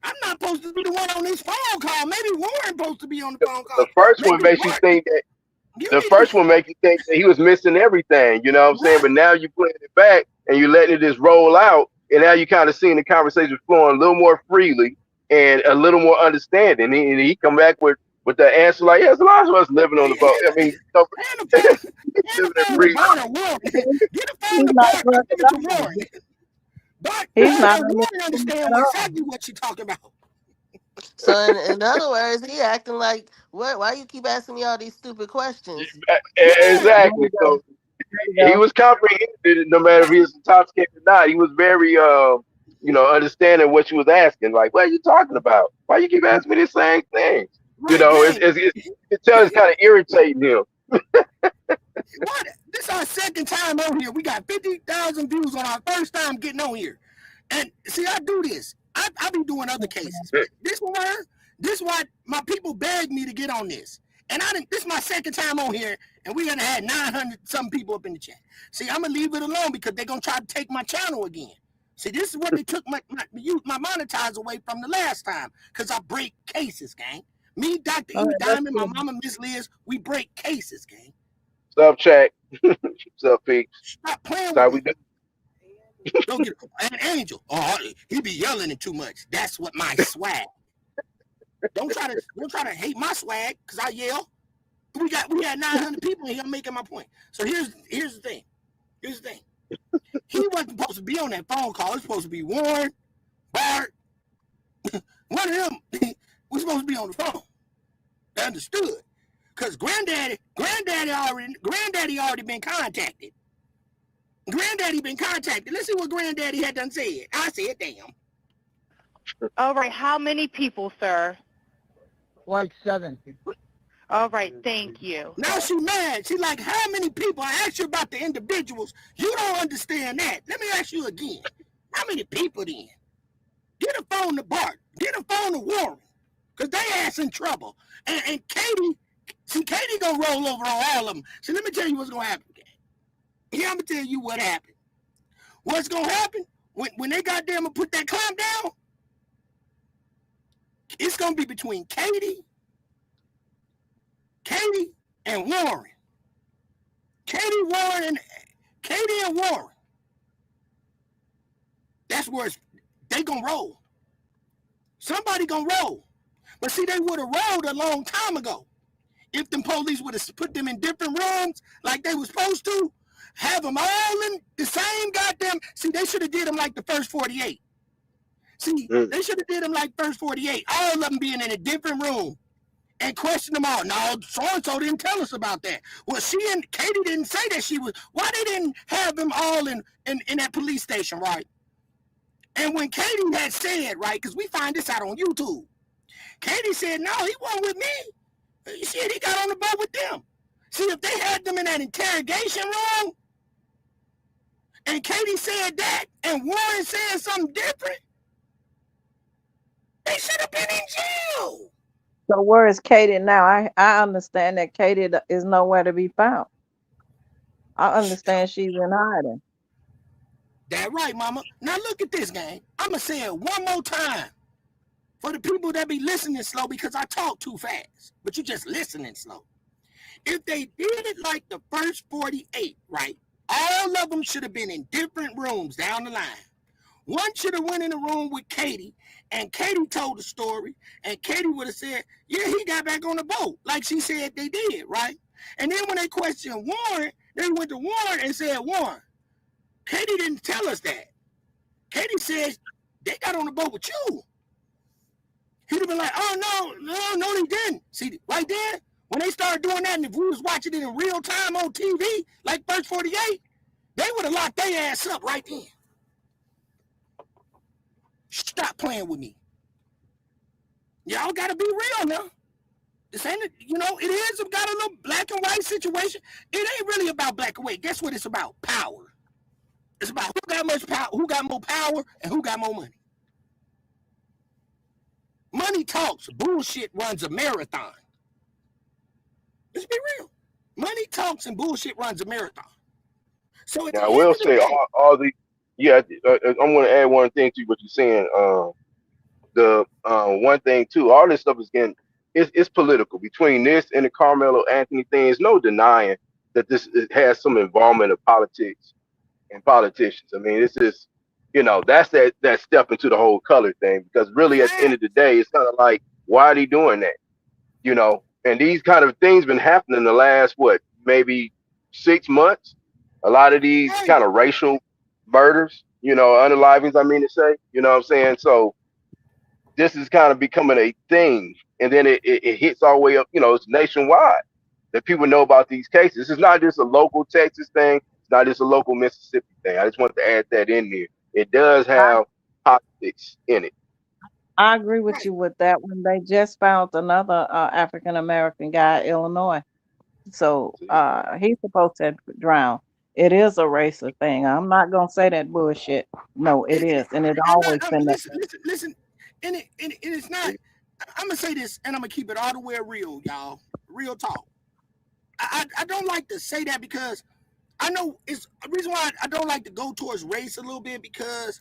I'm not supposed to be the one on this phone call. Maybe Warren's supposed to be on the phone call. The first one makes you think that. The first one makes you think that he was missing everything. You know what I'm saying? But now you're playing it back and you're letting it just roll out. And now you kind of seeing the conversation flowing a little more freely and a little more understanding. And he come back with the answer like, yeah, there's a lot of us living on the boat. I mean, Get a phone to Bart and give it to Warren. But Warren understand exactly what you're talking about. So in other words, he acting like, what? Why you keep asking me all these stupid questions? Exactly. So he was comprehending, no matter if he was intoxicated or not. He was very, understanding what you was asking. Like, what are you talking about? Why you keep asking me the same thing? You know, you can tell it's kind of irritating him. What? This is our second time on here. We got 50,000 views on our first time getting on here. And see, I do this. I be doing other cases. This why my people begged me to get on this. And this is my second time on here, and we're gonna have 900 some people up in the chat. See, I'm gonna leave it alone because they're gonna try to take my channel again. See, this is what they took my monetize away from the last time, because I break cases, gang. Me, Dr. All E. right, let's Diamond, my see. mama, Miss Liz, we break cases, gang. What's up, Shaq? What's up, peeps? Stop playing That's how with we me. do. Don't get an Angel. Oh, he be yelling it too much. That's what my swag. Don't try to hate my swag because I yell. We had 900 people in here. I'm making my point. So here's the thing. Here's the thing. He wasn't supposed to be on that phone call. It's supposed to be Warren, Bart, one of them. We're supposed to be on the phone. They understood. Because granddaddy already been contacted. Granddaddy been contacted. Let's see what granddaddy had done said. I said, damn. All right, how many people, sir? Like 7. All right, thank you. Now she mad. She like, how many people? I asked you about the individuals. You don't understand that. Let me ask you again. How many people then? Get a phone to Bart. Get a phone to Warren. Because they ass in trouble. And Katie, see, Katie gonna roll over on all of them. So let me tell you what's gonna happen. Here, I'm gonna tell you what happened. What's gonna happen when they goddamn put that clamp down? It's gonna be between Katie and Warren. Katie and Warren. That's where they gonna roll. Somebody gonna roll. But see, they would have rolled a long time ago. If them police would have put them in different rooms like they were supposed to, have them all in the same goddamn. See, they should have did them like the first 48. See, they should have did them like first 48. All of them being in a different room and question them all. No, so-and-so didn't tell us about that. Well, she and Katie didn't say that she was. Why they didn't have them all in that police station, right? And when Katie had said, right, because we find this out on YouTube, Katie said, no, he wasn't with me. Shit, he got on the boat with them. See, if they had them in that interrogation room, and Katie said that, and Warren said something different, they should have been in jail. So where is Katie now? I understand that Katie is nowhere to be found. I understand she's in hiding. That right, mama. Now look at this, gang. I'm going to say it one more time for the people that be listening slow because I talk too fast, but you just listening slow. If they did it like the first 48, right, all of them should have been in different rooms down the line. One should have went in the room with Katie, and Katie told the story, and Katie would have said, yeah, he got back on the boat, like she said they did, right? And then when they questioned Warren, they went to Warren and said, Warren, Katie didn't tell us that. Katie said they got on the boat with you. He'd have been like, oh, no, they didn't. See, right there, when they started doing that, and if we was watching it in real time on TV, like first 48, they would have locked their ass up right then. Stop playing with me. Y'all gotta be real now. This ain't, it is got a little black and white situation. It ain't really about black and white. Guess what it's about? Power. It's about who got much power, who got more power, and who got more money. Money talks. Bullshit runs a marathon. Let's be real. Money talks and bullshit runs a marathon. So at Now, the I end will of the say day, all the, yeah, I'm going to add one thing to what you're saying. The one thing too, all this stuff is getting, it's political. Between this and the Carmelo Anthony thing, there's no denying that it has some involvement of politics and politicians. I mean, this is, that's that step into the whole color thing, because really at the end of the day, it's kind of like, why are they doing that? And these kind of things been happening the last, maybe 6 months. A lot of these kind of racial murders, unalivings, I mean to say, you know what I'm saying? So this is kind of becoming a thing. And then it hits all the way up, it's nationwide that people know about these cases. It's not just a local Texas thing. It's not just a local Mississippi thing. I just want to add that in there. It does have politics in it. I agree with you with that one. They just found another African American guy, Illinois. So he's supposed to drown. It is a racist thing. I'm not gonna say that bullshit. No, it is, and it always been that. listen, and it's not. I'm gonna say this, and I'm gonna keep it all the way real, y'all. Real talk. I don't like to say that because I know it's the reason why I don't like to go towards race a little bit, because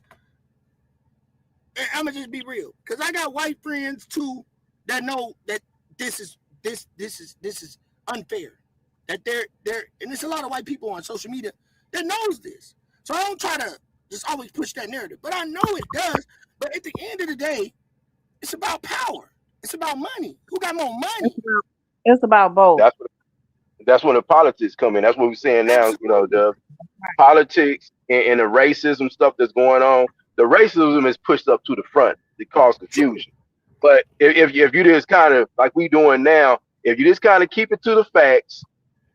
I'm gonna just be real. Because I got white friends too that know that this is unfair. That they're and there's a lot of white people on social media that knows this. So I don't try to just always push that narrative, but I know it does. But at the end of the day, it's about power. It's about money. Who got more money? It's about both. That's when the politics come in. That's what we're saying now. Absolutely. You know, the politics and the racism stuff that's going on. The racism is pushed up to the front to cause confusion. But if you just kind of like we doing now, if you just kind of keep it to the facts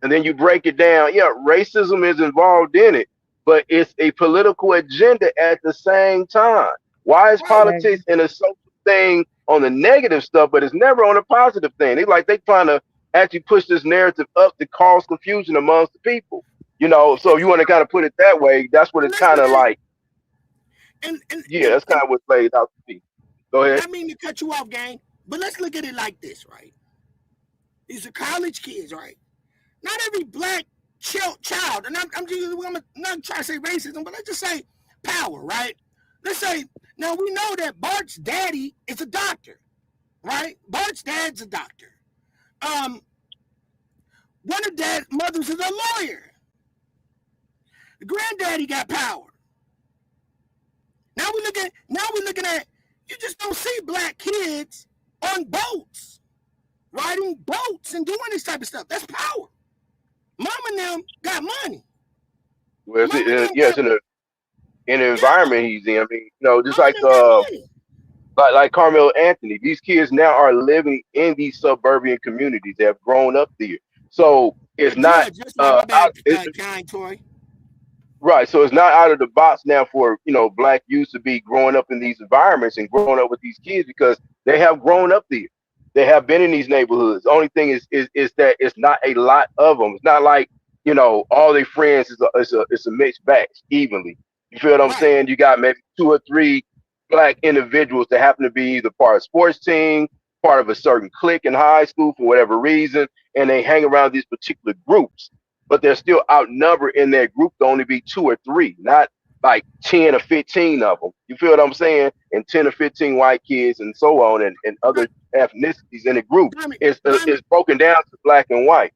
and then you break it down, yeah, racism is involved in it, but it's a political agenda at the same time. Why is politics in a social thing on the negative stuff, but it's never on a positive thing? They trying to actually push this narrative up to cause confusion amongst the people. You know, so if you want to kind of put it that way, that's what it's kind of like. Yeah, that's kind of what's laid out to be. Go ahead. I mean to cut you off, gang, but let's look at it like this, right? These are college kids, right? Not every black child, and I'm not trying to say racism, but let's just say power, right? Let's say, now we know that Bart's daddy is a doctor, right? Bart's dad's a doctor. One of dad's mothers is a lawyer. The granddaddy got power. Now we're looking at, you just don't see black kids on boats, riding boats and doing this type of stuff. That's power. Mom and them got money. Well, it's in the environment he's in. I mean, you know, just like Carmelo Anthony, these kids now are living in these suburban communities. They have grown up there, so it's not right. So it's not out of the box now for, you know, black youth to be growing up in these environments and growing up with these kids because they have grown up there. They have been in these neighborhoods. The only thing is that it's not a lot of them. It's not like, you know, all their friends is a mixed batch evenly. You feel what I'm saying? You got maybe 2 or 3 black individuals that happen to be either part of a sports team, part of a certain clique in high school for whatever reason, and they hang around these particular groups. But they're still outnumbered in their group to only be 2 or 3, not like 10 or 15 of them. You feel what I'm saying? And 10 or 15 white kids and so on, and other ethnicities in the group. It's broken down to black and white.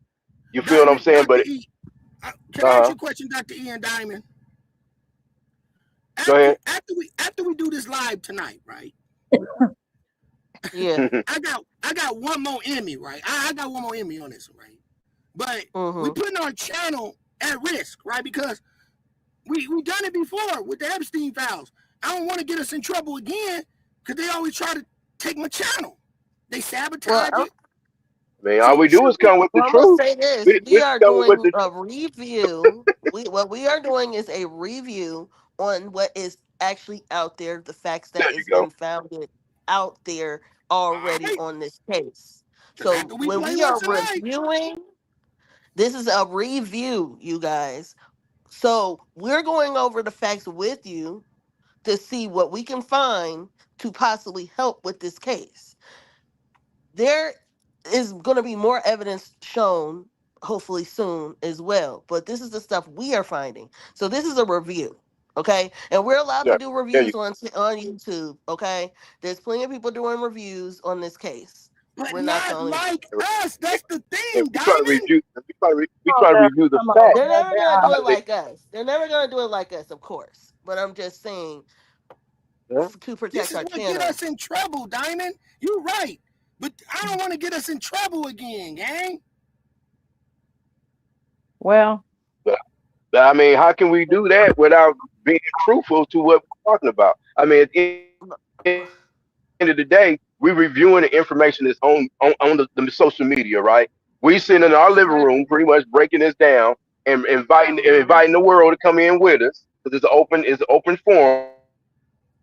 You feel what I'm saying? But can I ask you a question, Dr. Ian Diamond? Go ahead. After we do this live tonight, right? Yeah. I got one more Emmy, right? I got one more Emmy on this, right? But we putting our channel at risk, right? Because we done it before with the Epstein files. I don't want to get us in trouble again because they always try to take my channel. They sabotage it. I mean, all we do is come with the I'm truth. gonna say this: we are doing a review. What we are doing is a review on what is actually out there, the facts that has been founded out there already on this case. So when we are reviewing, this is a review, you guys. So we're going over the facts with you to see what we can find to possibly help with this case. There is going to be more evidence shown hopefully soon as well, but this is the stuff we are finding. So this is a review, okay? And we're allowed to do reviews on YouTube, okay? There's plenty of people doing reviews on this case. But we're not the only like us. That's the thing, we try to review the facts. They're never going to do it like us. They're never going to do it like us, of course. But I'm just saying to protect our channel. This is what get us in trouble, Diamond. You're right. But I don't want to get us in trouble again, gang. Well, I mean, how can we do that without being truthful to what we're talking about? I mean, at the end of the day, we're reviewing the information that's on the social media, right? We sitting in our living room, pretty much breaking this down and inviting the world to come in with us because it's an open forum,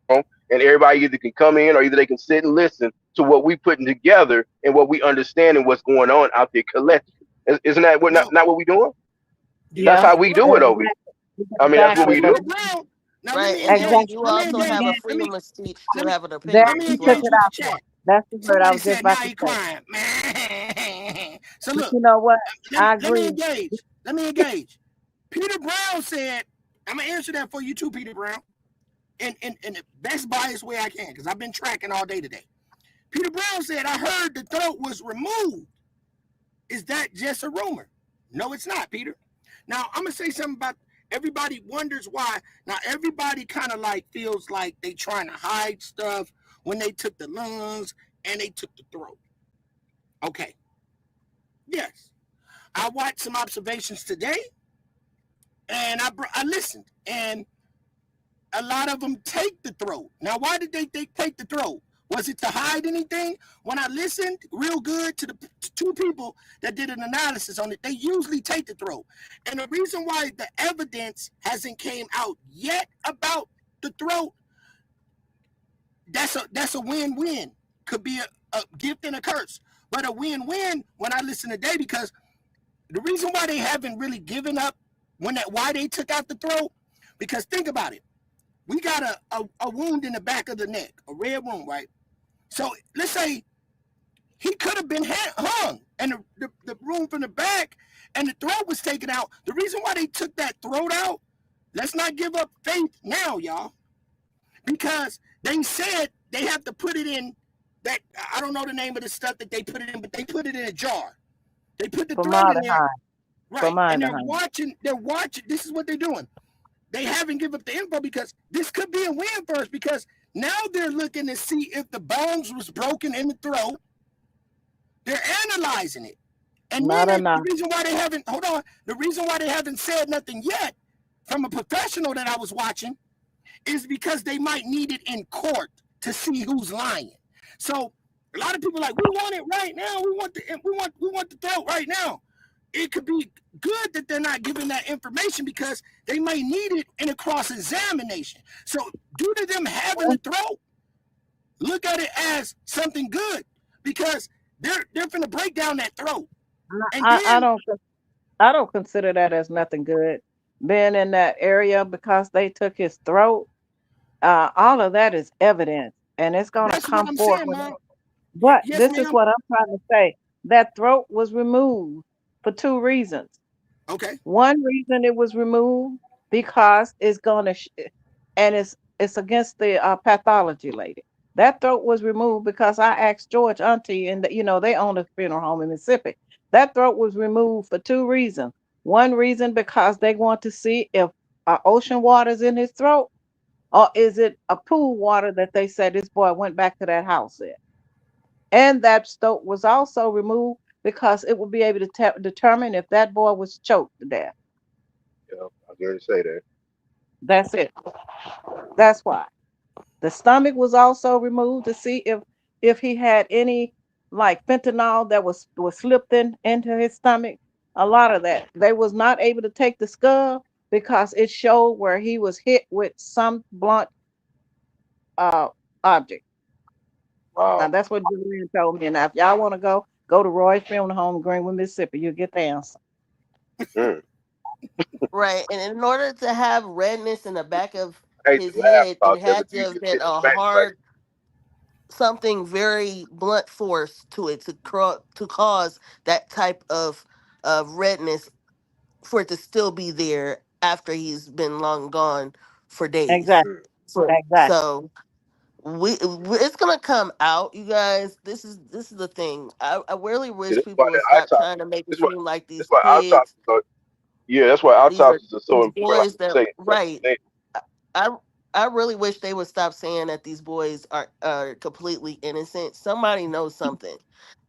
and everybody either can come in or either they can sit and listen to what we putting together and what we understand and what's going on out there collectively. Isn't that not what we doing? Yeah. That's how we do it over here. I mean, that's what we do. Right. And you also have a freedom of speech to have an opinion. Let me engage with the chat. That's the word I was just about to say. Crying, man. So look, you know what? I agree. Let me engage. Peter Brown said, I'm gonna answer that for you too, Peter Brown. In the best biased way I can, because I've been tracking all day today. Peter Brown said, I heard the throat was removed. Is that just a rumor? No, it's not, Peter. Now, I'm going to say something about everybody wonders why. Now, everybody kind of like feels like they trying to hide stuff when they took the lungs and they took the throat. Okay. Yes. I watched some observations today and I listened, and a lot of them take the throat. Now, why did they take the throat? Was it to hide anything? When I listened real good to the two people that did an analysis on it, they usually take the throat. And the reason why the evidence hasn't came out yet about the throat, that's a win-win. Could be a gift and a curse, but a win-win when I listen today, because the reason why they haven't really given up why they took out the throat, because think about it. We got a wound in the back of the neck, a red wound, right? So let's say he could have been hung, and the room from the back and the throat was taken out. The reason why they took that throat out, let's not give up faith now, y'all, because they said they have to put it in that, I don't know the name of the stuff that they put it in, but they put it in a jar. They put the throat in there, right? And they're watching. This is what they're doing. They haven't given up the info because this could be a win for us, because now they're looking to see if the bones was broken in the throat. They're analyzing it. And the reason why they haven't, hold on, the reason why they haven't said nothing yet from a professional that I was watching is because they might need it in court to see who's lying. So a lot of people are like, we want it right now. We want the throat right now. It could be good that they're not giving that information because they might need it in a cross-examination. So due to them having the throat, look at it as something good, because they're going to break down that throat. And I don't consider that as nothing good. Being in that area because they took his throat, all of that is evidence, and it's going to come forth. But this is what I'm trying to say. That throat was removed for two reasons. Okay. One reason it was removed because it's going to, and it's against the pathology lady. That throat was removed because I asked George auntie, and they own a funeral home in Mississippi. That throat was removed for two reasons. One reason because they want to see if ocean water's in his throat, or is it a pool water that they said this boy went back to that house in. And that throat was also removed because it will be able to determine if that boy was choked to death. Yeah, I was going to say that. That's it. That's why. The stomach was also removed to see if he had any like fentanyl that was slipped into his stomach. A lot of that. They was not able to take the skull because it showed where he was hit with some blunt object. Wow. Now that's what Julian told me. And if y'all want to go to Roy's Funeral Home, Greenwood, Mississippi. You'll get the answer. Right, and in order to have redness in the back of his to laugh head, about it that, had but to you have just been hit the a fact right. hard, something very blunt force to it to cause that type of redness, for it to still be there after he's been long gone for days. Exactly. So it's gonna come out, you guys. This is the thing. I really wish people would stop trying to make it seem like these kids. That's why autopsies are so These important. boys that right. I I really wish they would stop saying that these boys are completely innocent. Somebody knows something.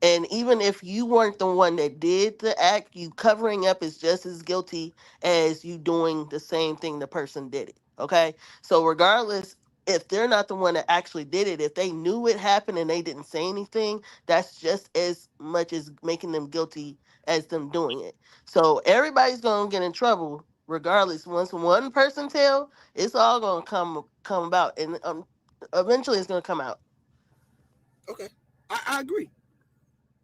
And even if you weren't the one that did the act, you covering up is just as guilty as you doing the same thing the person did it. Okay? So regardless, if they're not the one that actually did it, if they knew it happened and they didn't say anything, that's just as much as making them guilty as them doing it. So everybody's gonna get in trouble regardless. Once one person tell, it's all gonna come about, and eventually it's gonna come out. Okay, I agree,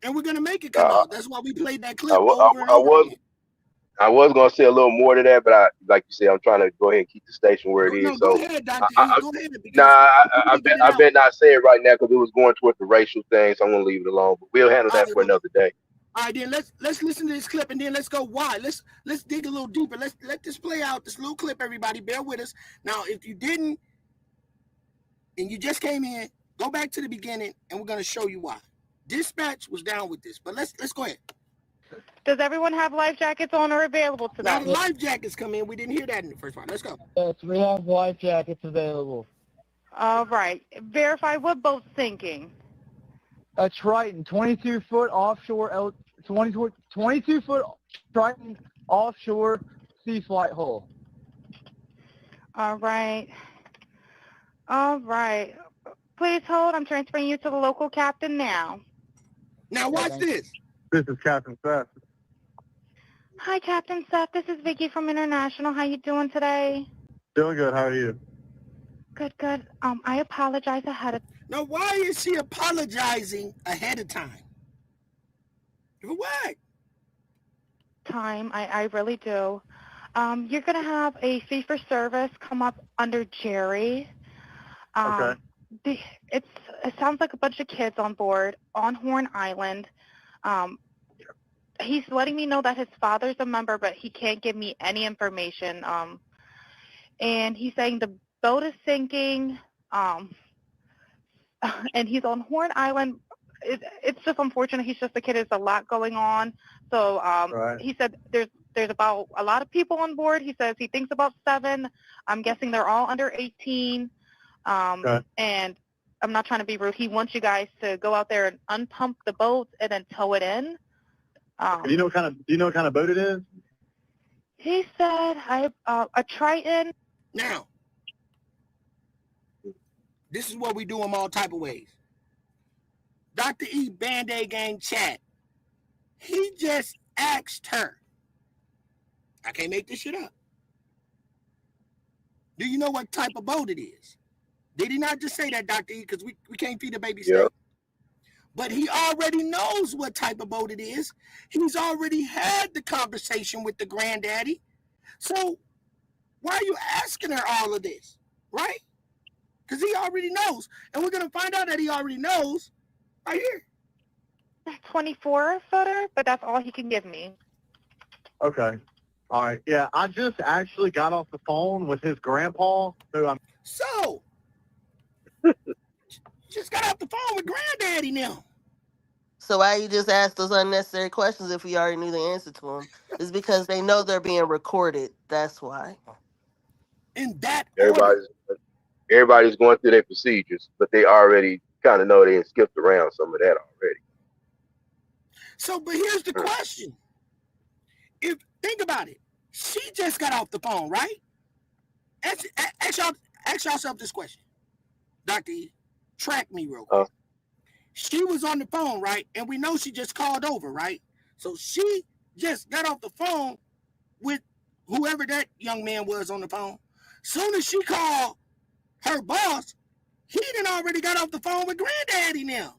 and we're gonna make it come out. That's why we played that clip over and over again. I was gonna say a little more to that, but like you said, I'm trying to go ahead and keep the station where it is. No, go ahead, Dr. E. Go ahead. I bet not say it right now because it was going towards the racial thing, so I'm gonna leave it alone. But we'll handle that for another day. All right, then let's listen to this clip and then let's go why. Let's dig a little deeper. Let this play out, this little clip, everybody. Bear with us. Now, if you didn't and you just came in, Go back to the beginning, and we're gonna show you why. Dispatch was down with this, but let's go ahead. Does everyone have life jackets on or available to Now them? the life jackets come in. We didn't hear that in the first part. Let's go. Yes, we have life jackets available. All right. Verify what boat's sinking. A Triton, 22-foot offshore, 22-foot Triton offshore sea flight hull. All right. All right. Please hold. I'm transferring you to the local captain now. Now watch this. This is Captain Seth. Hi, Captain Seth. This is Vicky from International. How you doing today? Doing good. How are you? Good, good. I apologize ahead of Now why is she apologizing ahead of time? For what? time. I really do. You're going to have a fee for service come up under Jerry. Okay. It sounds like a bunch of kids on board on Horn Island. He's letting me know that his father's a member, but he can't give me any information. And he's saying the boat is sinking, and he's on Horn Island. It's just unfortunate. He's just a kid. There's a lot going on. So Right. he said there's about a lot of people on board. He says he thinks about 7. I'm guessing they're all under 18. Okay. And I'm not trying to be rude. He wants you guys to go out there and unpump the boat and then tow it in. Do you know what kind of boat it is? He said a Triton. Now, this is what we do in all type of ways. Dr. E Band-Aid Gang chat. He just asked her. I can't make this shit up. Do you know what type of boat it is? Did he not just say that, Dr. E? Because we can't feed a baby steak. Yep. But he already knows what type of boat it is. He's already had the conversation with the granddaddy. So why are you asking her all of this, right? Because he already knows. And we're going to find out that he already knows right here. 24-footer, but that's all he can give me. Okay. All right. Yeah, I just actually got off the phone with his grandpa, who I'm. So, just got off the phone with granddaddy now. So why you just ask those unnecessary questions if we already knew the answer to them? It's because they know they're being recorded. That's why. In that Everybody's going through their procedures, but they already kind of know they skipped around some of that already. So, but here's the question. Think about it. She just got off the phone, right? Ask yourself this question. Dr. E, track me real quick. She was on the phone, right? And we know she just called over, right? So she just got off the phone with whoever that young man was on the phone. Soon as she called her boss, he done already got off the phone with granddaddy now.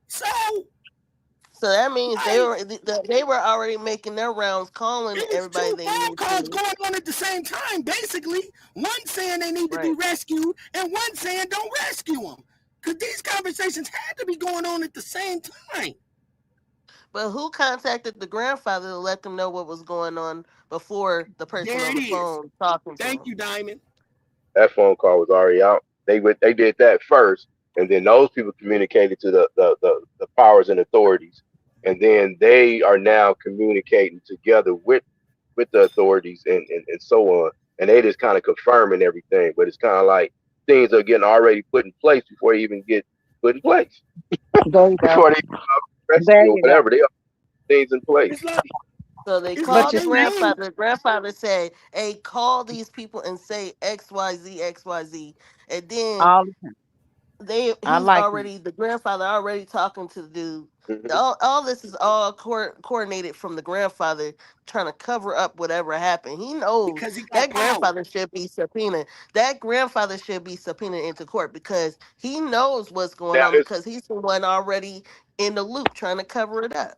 So that means they were already making their rounds, calling everybody they needed. 2 phone calls going on at the same time, basically. One saying they need to be rescued, and one saying don't rescue them. Because these conversations had to be going on at the same time. But who contacted the grandfather to let them know what was going on before the person on the phone talking to him? Thank you, Diamond. That phone call was already out. They did that first, and then those people communicated to the powers and authorities, and then they are now communicating together with the authorities and so on, and they just kind of confirming everything. But it's kind of like things are getting already put in place before they even get put in place. Before they rescue or whatever, they are things in place. So they called the grandfather. The grandfather said, "Hey, call these people and say XYZ, XYZ," and then the grandfather already talking to the dude. All this is all coordinated from the grandfather trying to cover up whatever happened. He knows that grandfather should be subpoenaed. That grandfather should be subpoenaed into court because he knows what's going on because he's the one already in the loop trying to cover it up.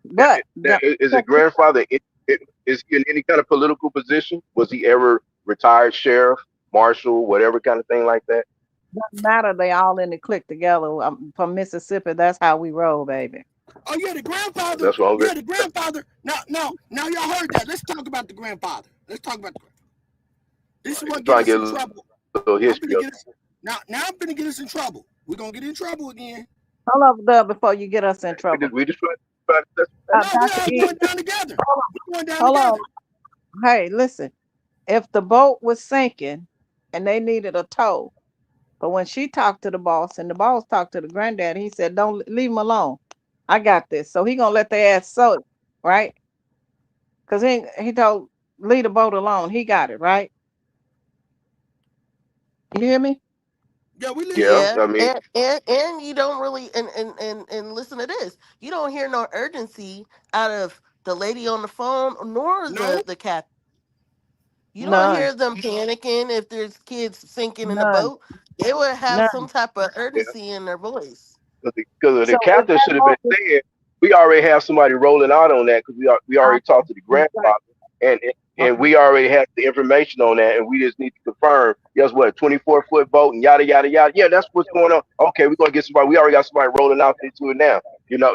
But is a grandfather? Is he in any kind of political position? Was he ever retired sheriff, marshal, whatever kind of thing like that? Doesn't matter. They all in the clique together. From Mississippi, that's how we roll, baby. Oh yeah, the grandfather. That's what I'm the grandfather. Now y'all heard that. Let's talk about the grandfather. Let's talk about the grandfather. This is what gets us in trouble. Now I'm gonna get us in trouble. We're gonna get in trouble again. Hold up, Dub, before you get us in trouble. We just try to No, we're Dr. all E, going down together. We're going down hold on. together. Hey, listen. If the boat was sinking and they needed a tow, but when she talked to the boss and the boss talked to the granddad, he said, "Don't leave him alone. I got this." So he gonna let their ass soak, right? Because he told leave the boat alone. He got it, right? You hear me? Yeah, we listen. Yeah, Yeah, I mean, and you don't really and listen to this. You don't hear no urgency out of the lady on the phone nor No, the captain. You don't None, hear them panicking if there's kids sinking in the none, boat. They would have some none. type of yeah, urgency in their voice. because So the if captain that should have been boat was saying, we already have somebody rolling out on that because we I already talked to the right, grandfather and and okay. we already have the information on that and we just need to confirm. Yes, what 24-foot boat and yada yada yada. Yeah, that's what's going on. Okay, we're gonna get somebody. We already got somebody rolling out into it now.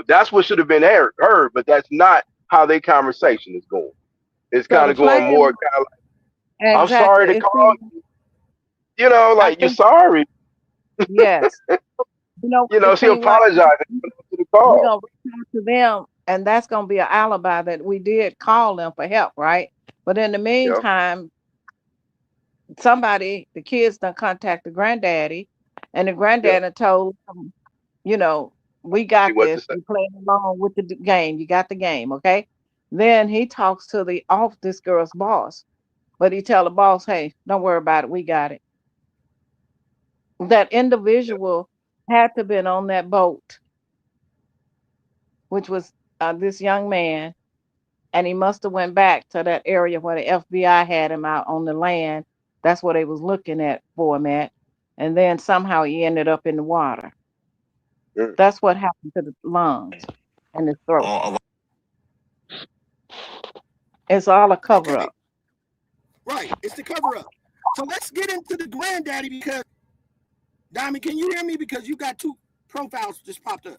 That's what should have been heard, but that's not how their conversation is going. It's So kind the of going plan more kind of like, I'm exactly. sorry to It call seems you. I Like you're think sorry. yes. You know what it She seems like? apologized to the We're call. gonna reach out to them, and that's gonna be an alibi that we did call them for help, right? But in the Yeah, meantime, the kids done contact the granddaddy, and the yeah. granddaddy told them, you know, we See got what to this. say. You playing along with the game. You got the game, okay? Then he talks to this girl's boss, but he tell the boss, "Hey, don't worry about it. We got it." That Yeah. individual had to been on that boat, which was this young man, and he must have went back to that area where the FBI had him out on the land. That's where they was looking at for him at, and then somehow he ended up in the water. Mm. That's what happened to the lungs and his throat. It's all a cover okay, up. right. It's the cover up. So let's get into the granddaddy because Diamond, can you hear me? Because you got two profiles just popped up.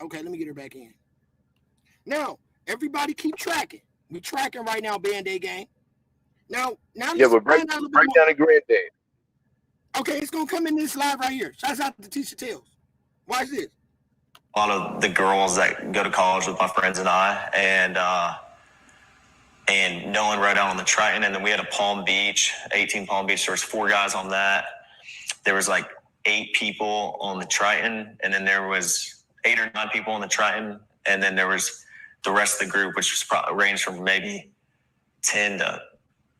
Okay, let me get her back in. Now, everybody keep tracking. We tracking right now, Band-Aid gang. Now Yeah, let's but find out a little bit break more. down the granddad. Okay, it's gonna come in this live right here. Shouts out to Tisha Tales. Watch this. A lot of the girls that go to college with my friends and I, and Nolan rode out on the Triton, and then we had a Palm Beach, 18 Palm Beach. There was 4 guys on that. There was like 8 people on the Triton, and then there was 8 or 9 people on the Triton, and then there was the rest of the group, which was probably ranged from maybe 10 to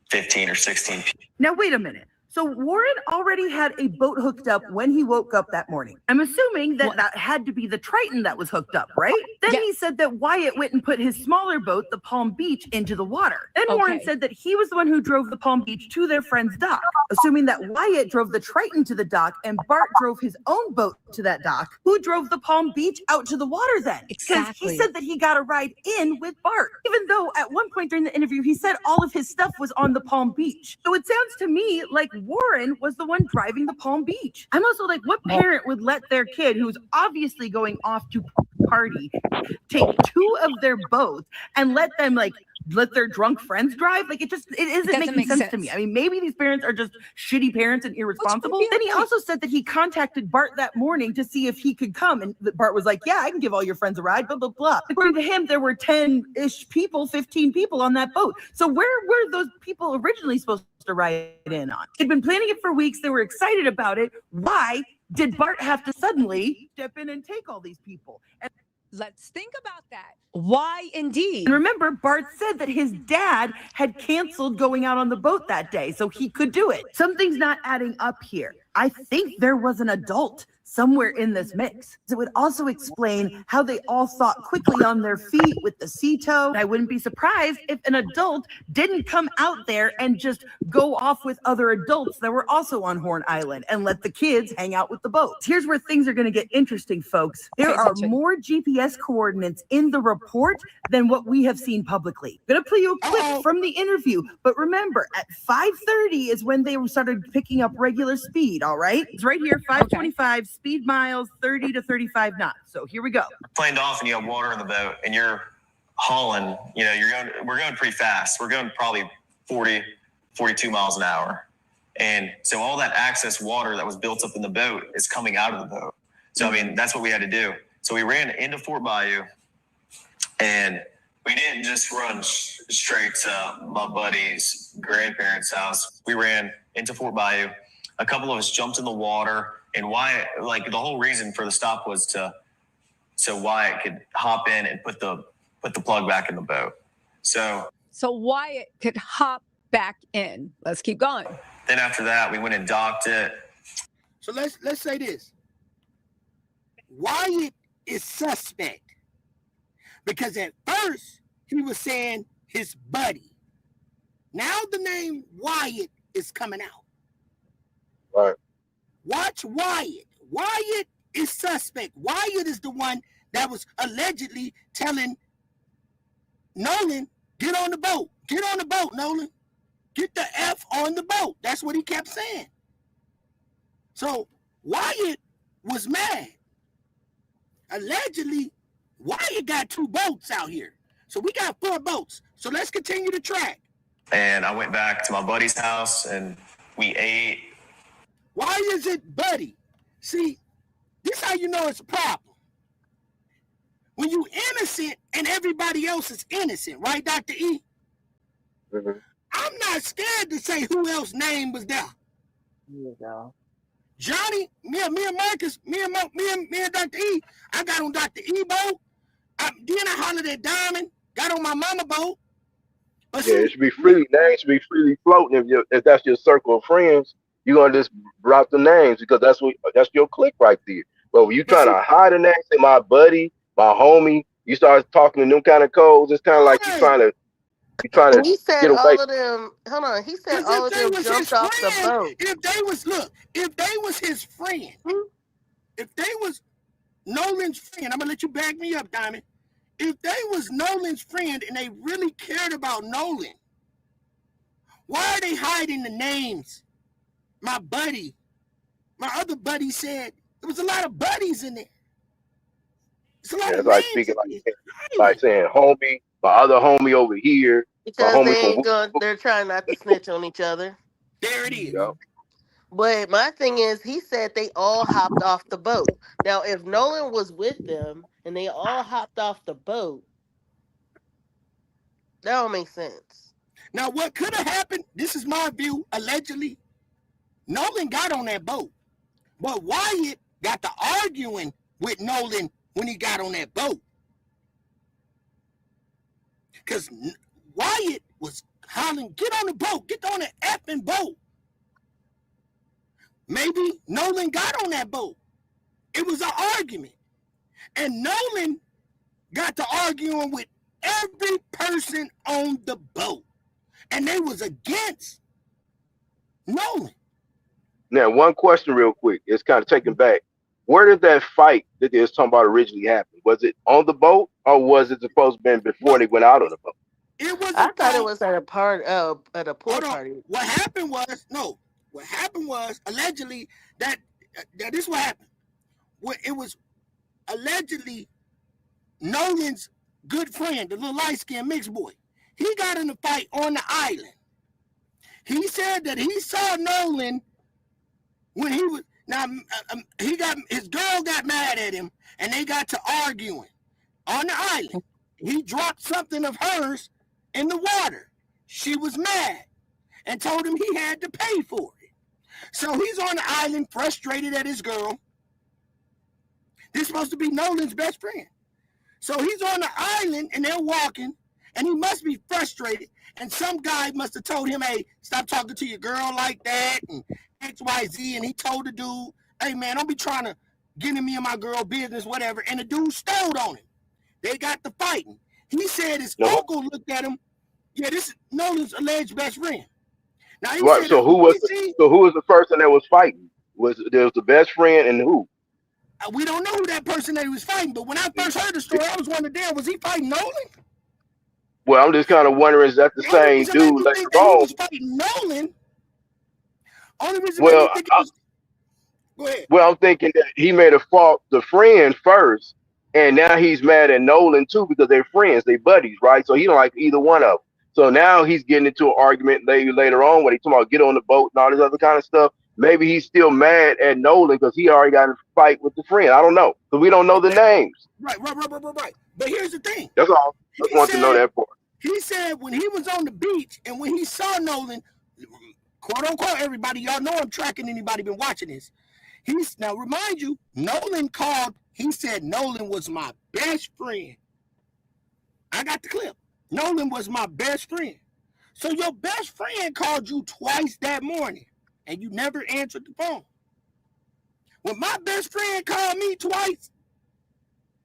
15 or 16 people. Now, wait a minute. So Warren already had a boat hooked up when he woke up that morning. I'm assuming that that had to be the Triton that was hooked up, right? Then he said that Wyatt went and put his smaller boat, the Palm Beach, into the water. Then Warren said that he was the one who drove the Palm Beach to their friend's dock, assuming that Wyatt drove the Triton to the dock and Bart drove his own boat to that dock. Who drove the Palm Beach out to the water then? Because he said that he got a ride in with Bart, even though at one point during the interview he said all of his stuff was on the Palm Beach. So it sounds to me like Warren was the one driving the Palm Beach. I'm also like, what parent would let their kid, who's obviously going off to party, take 2 of their boats and let their drunk friends drive? Like, it isn't making sense to me. I mean, maybe these parents are just shitty parents and irresponsible. Then he also said that he contacted Bart that morning to see if he could come, and Bart was like, yeah, I can give all your friends a ride, blah blah blah. According to him, there were 10-ish people, 15 people on that boat. So where were those people originally supposed to ride in on? They'd been planning it for weeks. They were excited about it. Why did Bart have to suddenly step in and take all these people? And Let's think about that. Why indeed? And remember, Bart said that his dad had canceled going out on the boat that day so he could do it. Something's not adding up here. I think there was an adult somewhere in this mix. It would also explain how they all thought quickly on their feet with the sea tow. I wouldn't be surprised if an adult didn't come out there and just go off with other adults that were also on Horn Island and let the kids hang out with the boats. Here's where things are going to get interesting, folks. There are more GPS coordinates in the report than what we have seen publicly. I'm going to play you a clip from the interview, but remember, at 5:30 is when they started picking up regular speed, all right? It's right here, 525, speed miles, 30 to 35 knots. So here we go. Planed off and you have water in the boat and you're hauling, we're going pretty fast. We're going probably 40, 42 miles an hour. And so all that excess water that was built up in the boat is coming out of the boat. So, I mean, that's what we had to do. So we ran into Fort Bayou, and we didn't just run straight to my buddy's grandparents' house. We ran into Fort Bayou. A couple of us jumped in the water, and Wyatt, like the whole reason for the stop was so Wyatt could hop in and put the plug back in the boat. So Wyatt could hop back in. Let's keep going. Then after that, we went and docked it. So let's say this. Wyatt is suspect because at first he was saying his buddy. Now the name Wyatt is coming out. Right. Watch Wyatt. Wyatt is suspect. Wyatt is the one that was allegedly telling Nolan, get on the boat. Get on the boat, Nolan. Get the F on the boat. That's what he kept saying. So Wyatt was mad. Allegedly, Wyatt got 2 boats out here. So we got 4 boats. So let's continue to track. And I went back to my buddy's house and we ate. Why is it buddy? See, this how you know it's a problem. When you innocent and everybody else is innocent, right, Dr. E? Mm-hmm. I'm not scared to say who else's name was there. Here you go. Johnny, me and Marcus, me and Dr. E, I got on Dr. E boat. Then I hollered at Diamond, got on my mama boat. But yeah, it should be freely. Names should be freely floating. If that's your circle of friends, you're gonna just drop the names because that's your clique right there. But when you trying to hide a name, say my buddy, my homie, you start talking in them kind of codes. It's kind of like you're trying to He said get away. all of them. Hold on. He said all of them jumped off the boat. If they was his friend, if they was Nolan's friend, I'm gonna let you back me up, Diamond. If they was Nolan's friend and they really cared about Nolan, why are they hiding the names? My buddy, my other buddy said there was a lot of buddies in there. It's a lot of like names speaking like saying homie, my other homie over here, Because my homie they from ain't going, they're trying not to snitch on each other. There it is. But my thing is, he said they all hopped off the boat. Now, if Nolan was with them and they all hopped off the boat, that don't make sense. Now, what could have happened, this is my view, allegedly, Nolan got on that boat. But Wyatt got to arguing with Nolan when he got on that boat. Because Wyatt was hollering, get on the boat, get on the effing boat. Maybe Nolan got on that boat. It was an argument. And Nolan got to arguing with every person on the boat. And they was against Nolan. Now, one question real quick. It's kind of taken back. Where did that fight that they was talking about originally happen? Was it on the boat or was it supposed to have been before they went out on the boat? I thought it was at a pool party. What happened was allegedly that this is what happened. It was allegedly Nolan's good friend, the little light-skinned mixed boy. He got in a fight on the island. He said that he saw Nolan when he was his girl got mad at him and they got to arguing on the island. He dropped something of hers in the water. She was mad and told him he had to pay for it. So he's on the island frustrated at his girl. This is supposed to be Nolan's best friend. So he's on the island and they're walking and he must be frustrated. And some guy must have told him, hey, stop talking to your girl like that and XYZ. And he told the dude, hey, man, don't be trying to get in me and my girl business, whatever. And the dude stole on him. They got to fighting. He said his uncle looked at him. Yeah, this is Nolan's alleged best friend. Now, he said, so who was the person that was fighting? There was the best friend and who? We don't know who that person that he was fighting, but when I first heard the story, I was wondering, damn, was he fighting Nolan? Well, I'm just kind of wondering, is that the same dude later on? He was fighting Nolan. Only reason well, I think it was... Go ahead. Well, I'm thinking that he made a fault the friend first, and now he's mad at Nolan too because they're friends, they buddies, right? So he don't like either one of them. So now he's getting into an argument later on when he talking about get on the boat and all this other kind of stuff. Maybe he's still mad at Nolan because he already got in a fight with the friend. I don't know because we don't know the names. Right. But here's the thing. That's all. I just want to know that part. He said when he was on the beach and when he saw Nolan, quote unquote, everybody, y'all know I'm tracking anybody been watching this. Now remind you, Nolan called. He said Nolan was my best friend. I got the clip. Nolan was my best friend. So your best friend called you twice that morning, and you never answered the phone. When my best friend called me twice,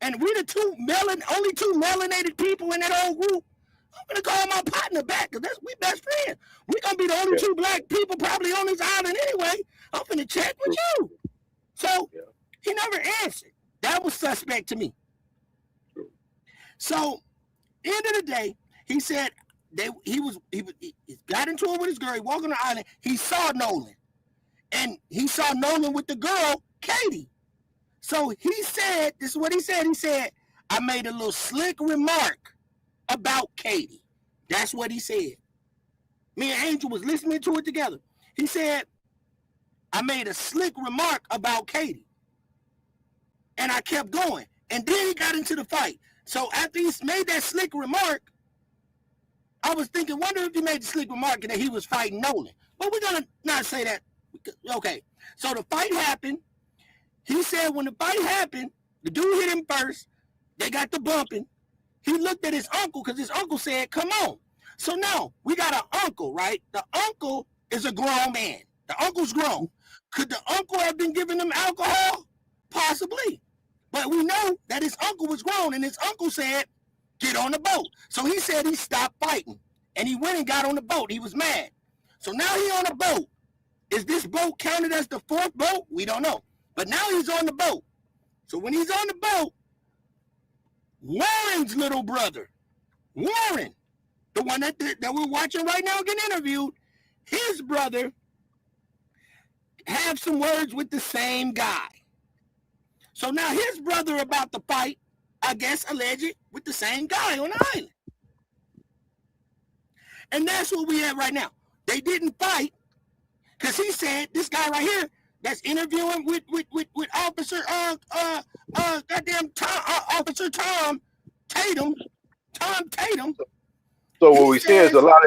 and we the only two melanated people in that whole group, I'm gonna call my partner back because we best friends. We gonna be the only two black people probably on this island anyway. I'm gonna check with you. So he never answered. That was suspect to me. So end of the day, he said he got into it with his girl. He walked on the island. He saw Nolan, and he saw Nolan with the girl Katie. So he said, this is what he said. He said, I made a little slick remark about Katie. That's what he said. Me and Angel was listening to it together. He said, I made a slick remark about Katie. And I kept going. And then he got into the fight. So after he made that slick remark, I was thinking, wonder if he made the slick remark that he was fighting Nolan. But we're going to not say that. Okay. So the fight happened. He said when the fight happened, the dude hit him first. They got the bumping. He looked at his uncle because his uncle said, come on. So now we got an uncle, right? The uncle is a grown man. The uncle's grown. Could the uncle have been giving them alcohol? Possibly. But we know that his uncle was grown, and his uncle said, get on the boat. So he said he stopped fighting, and he went and got on the boat. He was mad. So now he on the boat. Is this boat counted as the fourth boat? We don't know. But now he's on the boat. So when he's on the boat, Warren's little brother, Warren, the one that we're watching right now getting interviewed, his brother have some words with the same guy. So now his brother about to fight, I guess, alleged, with the same guy on the island. And that's what we have right now. They didn't fight because he said, this guy right here that's interviewing with Officer goddamn Officer Tom Tatum. So what we're seeing is a lot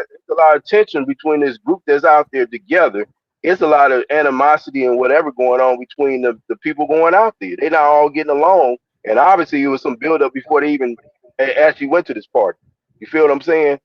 of tension between this group that's out there together. It's a lot of animosity and whatever going on between the people going out there. They're not all getting along, and obviously it was some buildup before they even actually went to this party. You feel what I'm saying?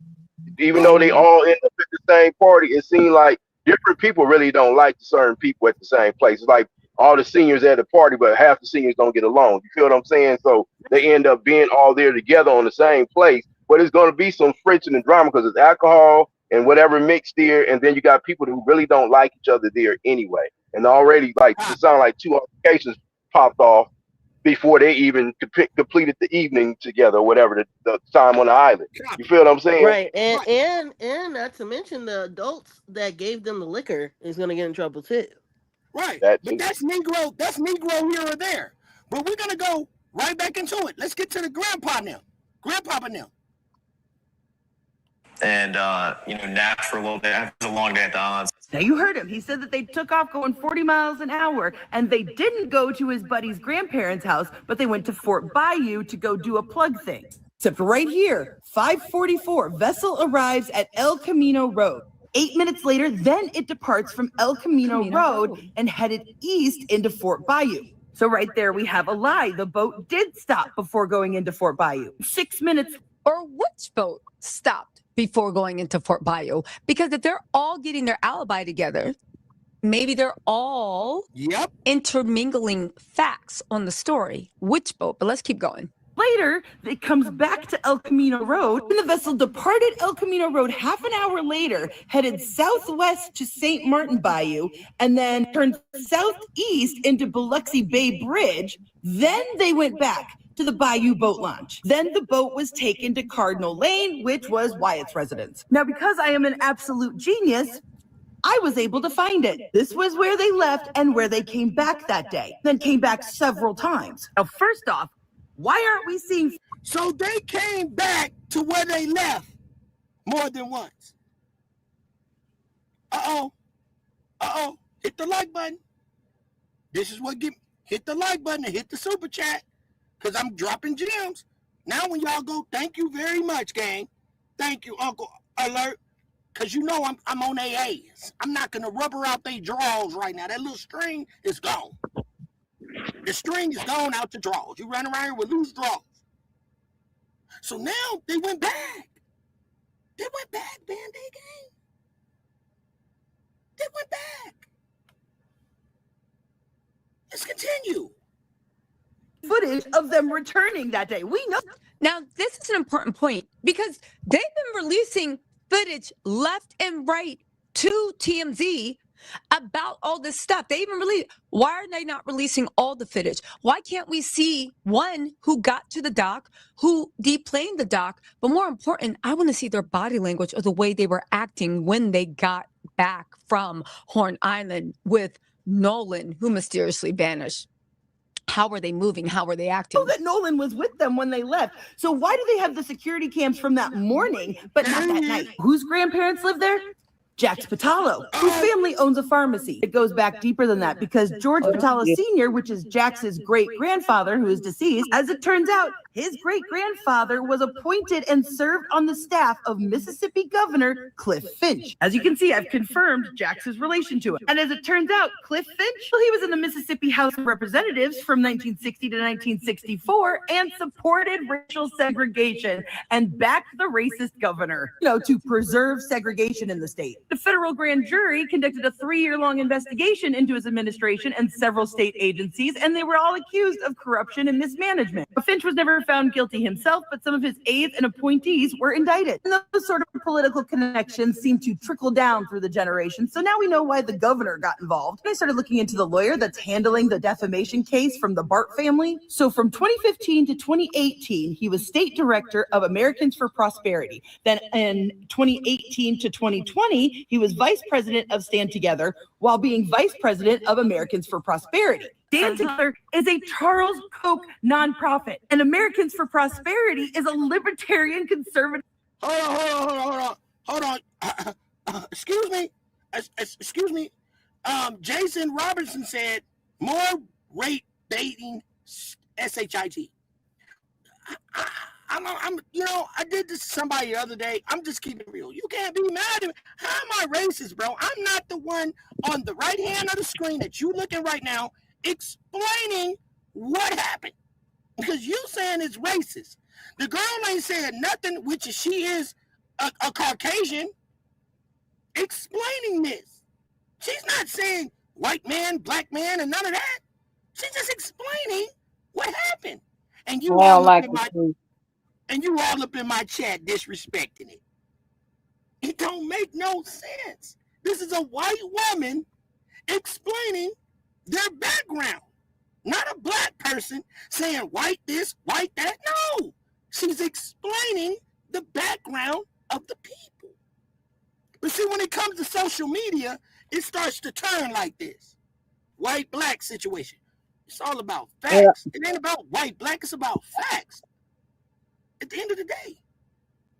Even though they all end up at the same party, it seemed like different people really don't like certain people at the same place. It's like all the seniors at the party, but half the seniors don't get along. You feel what I'm saying? So they end up being all there together on the same place, but it's going to be some friction and drama because it's alcohol and whatever mixed there, and then you got people who really don't like each other there anyway. And already, like, it sounded like 2 altercations popped off before they even completed the evening together, or whatever the time on the island. You feel what I'm saying? Right, and not to mention the adults that gave them the liquor is gonna get in trouble too. Right, but that's Negro here or there. But we're gonna go right back into it. Let's get to the grandpapa now. And napped for a little bit. It was a long day at the islands. Now you heard him. He said that they took off going 40 miles an hour, and they didn't go to his buddy's grandparents' house, but they went to Fort Bayou to go do a plug thing. Except right here, 5:44, vessel arrives at El Camino Road. 8 minutes later, then it departs from El Camino Road and headed east into Fort Bayou. So right there, we have a lie. The boat did stop before going into Fort Bayou. 6 minutes. Or which boat stopped before going into Fort Bayou? Because if they're all getting their alibi together, maybe they're all intermingling facts on the story. Which boat? But let's keep going. Later, it comes back to El Camino Road, and the vessel departed El Camino Road half an hour later, headed southwest to St. Martin Bayou, and then turned southeast into Biloxi Bay Bridge. Then they went back to the Bayou Boat Launch. Then the boat was taken to Cardinal Lane, which was Wyatt's residence. Now, because I am an absolute genius, I was able to find it. This was where they left and where they came back that day, then came back several times. Now, first off, why aren't we seeing... So they came back to where they left. more than once. Uh-oh. Uh-oh. Hit the like button. This is what hit the like button and hit the super chat, because I'm dropping gems. Now when y'all go, thank you very much, gang. Thank you, Uncle Alert. Because you know I'm on AAs. I'm not going to rubber out they draws right now. That little string is gone. The string is gone out the draws. You run around here with loose draws. So now they went back. They went back, Band-Aid gang. They went back. Let's continue. Footage of them returning that day. We know. Now, this is an important point because they've been releasing footage left and right to TMZ about all this stuff. They even released. Why are they not releasing all the footage? Why can't we see one who got to the dock, who deplaned the dock? But more important, I want to see their body language or the way they were acting when they got back from Horn Island with Nolan, who mysteriously vanished. How were they moving? How were they acting? Know that Nolan was with them when they left. So why do they have the security cams from that morning, but not that night? Whose grandparents live there? Jax Patalo, whose family owns a pharmacy. It goes back deeper than that because George Patalo Sr., which is Jax's great-grandfather who is deceased, as it turns out, his great-grandfather was appointed and served on the staff of Mississippi Governor Cliff Finch. As you can see, I've confirmed Jax's relation to him. And as it turns out, Cliff Finch, well, he was in the Mississippi House of Representatives from 1960 to 1964 and supported racial segregation and backed the racist governor, to preserve segregation in the state. The federal grand jury conducted a 3-year-long investigation into his administration and several state agencies, and they were all accused of corruption and mismanagement. Finch was never found guilty himself, but some of his aides and appointees were indicted. And those sort of political connections seem to trickle down through the generations. So now we know why the governor got involved. And I started looking into the lawyer that's handling the defamation case from the Bart family. So from 2015 to 2018, he was state director of Americans for Prosperity. Then in 2018 to 2020, he was vice president of Stand Together while being vice president of Americans for Prosperity. Stand Together is a Charles Koch nonprofit, and Americans for Prosperity is a libertarian conservative. Hold on. Excuse me. Jason Robertson said more rate baiting SHIT. I did this to somebody the other day. I'm just keeping it real. You can't be mad at me. How am I racist, bro? I'm not the one on the right hand of the screen that you looking right now explaining what happened. Because you saying it's racist. The girl ain't saying nothing, which is she is a Caucasian, explaining this. She's not saying white man, black man, and none of that. She's just explaining what happened. And you all up in my chat disrespecting it. It don't make no sense. This is a white woman explaining their background, not a black person saying white this, white that. No, she's explaining the background of the people. But see, when it comes to social media, it starts to turn like this. White-black situation. It's all about facts. Yeah. It ain't about white-black. It's about facts. At the end of the day.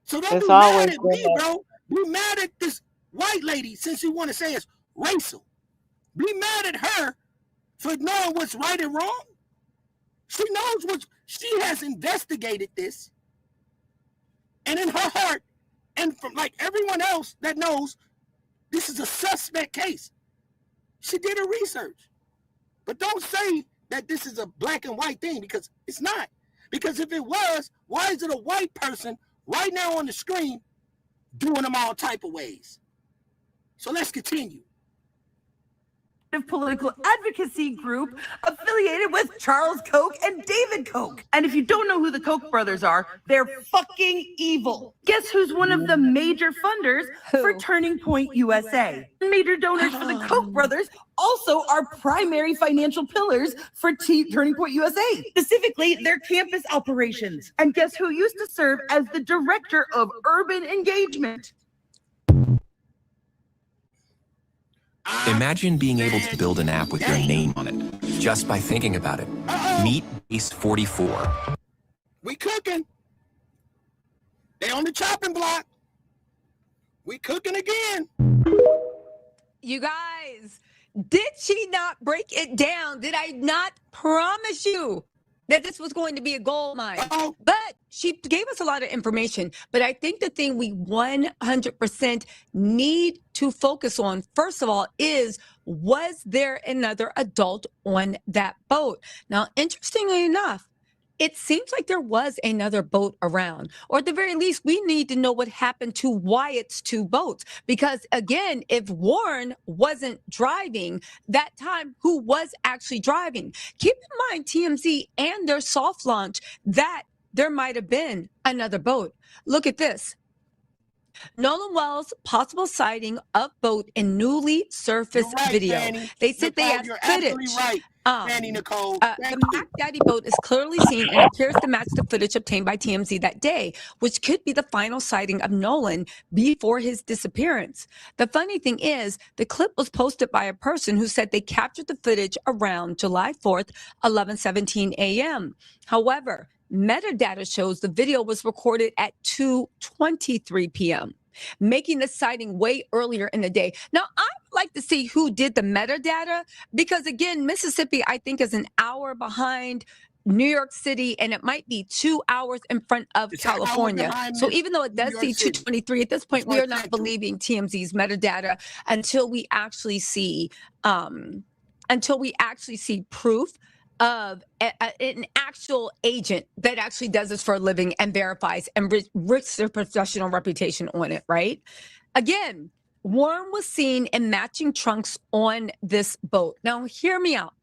So don't be mad at me, bro. Be mad at this white lady since you want to say it's racial. Be mad at her for knowing what's right and wrong. She knows what she has investigated this. And in her heart, and from like everyone else that knows, this is a suspect case. She did her research. But don't say that this is a black and white thing, because it's not. Because if it was, why is it a white person right now on the screen doing them all type of ways? So let's continue. Political advocacy group affiliated with Charles Koch and David Koch. And if you don't know who the Koch brothers are, they're fucking evil. Guess who's one of the major funders for Turning Point USA? Major donors for the Koch brothers also are primary financial pillars for Turning Point USA, specifically their campus operations. And guess who used to serve as the director of urban engagement? Imagine being able to build an app with your name on it, just by thinking about it. Meet Base 44. We cooking. They on the chopping block. We cooking again. You guys, did she not break it down? Did I not promise you that this was going to be a gold mine? But she gave us a lot of information. But I think the thing we 100% need to focus on, first of all, is was there another adult on that boat? Now, interestingly enough, it seems like there was another boat around, or at the very least, we need to know what happened to Wyatt's two boats. Because again, if Warren wasn't driving that time, who was actually driving? Keep in mind, TMZ and their soft launch, that there might have been another boat. Look at this. Nolan Wells, possible sighting of boat in newly surfaced video. Fanny. They said they have You're footage. absolutely right, Fanny Nicole. The Mac Daddy boat is clearly seen and appears to match the footage obtained by TMZ that day, which could be the final sighting of Nolan before his disappearance. The funny thing is, the clip was posted by a person who said they captured the footage around July 4th, 11:17 a.m. However, metadata shows the video was recorded at 2:23 p.m., making the sighting way earlier in the day. Now, I would like to see who did the metadata, because again, Mississippi, I think, is an hour behind New York City, and it might be 2 hours in front of California. So even though it does say 2:23, at this point, we are not believing TMZ's metadata until we actually see proof of an actual agent that actually does this for a living and verifies and risks their professional reputation on it, right? Again, Warren was seen in matching trunks on this boat. Now, hear me out.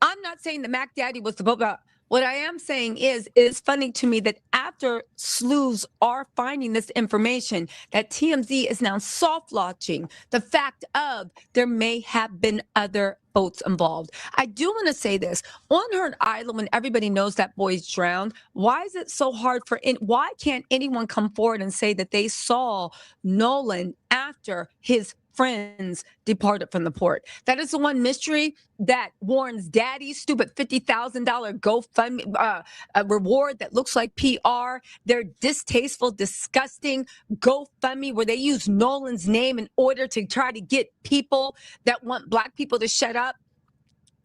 I'm not saying the Mac Daddy was the boat, but what I am saying is it's funny to me that after sleuths are finding this information, that TMZ is now soft launching the fact of there may have been other boats involved. I do want to say this. On her island, when everybody knows that boy's drowned, why is it so hard why can't anyone come forward and say that they saw Nolan after his friends departed from the port? That is the one mystery that Warren's daddy's stupid $50,000 GoFundMe reward that looks like PR, their distasteful, disgusting GoFundMe where they use Nolan's name in order to try to get people that want Black people to shut up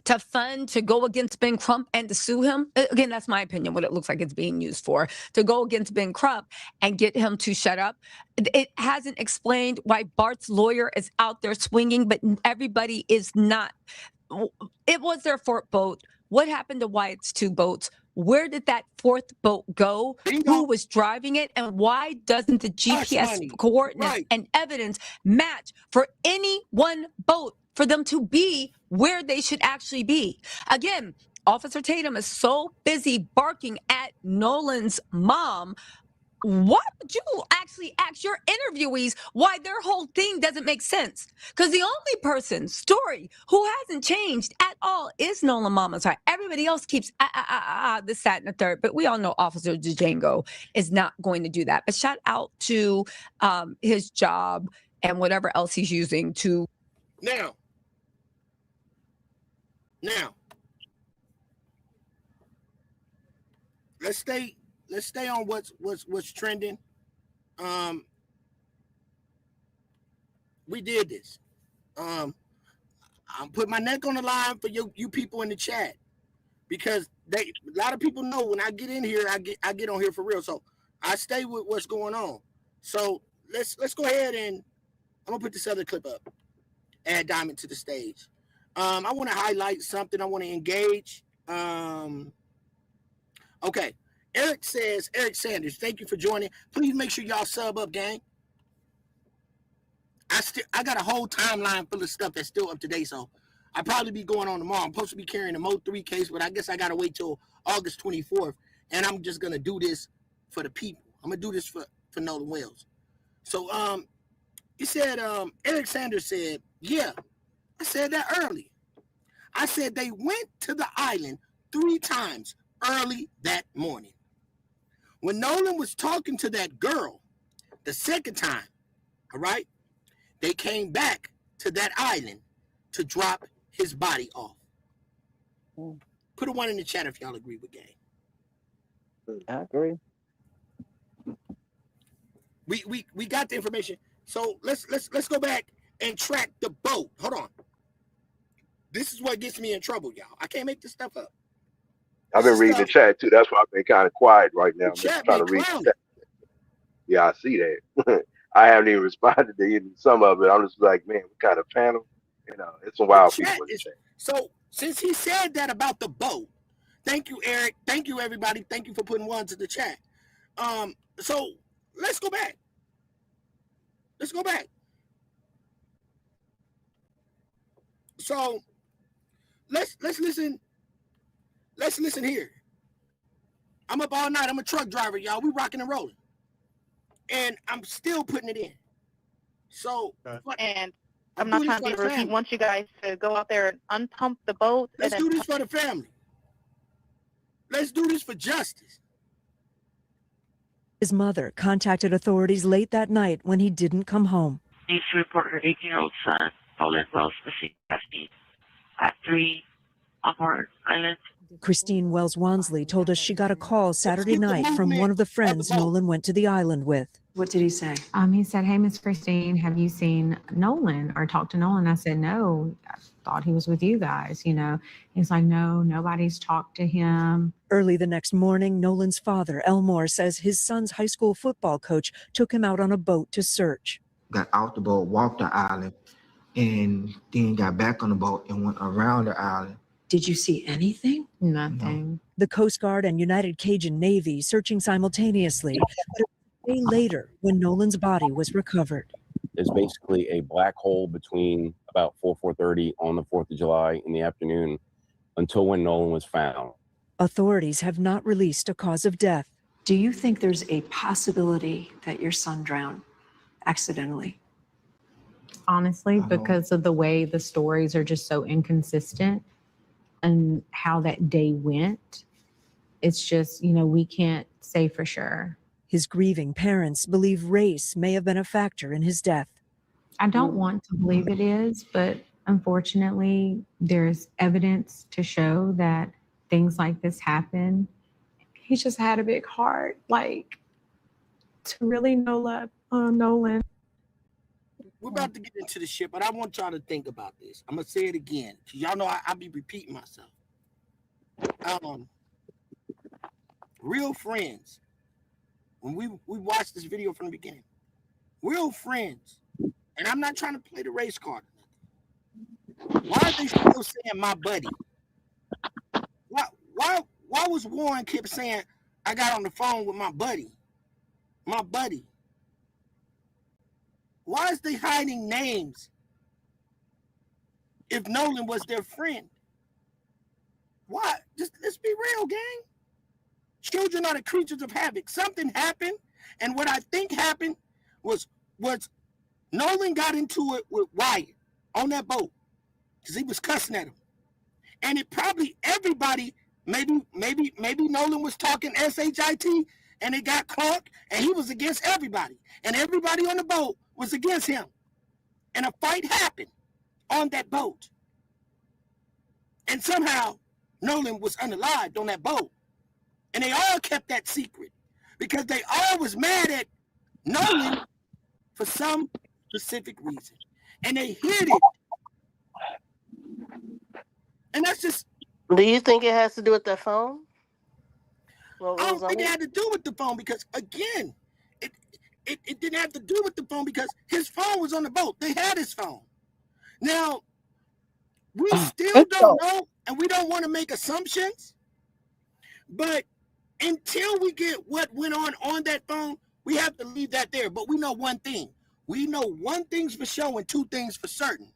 to fund, to go against Ben Crump and to sue him. Again, that's my opinion, what it looks like it's being used for, to go against Ben Crump and get him to shut up. It hasn't explained why Bart's lawyer is out there swinging, but everybody is not. It was their fourth boat. What happened to Wyatt's two boats? Where did that fourth boat go? Who was driving it? And why doesn't the GPS coordinates and evidence match for any one boat for them to be where they should actually be? Again, Officer Tatum is so busy barking at Nolan's mom. Why would you actually ask your interviewees why their whole thing doesn't make sense? Because the only person, story, who hasn't changed at all is Nolan Mama's right. Everybody else keeps this, that, and the third. But we all know Officer Django is not going to do that. But shout out to his job and whatever else he's using to. Now, let's stay on what's trending. We did this. I'm putting my neck on the line for you people in the chat, because a lot of people know when I get in here, I get on here for real. So I stay with what's going on. So let's go ahead, and I'm gonna put this other clip up. Add Diamond to the stage. I want to highlight something. I want to engage. Okay. Eric Sanders, thank you for joining. Please make sure y'all sub up, gang. I got a whole timeline full of stuff that's still up to date, so I'll probably be going on tomorrow. I'm supposed to be carrying the Mo 3 case, but I guess I got to wait till August 24th, and I'm just going to do this for the people. I'm going to do this for Nolan Wells. So, he said, Eric Sanders said, yeah, I said that early. I said they went to the island 3 times early that morning. When Nolan was talking to that girl the second time, all right, they came back to that island to drop his body off. Put a 1 in the chat if y'all agree with Gang. I agree. We got the information. So let's go back and track the boat. Hold on. This is what gets me in trouble, y'all. I can't make this stuff up. I've been reading the chat too. That's why I've been kind of quiet right now. I'm just trying to read the chat. Yeah, I see that. I haven't even responded to even some of it. I'm just like, man, what kind of panel? You know, it's some wild people in the chat. So since he said that about the boat, thank you, Eric. Thank you, everybody. Thank you for putting ones in the chat. So let's go back. Let's go back. So let's listen. Let's listen here. I'm up all night. I'm a truck driver, y'all. We rocking and rolling. And I'm still putting it in. So and I'm not trying to be rude. He wants you guys to go out there and unpump the boat. Let's do this for the family. Let's do this for justice. His mother contacted authorities late that night when he didn't come home. Needs to report her 18-year-old son, Nolan Wells, missing custody at 3 on Horn Island. Christine Wells-Wansley told us she got a call Saturday night from one of the friends Nolan went to the island with. What did he say? He said, "Hey, Miss Christine, have you seen Nolan or talked to Nolan?" I said, "No, I thought he was with you guys, you know." He's like, "No, nobody's talked to him." Early the next morning, Nolan's father, Elmore, says his son's high school football coach took him out on a boat to search. Got off the boat, walked the island, and then got back on the boat and went around the island. Did you see anything? Nothing. No. The Coast Guard and United Cajun Navy searching simultaneously, but a day later when Nolan's body was recovered. There's basically a black hole between about 4:30 on the 4th of July in the afternoon until when Nolan was found. Authorities have not released a cause of death. Do you think there's a possibility that your son drowned accidentally? Honestly, because of the way the stories are just so inconsistent and how that day went, it's just, you know, we can't say for sure. His grieving parents believe race may have been a factor in his death. I don't want to believe it is, but unfortunately, there's evidence to show that things like this happen. He just had a big heart, like, to really know Nolan. We're about to get into the shit, but I want y'all to think about this. I'm going to say it again, because y'all know I be repeating myself. Real friends, when we watched this video from the beginning, real friends, and I'm not trying to play the race card or nothing. Why are they still saying my buddy? Why was Warren kept saying, I got on the phone with my buddy? My buddy. Why is they hiding names if Nolan was their friend? Why? Just let's be real, gang. Children are the creatures of habit. Something happened, and what I think happened was Nolan got into it with Wyatt on that boat because he was cussing at him. And it probably everybody, maybe Nolan was talking SHIT and it got caught and he was against everybody. And everybody on the boat was against him. And a fight happened on that boat. And somehow Nolan was unalived on that boat. And they all kept that secret because they all was mad at Nolan for some specific reason. And they hid it. And that's just... Do you think it has to do with that phone? I don't think it had to do with the phone because, again, it didn't have to do with the phone because his phone was on the boat. They had his phone. Now, we still don't know, and we don't want to make assumptions, but until we get what went on that phone, we have to leave that there. But we know one thing. We know one thing's for sure and two things for certain.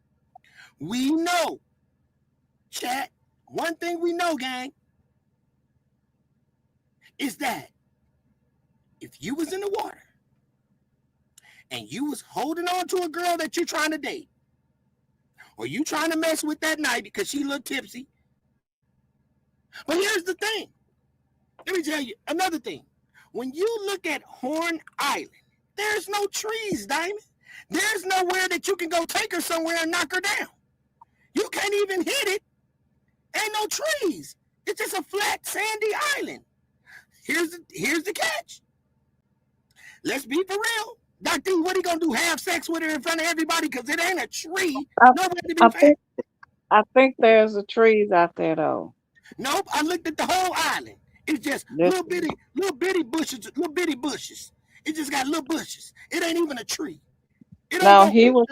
We know, chat, one thing we know, gang, is that if you was in the water and you was holding on to a girl that you're trying to date, or you trying to mess with that night because she looked tipsy. But here's the thing. Let me tell you another thing. When you look at Horn Island, there's no trees, Diamond. There's nowhere that you can go take her somewhere and knock her down. You can't even hit it. Ain't no trees. It's just a flat, sandy island. Here's the catch. Let's be for real. Dr. E, what he gonna do? Have sex with her in front of everybody? Because it ain't a tree. I, Nobody to be I found. think I think there's a trees out there though. Nope. I looked at the whole island. It's just This, little bitty bushes, little bitty bushes. It just got little bushes. It ain't even a tree. It don't now go he was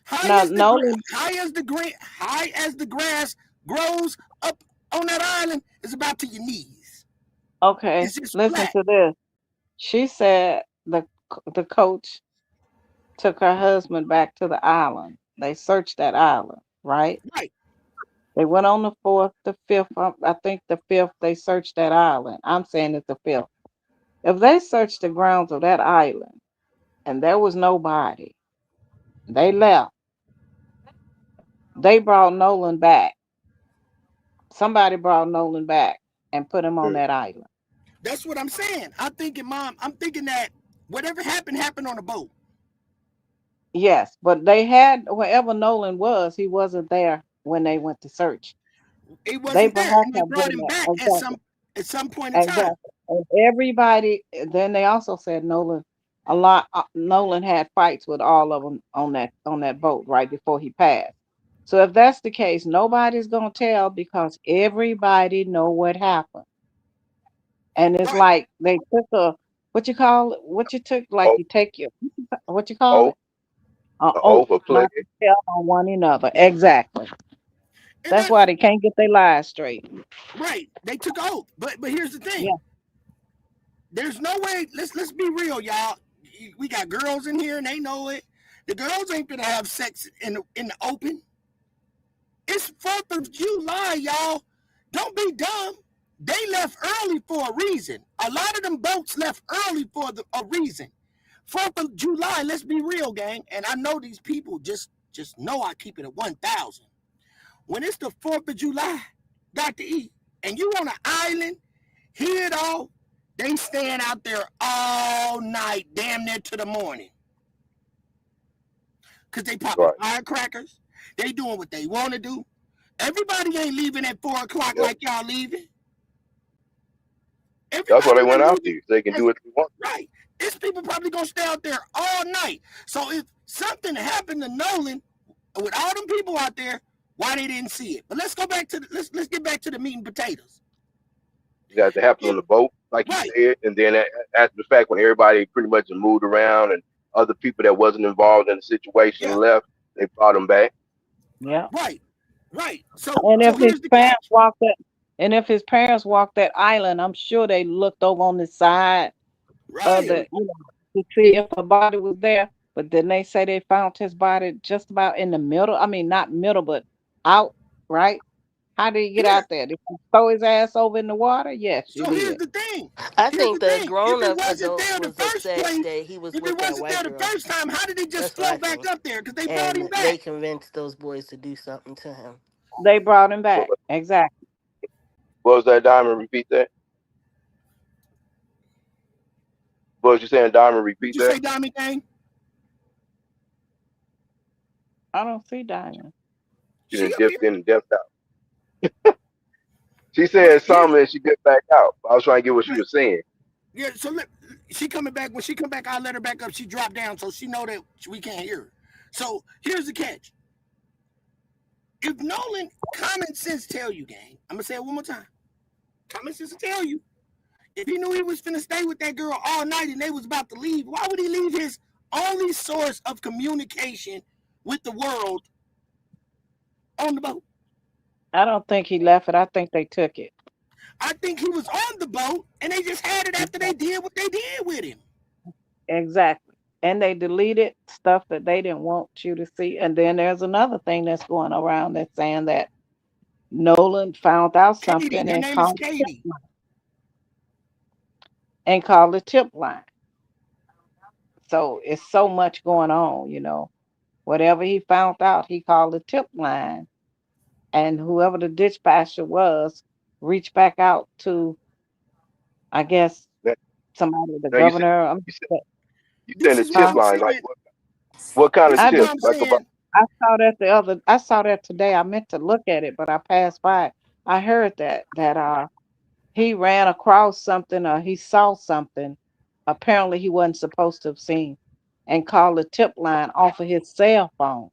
high now as the Nolan. high as the grass grows up on that island is about to your knees. Okay, It's just listen flat. to this. She said the coach took her husband back to the island. They searched that island, right? Right. They went on the fourth, the fifth. I think the fifth. They searched that island. I'm saying it's the fifth. If they searched the grounds of that island and there was nobody, they left. They brought Nolan back. Somebody brought Nolan back and put him on that island. That's what I'm saying. I'm thinking, Mom, I'm thinking that whatever happened on the boat. Yes, but they had wherever Nolan was, he wasn't there when they went to search. He They wasn't there, perhaps and they have brought been him there. back Exactly. at some point in time. Exactly. And everybody. Then they also said Nolan. A lot. Nolan had fights with all of them on that boat right before he passed. So if that's the case, nobody's gonna tell because everybody know what happened. And it's Right. like they took a what you call it? What you took like Oh, you take your what you call oh, it? An the oath over play. not to tell on one another. Exactly. And That's why that's they can't get their lies straight. right. They took oath. But here's the thing. Yeah. There's no way. Let's be real, y'all. We got girls in here and they know it. The girls ain't gonna have sex in the open. It's 4th of July, y'all. Don't be dumb. They left early for a reason. A lot of them boats left early for a reason. 4th of July, let's be real, gang. And I know these people just know I keep it at 1,000. When it's the 4th of July, Dr. E, and you on an island, hear it all, they staying out there all night, damn near to the morning. Because they popping Right. firecrackers. They doing what they want to do. Everybody ain't leaving at 4 o'clock Yep. like y'all leaving. That's why Everybody they not went out leaving. there. So they can do what they want. Right. These people probably gonna stay out there all night. So if something happened to Nolan with all them people out there, why they didn't see it? But let's go back to let's get back to the meat and potatoes. You got to happen on the boat, like you Right. said, and then after the fact, when everybody pretty much moved around and other people that wasn't involved in the situation Yeah. left, they brought them back. Yeah. Right. Right. So And if his here's the parents catch. walked that, and if his parents walked that island, I'm sure they looked over on the side of Right. the, to see if a body was there. But then they say they found his body just about in the middle. I mean, not middle, but out. Right? How did he get Yeah. out there? Did he throw his ass over in the water? Yes, he So here's did. the thing. I Here's the think the thing. If it grown-up wasn't adults there the was first upset place, that he was if it with that wasn't there white the girl. first time, how did they just That's what I float back think. up there? Because they brought him And they back. convinced those boys to do something to him. They brought him What back. Exactly. was that, Diamond? Repeat that. What was you saying, Diamond? Did Repeat you that. say Diamond Gang? I don't see Diamond. She She didn't up dip here. in and dipped out. She But said something and she dipped back out. I was trying to get what she was saying. yeah, so she coming back. When she come back, I'll let her back up. She dropped down, so she know that we can't hear her. So here's the catch. If Nolan, common sense tell you, gang, I'm gonna say it one more time. Common sense will tell you. If he knew he was finna stay with that girl all night and they was about to leave, why would he leave his only source of communication with the world on the boat? I don't think he left it. I think they took it. I think he was on the boat and they just had it after they did what they did with him. Exactly. And they deleted stuff that they didn't want you to see. And then there's another thing that's going around that's saying that Nolan found out Katie, something her and name is called Katie. the tip line. So it's so much going on. Whatever he found out, he called the tip line. And whoever the dispatcher was reached back out to, I guess, That, somebody, the no, governor. you This saying the is what tip I'm line, like saying. what kind of This is I what tip? just I'm Like about saying. I saw that today. I meant to look at it, but I passed by it. I heard that he ran across something or he saw something apparently he wasn't supposed to have seen. and called the tip line off of his cell phone.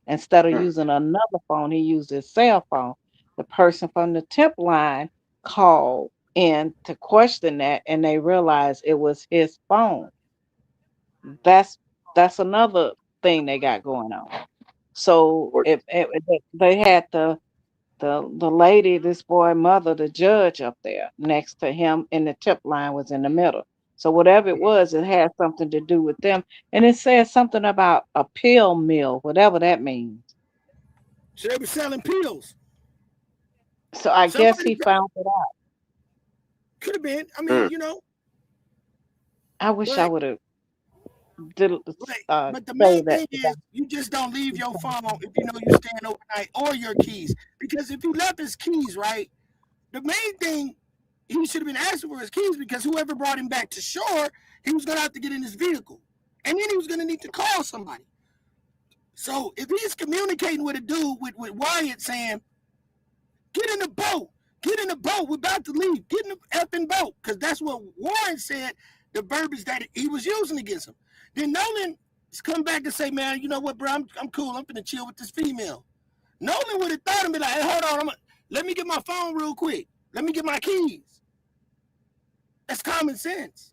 Instead of Hmm. using another phone, he used his cell phone. The person from the tip line called in to question that, and they realized it was his phone. That's that's another thing they got going on. So they had the lady, this boy mother, the judge up there next to him, and the tip line was in the middle. So whatever it was, it had something to do with them, and it said something about a pill mill, whatever that means. So they were selling pills. So I guess Somebody he found it out. could have been. I Hmm. mean, you know, I wish I but would have did but the say main that. thing is you just don't leave your phone if you know you staying overnight or your keys. Because if he left his keys, right, the main thing he should have been asking for his keys because whoever brought him back to shore, he was gonna have to get in his vehicle. And then he was gonna need to call somebody. So if he's communicating with a dude with Wyatt saying, get in the boat, get in the boat, we're about to leave, get in the effing boat, because that's what Warren said, the verbiage that he was using against him. Then Nolan come back and say, man, you know what, bro, I'm cool, I'm finna chill with this female. Nolan would have thought and be like, hey, hold on, let me get my phone real quick. Let me get my keys. That's common sense.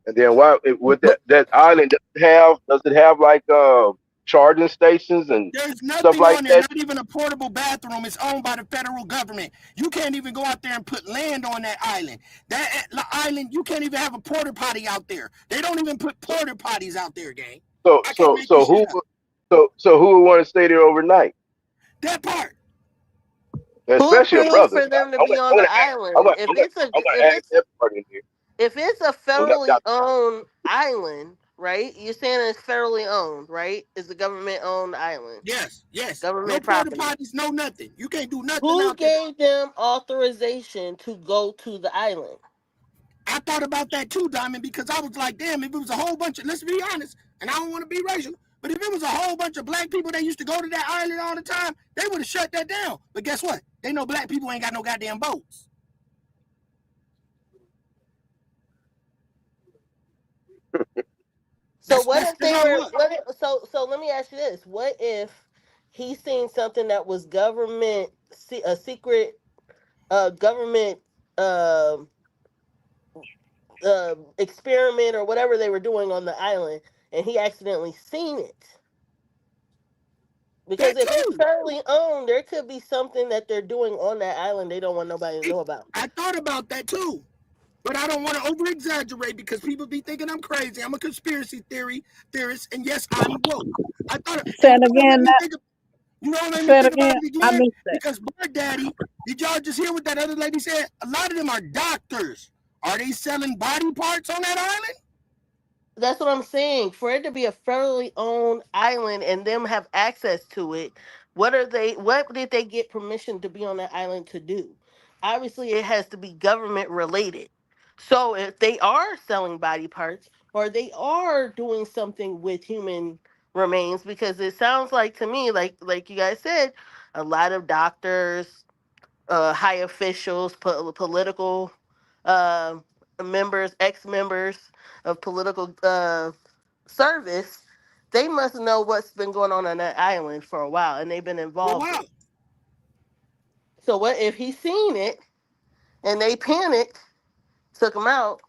And then why would that island does it have like charging stations and There's stuff nothing like on there, that? not even a portable bathroom. It's owned by the federal government. You can't even go out there and put land on that island. That island, you can't even have a porta potty out there. They don't even put porta potties out there, gang. So I can't so make so this shit who up. so who would want to stay there overnight? That part. Who Especially a approved brother. for them to I'm be gonna, on I'm the gonna ask, island? I'm gonna ask that part in here. If it's a So that, federally owned island, right? You're saying it's federally owned, right? It's a government owned island. Yes. No Government porta property. potties, no nothing. You can't do nothing Who out there. gave them authorization to go to the island? I thought about that too, Diamond, because I was like, damn, if it was a whole bunch of, let's be honest, and I don't want to be racial, but if it was a whole bunch of black people that used to go to that island all the time, they would have shut that down. But guess what? They know black people ain't got no goddamn boats. So what if That's they all it were? was. So let me ask you this: what if he seen something that was government, a secret, government uh, experiment or whatever they were doing on the island, and he accidentally seen it? Because That if it's too. federally owned, there could be something that they're doing on that island they don't want nobody to know about. I thought about that too. But I don't want to over exaggerate because people be thinking I'm crazy. I'm a conspiracy theorist, and yes, I'm woke. I thought, Say and you it know what made again. me think of, you know what made me Say it think about again. it I again? missed it. Because Blood Daddy, did y'all just hear what that other lady said? A lot of them are doctors. Are they selling body parts on that island? That's what I'm saying. For it to be a federally owned island and them have access to it, what did they get permission to be on that island to do? Obviously it has to be government related. So if they are selling body parts or they are doing something with human remains, because it sounds like to me like you guys said, a lot of doctors, high officials, political uh, members, ex-members of political service, they must know what's been going on that island for a while, and they've been Well, involved in wow. it. So what if he's seen it and they panicked, took him out?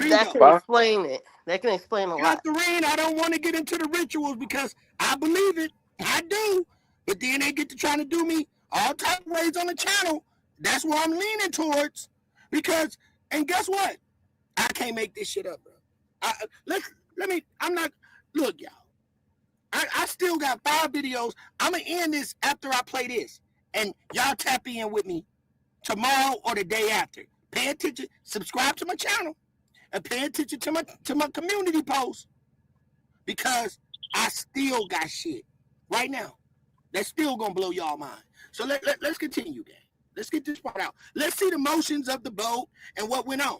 That Bingo. can explain it. That can explain a lot. Catherine, I don't want to get into the rituals because I believe it. I do. But then they get to trying to do me all type of ways on the channel. That's where I'm leaning towards. Because, and guess what? I can't make this shit up, bro. I'm not, look, y'all. I still got 5 videos. I'm going to end this after I play this. And y'all tap in with me tomorrow or the day after. Pay attention. Subscribe to my channel. And pay attention to my community posts. Because I still got shit right now that's still going to blow y'all mind. So let's continue, gang. Let's get this part out. Let's see the motions of the boat and what went on.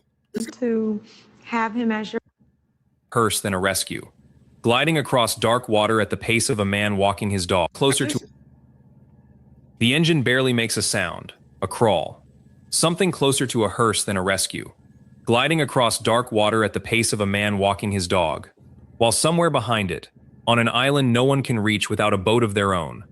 To have him as your Hearse than a rescue. Gliding across dark water at the pace of a man walking his dog, closer to... The engine barely makes a sound, a crawl. Something closer to a hearse than a rescue. gliding across dark water at the pace of a man walking his dog, while somewhere behind it, on an island no one can reach without a boat of their own,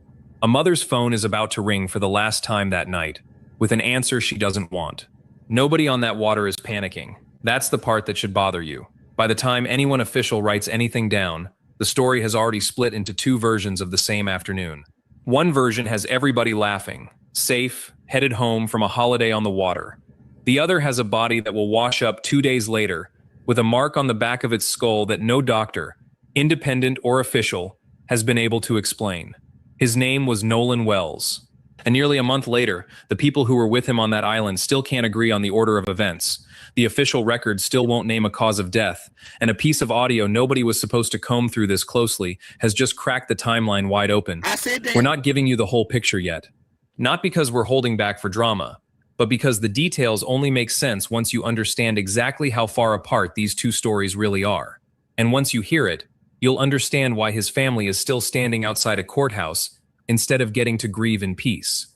a mother's phone is about to ring for the last time that night, with an answer she doesn't want. Nobody on that water is panicking. That's the part that should bother you. By the time anyone official writes anything down, the story has already split into two versions of the same afternoon. One version has everybody laughing, safe, headed home from a holiday on the water. The other has a body that will wash up 2 days later, with a mark on the back of its skull that no doctor, independent or official, has been able to explain. His name was Nolan Wells. And nearly a month later, the people who were with him on that island still can't agree on the order of events. The official record still won't name a cause of death, and a piece of audio nobody was supposed to comb through this closely has just cracked the timeline wide open. We're not giving you the whole picture yet. Not because we're holding back for drama, but because the details only make sense once you understand exactly how far apart these two stories really are. And once you hear it, you'll understand why his family is still standing outside a courthouse instead of getting to grieve in peace.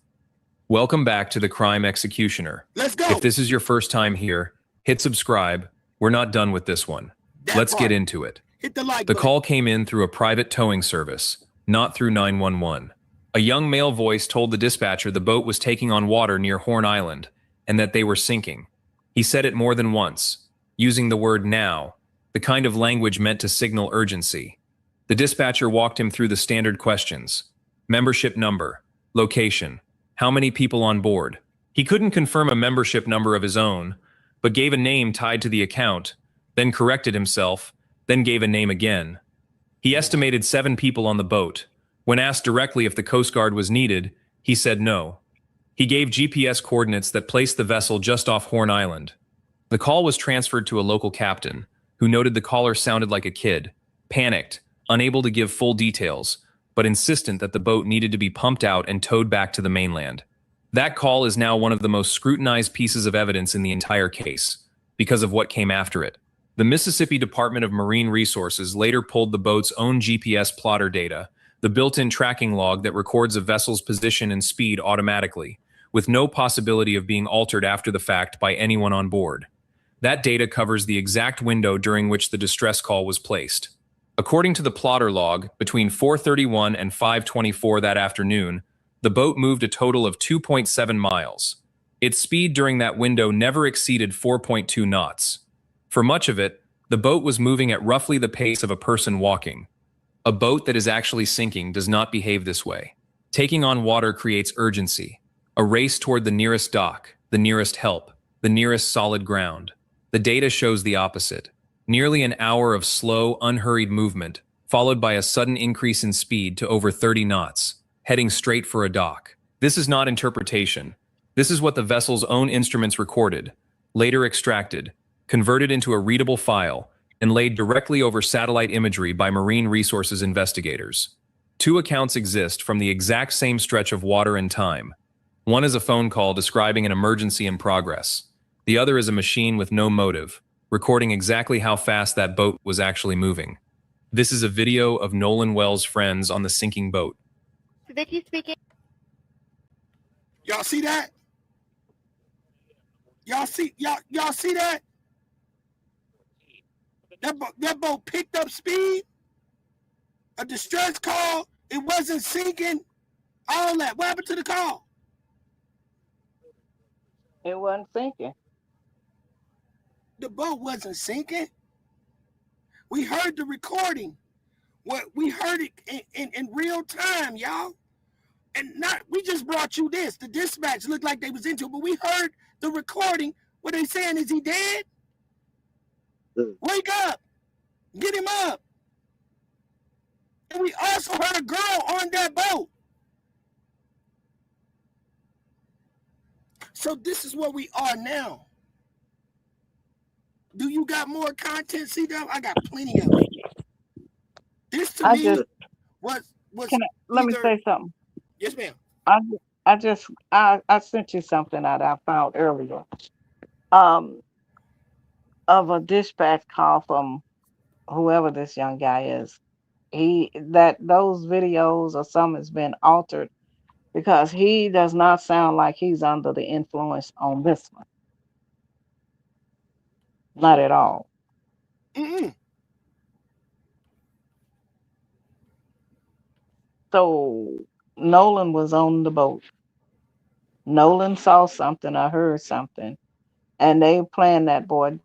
Welcome back to The Crime Executioner. Let's go. If this is your first time here, hit subscribe. We're not done with this one. Let's get into it. Hit the like The button. call came in through a private towing service, not through 911. A young male voice told the dispatcher the boat was taking on water near Horn Island and that they were sinking. He said it more than once, using the word now, the kind of language meant to signal urgency. The dispatcher walked him through the standard questions: membership number, location, how many people on board. He couldn't confirm a membership number of his own, but gave a name tied to the account, then corrected himself, then gave a name again. He estimated 7 people on the boat. When asked directly if the Coast Guard was needed, he said no. He gave GPS coordinates that placed the vessel just off Horn Island. The call was transferred to a local captain, who noted the caller sounded like a kid, panicked, unable to give full details, but insistent that the boat needed to be pumped out and towed back to the mainland. That call is now one of the most scrutinized pieces of evidence in the entire case, because of what came after it. The Mississippi Department of Marine Resources later pulled the boat's own GPS plotter data, the built-in tracking log that records a vessel's position and speed automatically, with no possibility of being altered after the fact by anyone on board. That data covers the exact window during which the distress call was placed. According to the plotter log, between 4:31 and 5:24 that afternoon, the boat moved a total of 2.7 miles. Its speed during that window never exceeded 4.2 knots. For much of it, the boat was moving at roughly the pace of a person walking. A boat that is actually sinking does not behave this way. Taking on water creates urgency, a race toward the nearest dock, the nearest help, the nearest solid ground. The data shows the opposite. Nearly an hour of slow, unhurried movement, followed by a sudden increase in speed to over 30 knots, heading straight for a dock. This is not interpretation. This is what the vessel's own instruments recorded, later extracted, converted into a readable file, and laid directly over satellite imagery by Marine Resources investigators. 2 accounts exist from the exact same stretch of water and time. One is a phone call describing an emergency in progress. The other is a machine with no motive, recording exactly how fast that boat was actually moving. This is a video of Nolan Wells' friends on the sinking boat. Vicky speaking. Y'all see that? Y'all see that? That boat picked up speed. A distress call. It wasn't sinking. All that. What happened to the call? It wasn't sinking. The boat wasn't sinking. We heard the recording. We heard it in real time, y'all. And we just brought you this. The dispatch looked like they was into it, but we heard the recording. What they saying, is he dead? Wake up. Get him up. And we also heard a girl on that boat. So this is where we are now. Do you got more content, C-Dub? I got plenty of it. This to me was let me say something. Yes, ma'am. I sent you something that I found earlier. Of a dispatch call from whoever this young guy is. Those videos or some has been altered because he does not sound like he's under the influence on this one. Not at all. Mm-mm. So Nolan was on the boat. Nolan saw something or heard something, and they planned that boy.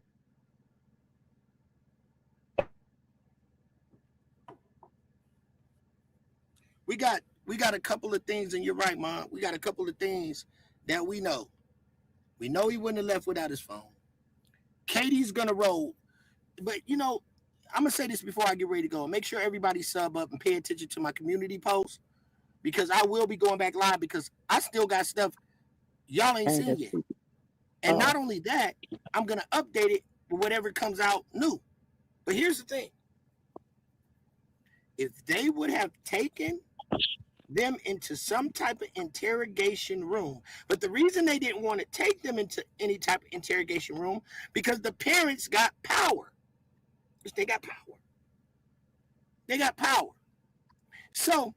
We got a couple of things, and you're right, Mom. We got a couple of things that we know. We know he wouldn't have left without his phone. Katie's gonna roll, but I'm gonna say this before I get ready to go. Make sure everybody sub up and pay attention to my community post because I will be going back live because I still got stuff y'all ain't seen yet. And not only that, I'm gonna update it for whatever comes out new. But here's the thing: if they would have taken them into some type of interrogation room. But the reason they didn't want to take them into any type of interrogation room because the parents got power. They got power. They got power. So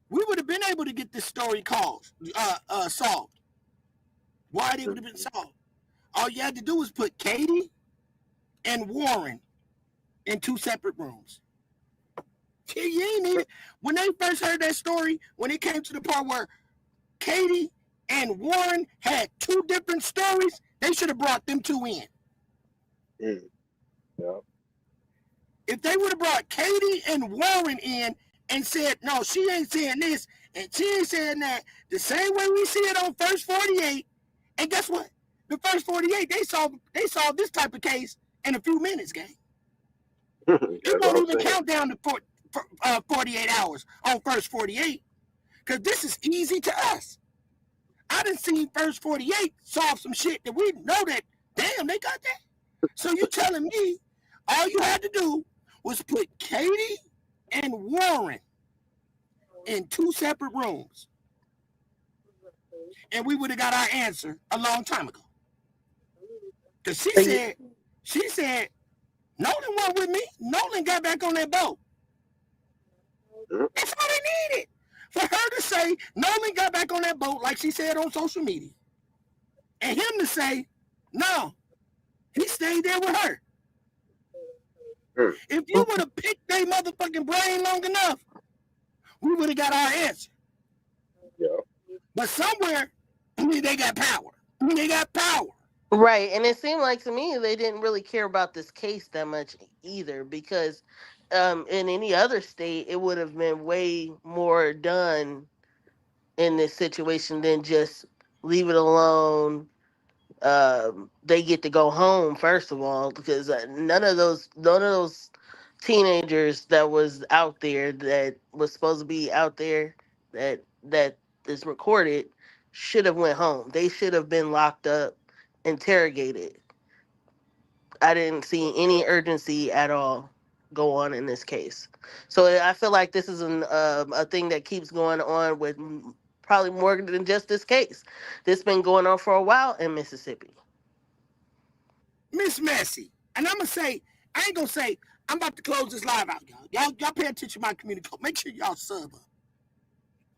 we would have been able to get this story solved. Why they would have been solved? All you had to do was put Katie and Warren in 2 separate rooms. You ain't need it. When they first heard that story, when it came to the part where Katie and Warren had 2 different stories, they should have brought them 2 in. Yeah. If they would have brought Katie and Warren in and said, no, she ain't saying this and she ain't saying that, the same way we see it on First 48, and guess what? The First 48, they saw this type of case in a few minutes, gang. It won't even count down to 48 hours on First 48 because this is easy to us. I done seen First 48 solve some shit that we know that, damn, they got that. So you telling me all you had to do was put Katie and Warren in 2 separate rooms, and we would have got our answer a long time ago. Because she said, Nolan went with me. Nolan got back on that boat. That's all they needed. For her to say, Nolan got back on that boat like she said on social media. And him to say, no, he stayed there with her. If you would have picked their motherfucking brain long enough, we would have got our answer. Yeah. But somewhere, they got power. They got power. Right, and it seemed like to me they didn't really care about this case that much either because in any other state it would have been way more done in this situation than just leave it alone. They get to go home first of all because none of those teenagers that was out there that was supposed to be out there that is recorded should have went home. They should have been locked up, interrogated. I didn't see any urgency at all go on in this case. So I feel like this is a thing that keeps going on with probably more than just this case. This been going on for a while in Mississippi. Miss Massey, and I'm going to say, I ain't going to say, I'm about to close this live out, y'all. Y'all pay attention to my community. Make sure y'all sub up.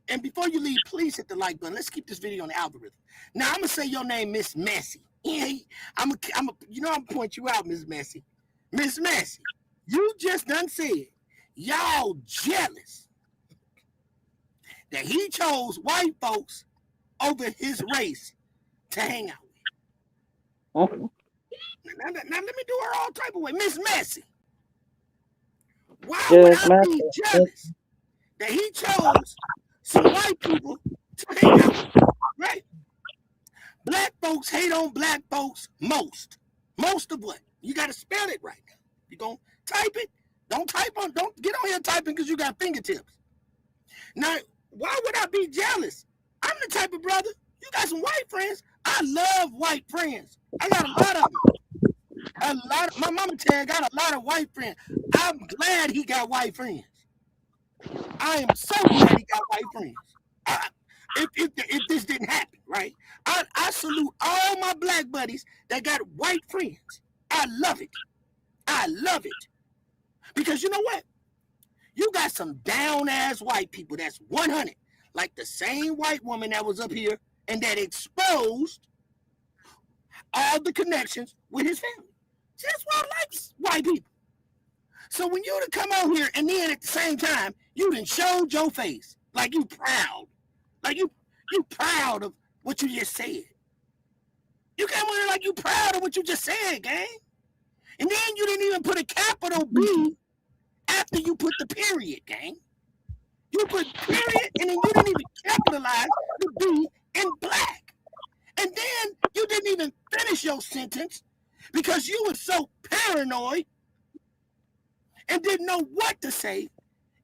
And before you leave, please hit the like button. Let's keep this video on the algorithm. Now, I'm going to say your name, Miss Massey. I'm going to point you out, Miss Massey. Miss Massey, you just done said y'all jealous that he chose white folks over his race to hang out with. Now, let me do her all type of way. Miss Massey, why would I be jealous that he chose some white people to hang out with, right? Black folks hate on black folks most. Most of what? You got to spell it right. You going to type it? Don't get on here typing because you got fingertips. Now, why would I be jealous? I'm the type of brother, you got some white friends. I love white friends. I got a lot of them. My mama got a lot of white friends. I'm glad he got white friends. I am so glad he got white friends. If this didn't happen, right? I salute all my black buddies that got white friends. I love it. I love it. Because you know what? You got some down-ass white people that's 100. Like the same white woman that was up here and that exposed all the connections with his family. See, that's why I like white people. So when you to come out here and then at the same time, you done showed your face like you proud. Like you proud of what you just said. You came on here like you proud of what you just said, gang. And then you didn't even put a capital B after you put the period, gang. You put period and then you didn't even capitalize the B in black. And then you didn't even finish your sentence because you were so paranoid and didn't know what to say.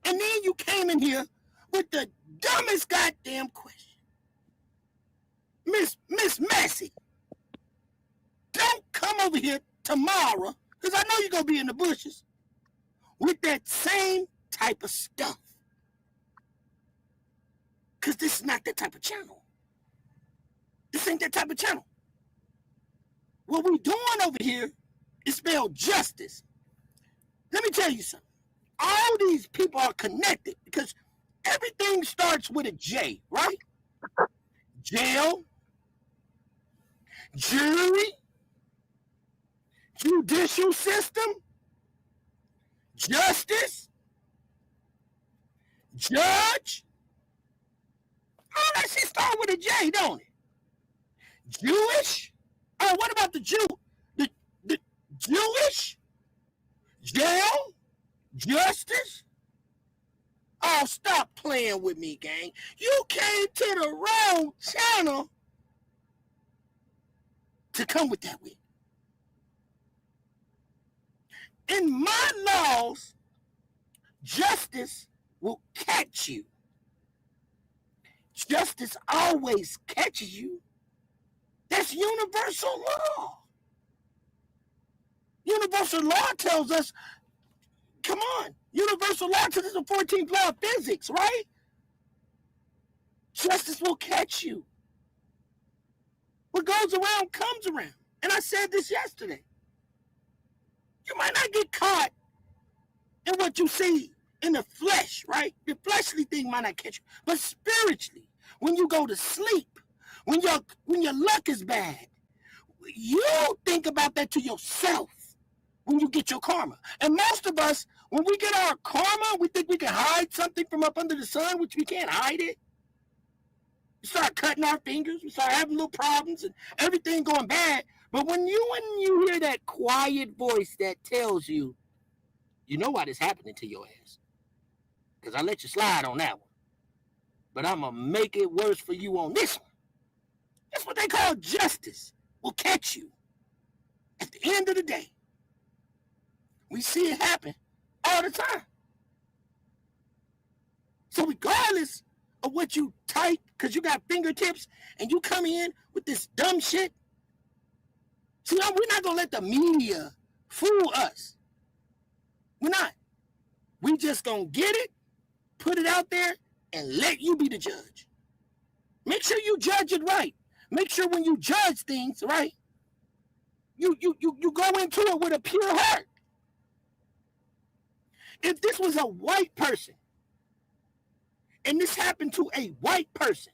And then you came in here with the dumbest goddamn question. Miss Massey, don't come over here tomorrow, because I know you're going to be in the bushes, with that same type of stuff. Because this is not that type of channel. This ain't that type of channel. What we doing over here is spelled justice. Let me tell you something. All these people are connected because everything starts with a J, right? Jail, jury, judicial system, justice, judge. All that shit start with a J, don't it? Jewish? Oh, what about the Jew? The Jewish? Jail? Justice? Oh, stop playing with me, gang. You came to the wrong channel to come with that with. In my laws, justice will catch you. Justice always catches you. That's universal law. Universal law tells us, come on, universal law tells us the 14th law of physics, right? Justice will catch you. What goes around comes around. And I said this yesterday. You might not get caught in what you see in the flesh, right? The fleshly thing might not catch you. But spiritually, when you go to sleep, when your luck is bad, you think about that to yourself when you get your karma. And most of us, when we get our karma, we think we can hide something from up under the sun, which we can't hide it. We start cutting our fingers. We start having little problems and everything going bad. But when you hear that quiet voice that tells you, you know why this happening to your ass. Because I let you slide on that one. But I'm going to make it worse for you on this one. That's what they call justice. Will catch you. At the end of the day, we see it happen all the time. So regardless of what you type, because you got fingertips, and you come in with this dumb shit, see, we're not going to let the media fool us. We're not. We just going to get it, put it out there, and let you be the judge. Make sure you judge it right. Make sure when you judge things, right, you go into it with a pure heart. If this was a white person, and this happened to a white person,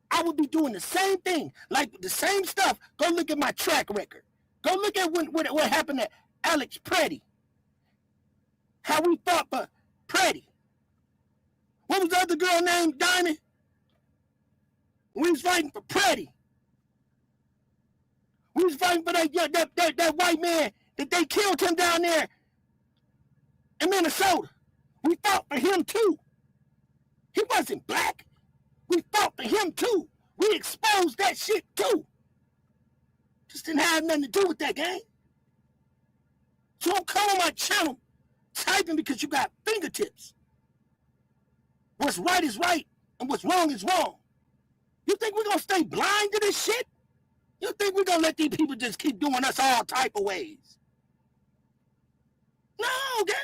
I would be doing the same thing, like the same stuff. Go look at my track record. Go look at what happened to Alex Preddy. How we fought for Preddy. What was the other girl named Diamond? We was fighting for Preddy. We was fighting for that white man that they killed him down there in Minnesota. We fought for him too. He wasn't black. We fought for him too. We exposed that shit too. Just didn't have nothing to do with that, gang. So don't come on my channel typing because you got fingertips. What's right is right and what's wrong is wrong. You think we're going to stay blind to this shit? You think we're going to let these people just keep doing us all type of ways? No, gang.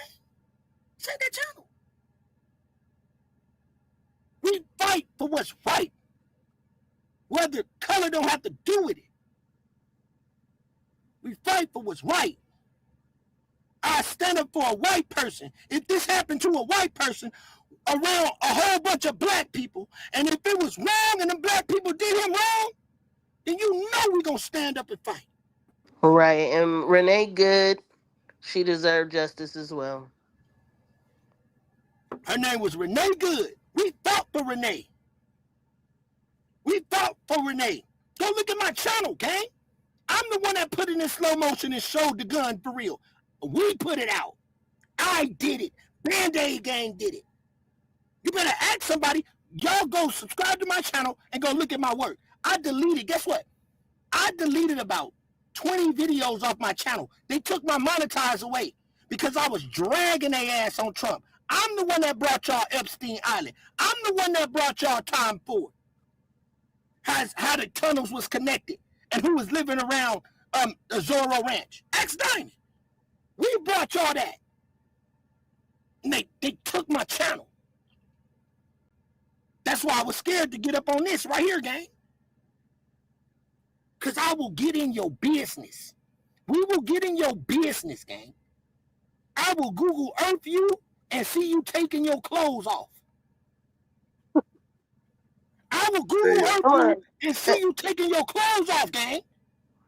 Check that channel. We fight for what's right. Whether color don't have to do with it. We fight for what's right. I stand up for a white person. If this happened to a white person around a whole bunch of black people, and if it was wrong and the black people did him wrong, then you know we're going to stand up and fight. Right. And Renee Good, she deserved justice as well. Her name was Renee Good. We fought for Renee. We fought for Renee. Go look at my channel, gang. I'm the one that put it in slow motion and showed the gun for real. We put it out. I did it. Band-Aid Gang did it. You better ask somebody. Y'all go subscribe to my channel and go look at my work. I deleted, guess what? I deleted about 20 videos off my channel. They took my monetize away because I was dragging their ass on Trump. I'm the one that brought y'all Epstein Island. I'm the one that brought y'all Tom Ford. How the tunnels was connected and who was living around the Zorro Ranch. Ask Diamond. We brought y'all that. And they took my channel. That's why I was scared to get up on this right here, gang. Because I will get in your business. We will get in your business, gang. I will Google Earth you and see you taking your clothes off. I will Google Earth you and see you taking your clothes off, gang.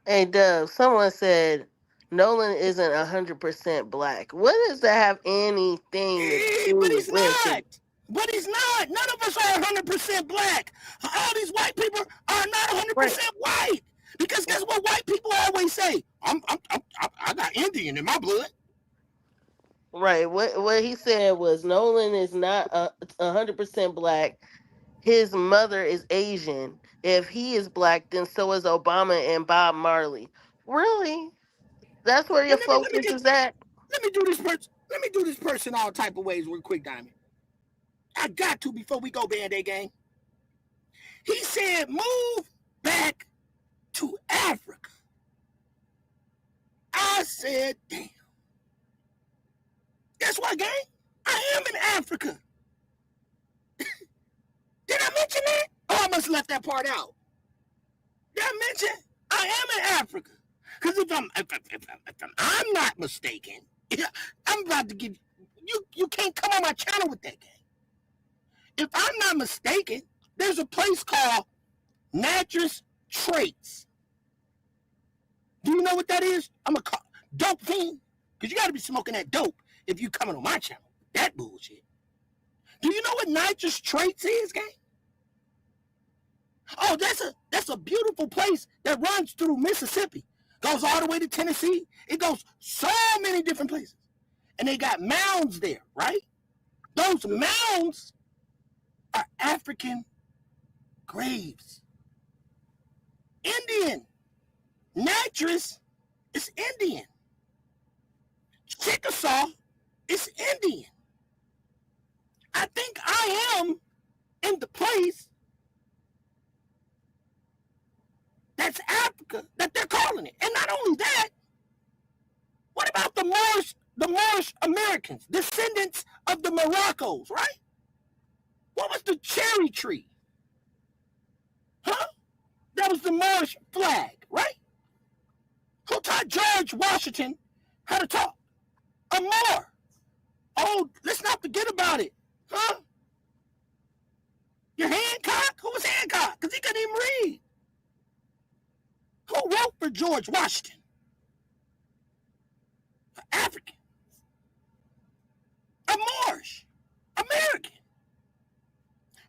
Hey, Dove, someone said Nolan isn't 100% black. What does that have anything to do But he's with not. But he's not. None of us are 100% black. All these white people are not 100% white. Because guess what white people always say? I got Indian in my blood. Right. What he said was Nolan is not 100% black. His mother is Asian. If he is black, then so is Obama and Bob Marley. Really? That's where your focus is at? Let me do this person all type of ways real quick, Diamond. I got to before we go, Band-Aid Gang. He said move back to Africa. I said, damn. Guess what, gang? I am in Africa. Did I mention that? Oh, I must have left that part out. Did I mention I am in Africa? Because if I'm not mistaken, I'm about to give you can't come on my channel with that, gang. If I'm not mistaken, there's a place called Natchez Traits. Do you know what that is? I'm a dope fiend. Because you got to be smoking that dope if you coming on my channel. That bullshit. Do you know what Natchez Traits is, gang? Oh, that's a beautiful place that runs through Mississippi. Goes all the way to Tennessee. It goes so many different places. And they got mounds there, right? Those mounds are African graves. Indian. Natchez is Indian. Chickasaw is Indian. I think I am in the place that's Africa that they're calling it. And not only that, what about the Moorish Americans, descendants of the Moroccos, right? What was the cherry tree? Huh? That was the Moorish flag, right? Who taught George Washington how to talk? A Moor. Oh, let's not forget about it. Huh? Your Hancock? Who was Hancock? Because he couldn't even read. Who wrote for George Washington? An African. A Moorish. American.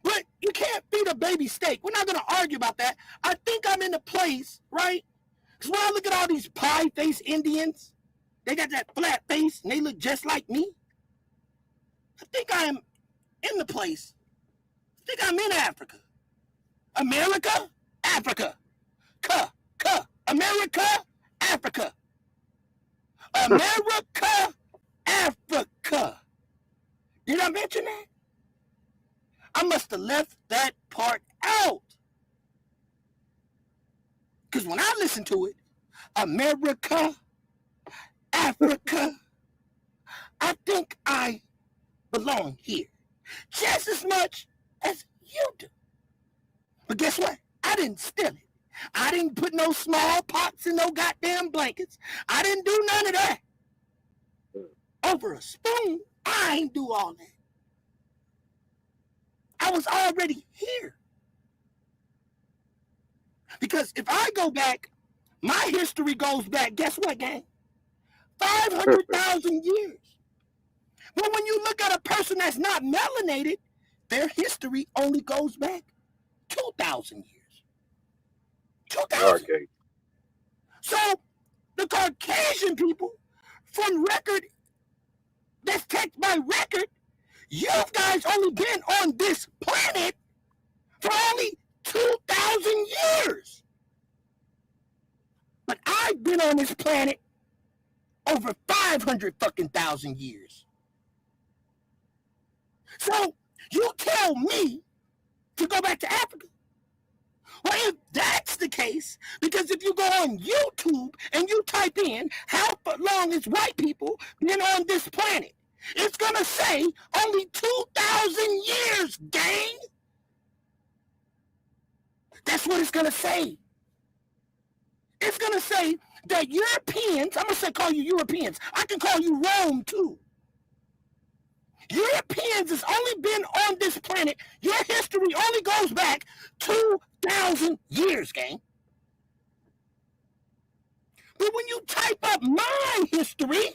But you can't feed a baby steak. We're not going to argue about that. I think I'm in the place, right? Because when I look at all these pie-faced Indians, they got that flat face and they look just like me. I think I am in the place. I think I'm in Africa. America, Africa. America, Africa. America, Africa. Did I mention that? I must have left that part out. Because when I listen to it, America, Africa, I think I belong here just as much as you do. But guess what? I didn't steal it. I didn't put no small pots in no goddamn blankets. I didn't do none of that. Over a spoon, I ain't do all that. I was already here. Because if I go back My history goes back, guess what, gang? 500,000 years. But when you look at a person that's not melanated, their history only goes back 2,000 years. 2,000. Okay. So the Caucasian people, from record, that's text by record, you guys only been on this planet for only 2,000 years. But I've been on this planet over 500 fucking thousand years. So you tell me to go back to Africa. Well, if that's the case, because if you go on YouTube and you type in how long has white people been on this planet, it's going to say only 2,000 years, gang. That's what it's going to say. It's going to say that Europeans, I'm going to say call you Europeans. I can call you Rome too. Europeans has only been on this planet. Your history only goes back 2,000 years, gang. But when you type up my history,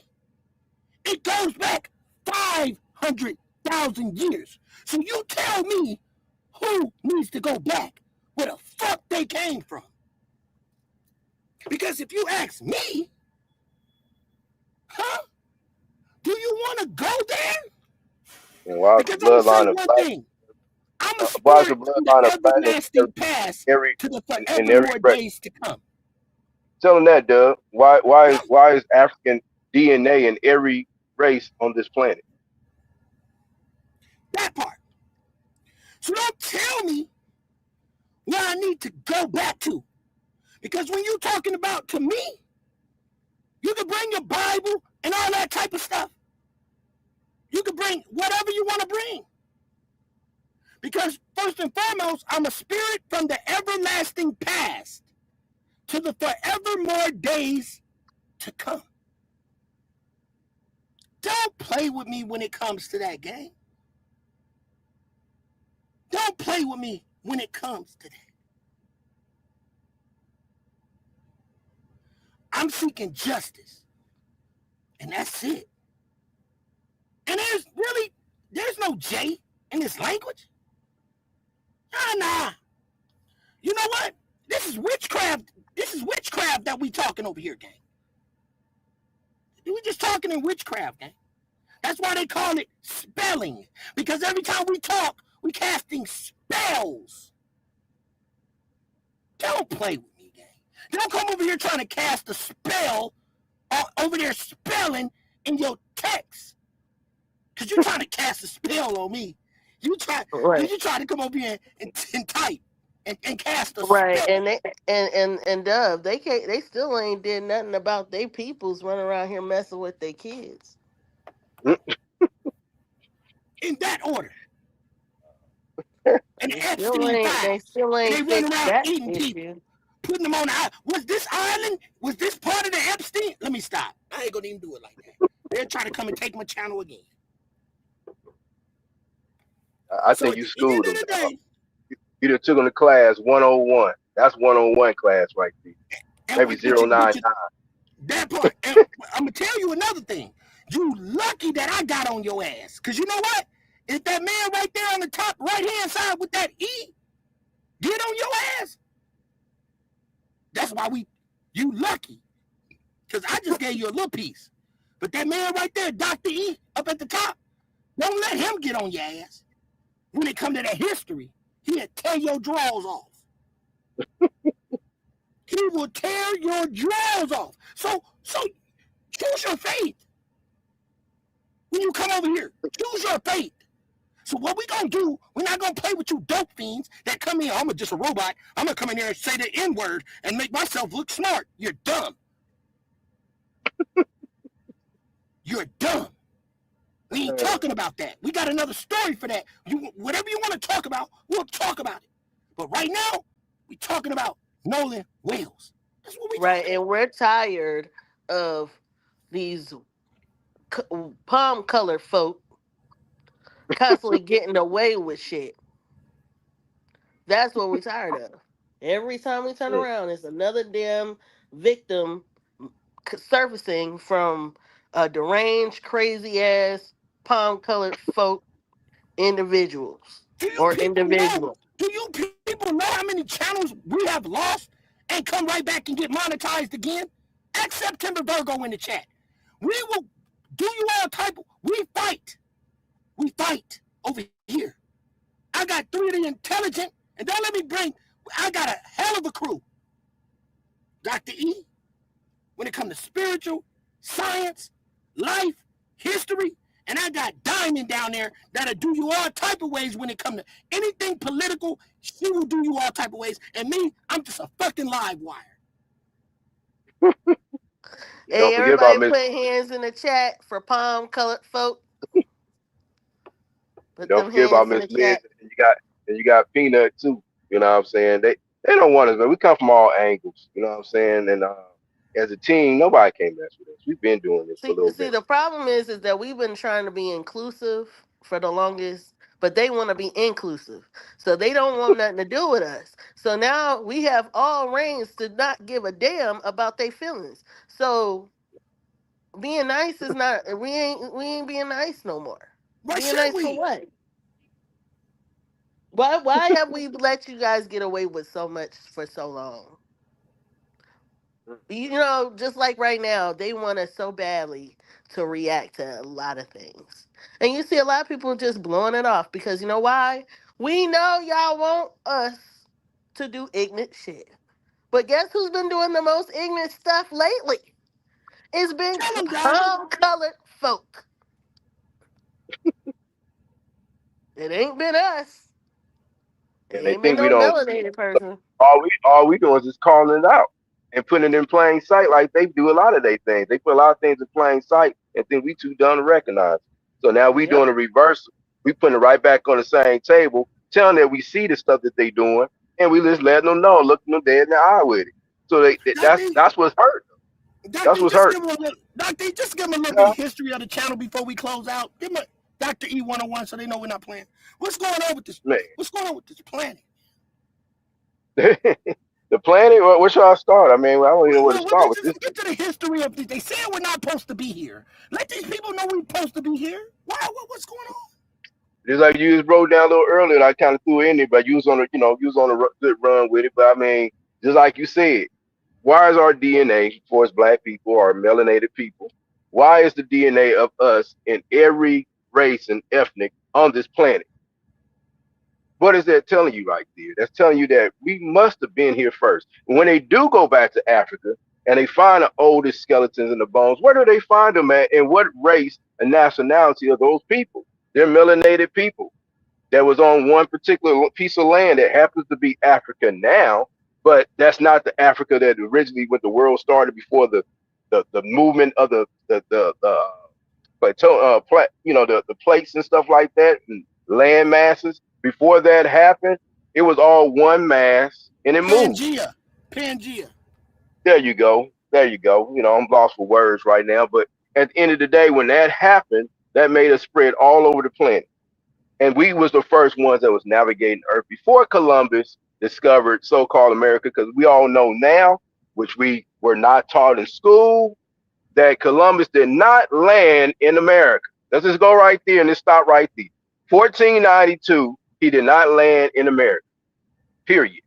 it goes back 500,000 years. So you tell me who needs to go back where the fuck they came from. Because if you ask me, do you want to go there? And why is the Because I'm going to say bloodline of one black? thing. I'm a Why is the spirit from the bloodline of black everlasting past to the in every forevermore race? days to come. Tell them that, Doug. Why is African DNA in every race on this planet? That part. So don't tell me where I need to go back to. Because when you're talking about, to me, you can bring your Bible and all that type of stuff. You can bring whatever you want to bring. Because first and foremost, I'm a spirit from the everlasting past to the forevermore days to come. Don't play with me when it comes to that, gang. Don't play with me when it comes to that. I'm seeking justice. And that's it. And there's no J in this language. Nah. You know what? This is witchcraft. This is witchcraft that we talking over here, gang. We just talking in witchcraft, gang. That's why they call it spelling. Because every time we talk, we casting spells. Don't play with me, gang. Don't come over here trying to cast a spell over there spelling in your text. Because you're trying to cast a spell on me. You try to come over here and type and cast a spell. Right, and Dove, they still ain't did nothing about they peoples running around here messing with their kids. In that order. And They Epstein files. still ain't They run fixed around that eating issue. people. Putting them on the island. Was this island? Was this part of the Epstein? Let me stop. I ain't gonna even do it like that. They're trying to come and take my channel again. I So think at you the schooled end them. of the day, You done took them to class 101. That's 101 class right there. Maybe 099. That part. And I'm gonna tell you another thing. You lucky that I got on your ass. Cause you know what? If that man right there on the top right hand side with that E get on your ass, that's why you lucky. Cause I just gave you a little piece. But that man right there, Dr. E, up at the top, don't let him get on your ass. When it come to that history, he'll tear your drawers off. He will tear your drawers off. So choose your faith. When you come over here, choose your faith. So what we gonna do, we're not gonna play with you dope fiends that come in, I'm just a robot, I'm gonna come in there and say the N-word and make myself look smart. You're dumb. You're dumb. We ain't talking about that. We got another story for that. Whatever you want to talk about, we'll talk about it. But right now, we talking about Nolan Wells. That's what we Right, and we're tired of these palm colored folk constantly getting away with shit. That's what we're tired of. Every time we turn around, it's another damn victim surfacing from deranged, crazy ass, palm colored folk individuals Do you or people know? individuals. Do you people know how many channels we have lost and come right back and get monetized again? At September Virgo in the chat. We will do you all type of, we fight. We fight over here. I got 3 of the intelligent, and don't let me bring, I got a hell of a crew. Dr. E, when it comes to spiritual, science, life, history, and I got Diamond down there that'll do you all type of ways when it comes to anything political. She will do you all type of ways. And me, I'm just a fucking live wire. Hey, Don't forget about everybody Miss. put hands in the chat for palm colored folk. Put Don't them forget about hands in Miss the Liz, chat. and you got Peanut too. You know what I'm saying? They don't want us, man. We come from all angles. You know what I'm saying? And as a team, nobody can mess with us. We've been doing this for a little See, bit. the problem is that we've been trying to be inclusive for the longest, but they want to be inclusive. So they don't want nothing to do with us. So now we have all reigns to not give a damn about their feelings. So being nice is not we ain't being nice no more. Why Being should nice for we? what? Why have we let you guys get away with so much for so long? You know, just like right now, they want us so badly to react to a lot of things. And you see a lot of people just blowing it off because you know why? We know y'all want us to do ignorant shit. But guess who's been doing the most ignorant stuff lately? It's been Tell them, Diamond. calm colored folk. It ain't been us. It And they ain't been think we no don't. melanated person. All we doing is just calling it out and putting it in plain sight, like they do a lot of their things. They put a lot of things in plain sight and think we too dumb to recognize. So now we Yep. doing a reversal. We putting it right back on the same table, telling that we see the stuff that they doing, and we just letting them know, looking them dead in the eye with it. So that's what's hurt. That's Dr. what's hurt. Dr. Just give them a little bit Yeah. of history of the channel before we close out. Give them a Dr. E 101 so they know we're not playing. What's going on with this? Man. What's going on with this planet? The planet. Where should I start? I mean, I don't even know where to start with this. Just get to the history of this. They said we're not supposed to be here. Let these people know we're supposed to be here. What's going on? Just like you just wrote down a little earlier, and I kind of threw it in there, but you was on a, you was on a good run with it. But I mean, just like you said, why is our DNA for us black people or melanated people? Why is the DNA of us in every race and ethnic on this planet? What is that telling you right there? That's telling you that we must have been here first. And when they do go back to Africa and they find the oldest skeletons in the bones, where do they find them at? And what race and nationality are those people? They're melanated people that was on one particular piece of land that happens to be Africa now, but that's not the Africa that originally when the world started before the movement of the plateau, the plates and stuff like that, and land masses. Before that happened, it was all one mass and it moved. Pangea. There you go. There you go. I'm lost for words right now, but at the end of the day, when that happened, that made us spread all over the planet. And we was the first ones that was navigating Earth before Columbus discovered so-called America, because we all know now, which we were not taught in school, that Columbus did not land in America. Let's just go right there and just stop right there. 1492, he did not land in America, period.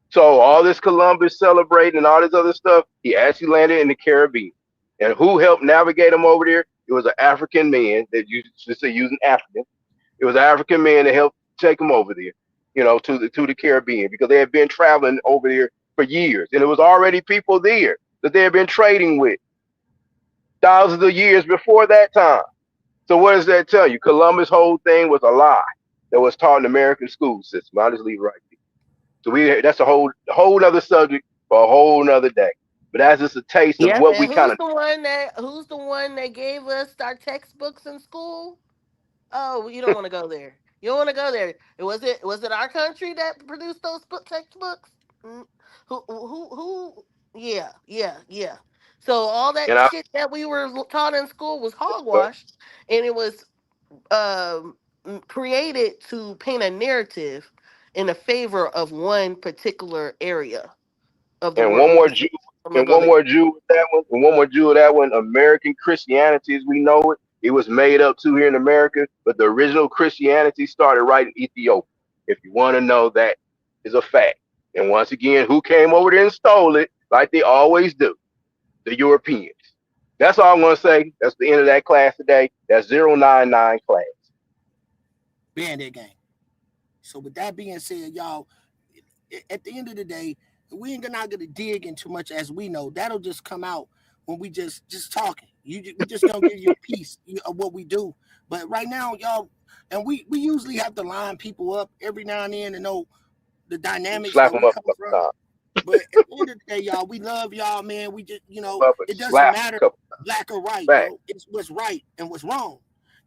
So all this Columbus celebrating and all this other stuff, he actually landed in the Caribbean. And who helped navigate him over there? It was an African man that you should say using African. It was an African man that helped take him over there, to the Caribbean, because they had been traveling over there for years. And it was already people there that they had been trading with thousands of years before that time. So what does that tell you? Columbus' whole thing was a lie that was taught in the American school system. I'll just leave it right there. So that's a whole other subject for a whole nother day. But that's just a taste of Yeah, what we man. kind of. Who's the one that gave us our textbooks in school? Oh, you don't want to go there. You don't want to go there. Was it our country that produced those textbooks? Mm, who? Yeah, yeah, yeah. So all that And I shit that we were taught in school was but hogwash, and it was um, created to paint a narrative in a favor of one particular area of the and one world. more Jew And one more Jew with that one. And one more Jew with that one. American Christianity, as we know it, it was made up too here in America, but the original Christianity started right in Ethiopia. If you want to know, that is a fact. And once again, who came over there and stole it, like they always do? The Europeans. That's all I'm going to say. That's the end of that class today. That's 099 class. Bandit gang. So with that being said, y'all, at the end of the day, we ain't not gonna dig in too much, as we know. That'll just come out when we just talking. We just gonna give you a piece of what we do. But right now, y'all, and we usually have to line people up every now and then to know the dynamics Slap that them we up come a from. couple times. But at the end of the day, y'all, we love y'all, man. We just, it doesn't Slap matter a couple times. black or white, Fact. bro. It's what's right and what's wrong.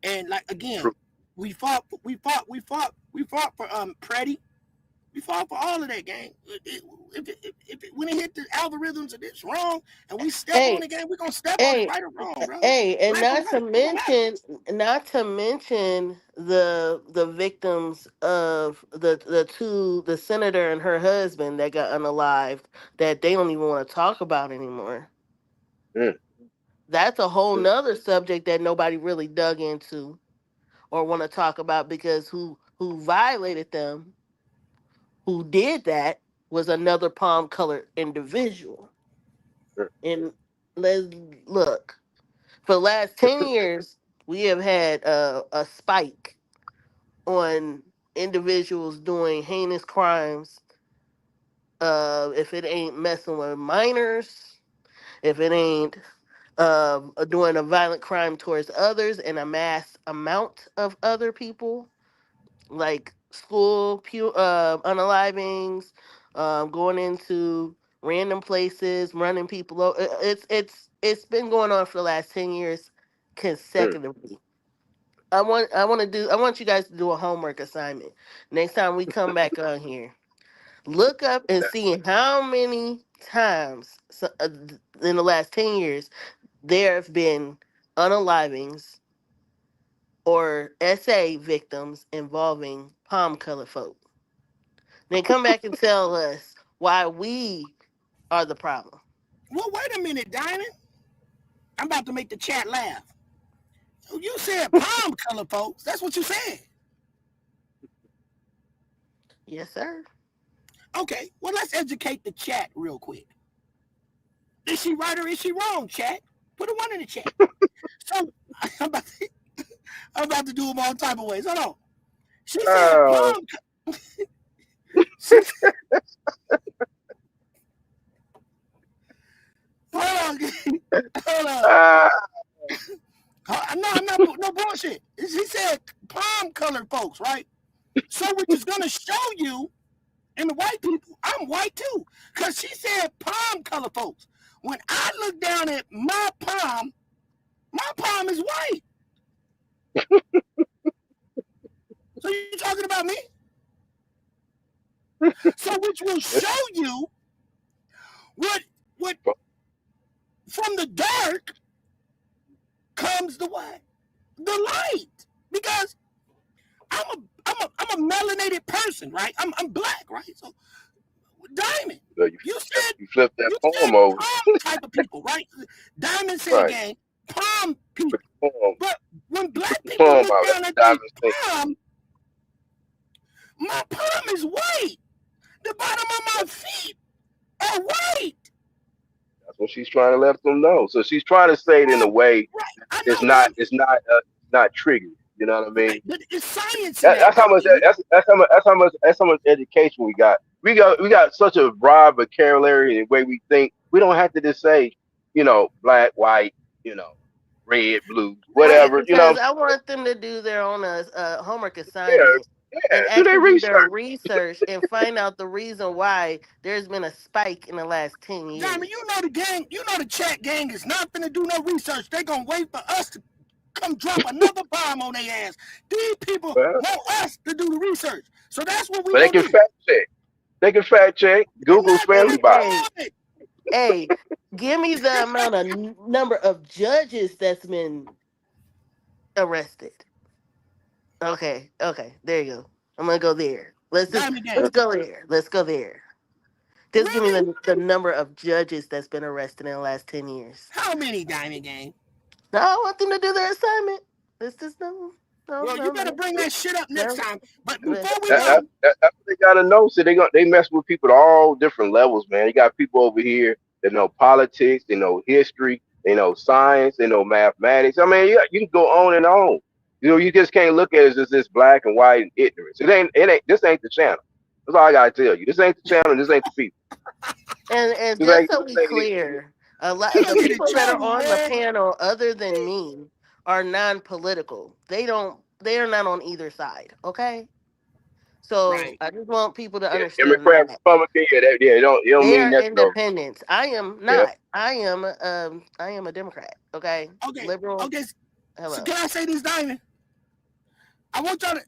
And like again, True. we fought for Preddy. We fought for all of that, gang. When it hit the algorithms and it's wrong, and we step on it, gang, we're gonna step on it, right or wrong, bro. And Black or white, not to mention the victims of the senator and her husband that got unalived, that they don't even want to talk about anymore. That's a whole nother subject that nobody really dug into or want to talk about, because who violated them, who did that, was another palm colored individual. And let's look, for the last 10 years, we have had a spike on individuals doing heinous crimes. If it ain't messing with minors, if it ain't doing a violent crime towards others and a mass amount of other people, like school unalivings, going into random places, running people over. It's been going on for the last 10 years consecutively. I want you guys to do a homework assignment. Next time we come back on here, look up and see how many times in the last 10 years there have been unalivings or SA victims involving palm colored folk. Then come back and tell us why we are the problem. Well, wait a minute, Diamond. I'm about to make the chat laugh. You said palm color, folks. That's what you said. Yes, sir. Okay, well, let's educate the chat real quick. Is she right or is she wrong, chat? Put a 1 in the chat. So, I'm about to do them all type of ways. Hold on. She said palm. Hold on. No bullshit. She said palm colored folks, right? So, which is going to show you, and the white people, I'm white too, because she said palm color folks. When I look down at my palm is white. So you're talking about me? So which will show you what from the dark comes the what? The light. Because I'm a melanated person, right? I'm black, right? So Diamond, you said flip that palm over. Palm type of people, right? Diamond said, right. Gang, palm people. But when black people look down at their palm, my palm is white. The bottom of my feet are white. That's what she's trying to let them know. So she's trying to say it in a way it's not triggered. You know what I mean? But it's science. That's how much education we got. We got such a broad vocabulary and way we think. We don't have to just say, black, white, red, blue, whatever. Right, because I want them to do their own homework assignment. Yeah, And do their actually do their research. research and find out the reason why there's been a spike in the last 10 years. Diamond, you know the gang, the chat gang is not going to do no research. They're going to wait for us to come drop another bomb on their ass. These people want us to do the research. So that's what we But they can fact check. They can fact check. Google's family Bible. Hey, give me the amount of number of judges that's been arrested. Okay, there you go. I'm gonna go there. Let's go there. Let's go there. Just give me the number of judges that's been arrested in the last 10 years. How many, Diamond Gang? No, I want them to do their assignment. This is no. Well, you better bring that shit up next time. But before we That's go, what they gotta know. So they mess with people at all different levels, man. You got people over here that know politics, they know history, they know science, they know mathematics. I mean, you can go on and on. You know, you just can't look at it as just this black and white and ignorance. It ain't. This ain't the channel. That's all I gotta tell you. This ain't the channel. This ain't the people. And just so we clear, a lot of the people that are on the panel, other than me, are non-political. They are not on either side. Okay. So I just want people to understand Democrat, that. Republican, it don't They mean are nothing. independents. I am not. I am a Democrat. Okay. Okay. Liberal. Okay. Hello. So can I say this, Diamond? I want y'all to.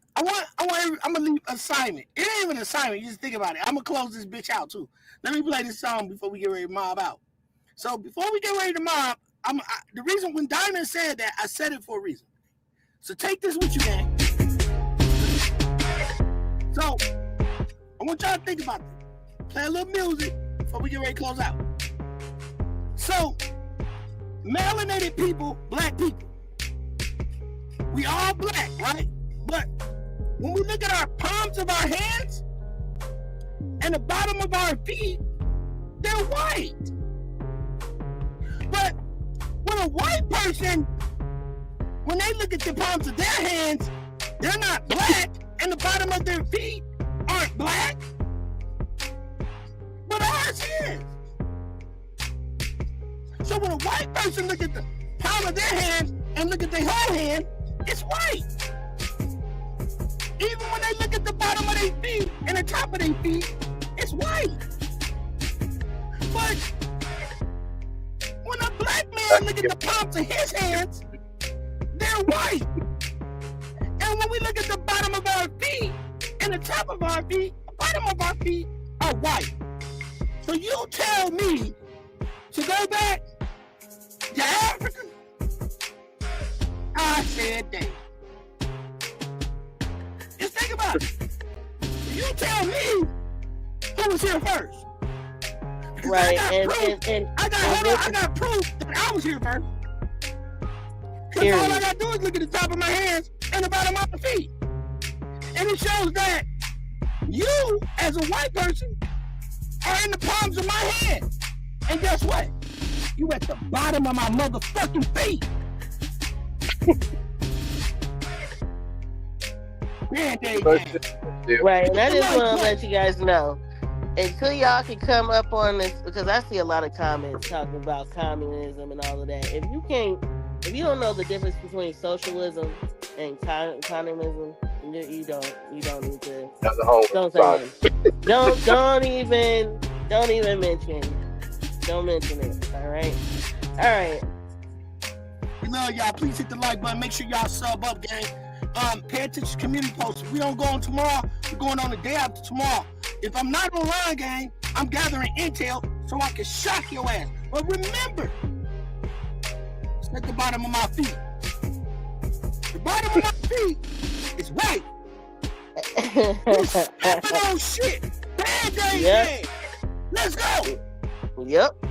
I'm gonna leave assignment. It ain't even an assignment. You just think about it. I'm gonna close this bitch out too. Let me play this song before we get ready to mob out. So before we get ready to mob, the reason when Diamond said that, I said it for a reason. So take this with you, gang. So I want y'all to think about this. Play a little music before we get ready to close out. So melanated people, black people, we all black, right? But when we look at our palms of our hands and the bottom of our feet, they're white. But when a white person, when they look at the palms of their hands, they're not black, and the bottom of their feet aren't black, but ours is. So when a white person look at the palm of their hand and look at their whole hand, it's white. Even when they look at the bottom of their feet and the top of their feet, it's white. But when a black man look at the palms of his hands, they're white. And when we look at the bottom of our feet and the top of our feet, the bottom of our feet are white. So you tell me to go back to Africa? I said that. Just think about it. You tell me who was here first. Right, I got proof that I was here first. Because all I got to do is look at the top of my hands and the bottom of my feet. And it shows that you, as a white person, are in the palms of my hand. And guess what? You at the bottom of my motherfucking feet. Right, and I just want to let you guys know, until y'all can come up on this, because I see a lot of comments talking about communism and all of that. If you don't know the difference between socialism and communism, you don't need to. Don't say anything. Don't even mention it. All right. We love y'all. Please hit the like button. Make sure y'all sub up, gang. Pay attention to community posts. If we don't go on tomorrow, we're going on the day after tomorrow. If I'm not online, gang, I'm gathering intel so I can shock your ass. But remember, it's at the bottom of my feet. The bottom of my feet is white. Oh shit. Bad day, gang. Let's go. Yep.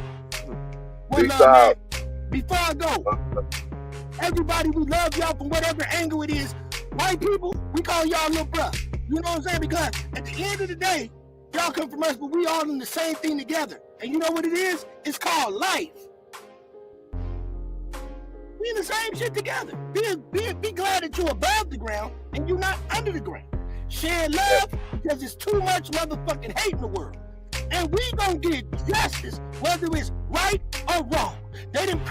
One love, man. Before I go, everybody, we love y'all from whatever angle it is. White people, we call y'all little bruh. You know what I'm saying? Because at the end of the day, y'all come from us, but we all in the same thing together. And you know what it is? It's called life. We in the same shit together. Be glad that you're above the ground and you're not under the ground. Share love because there's too much motherfucking hate in the world. And we gonna get justice, whether it's right or wrong. They done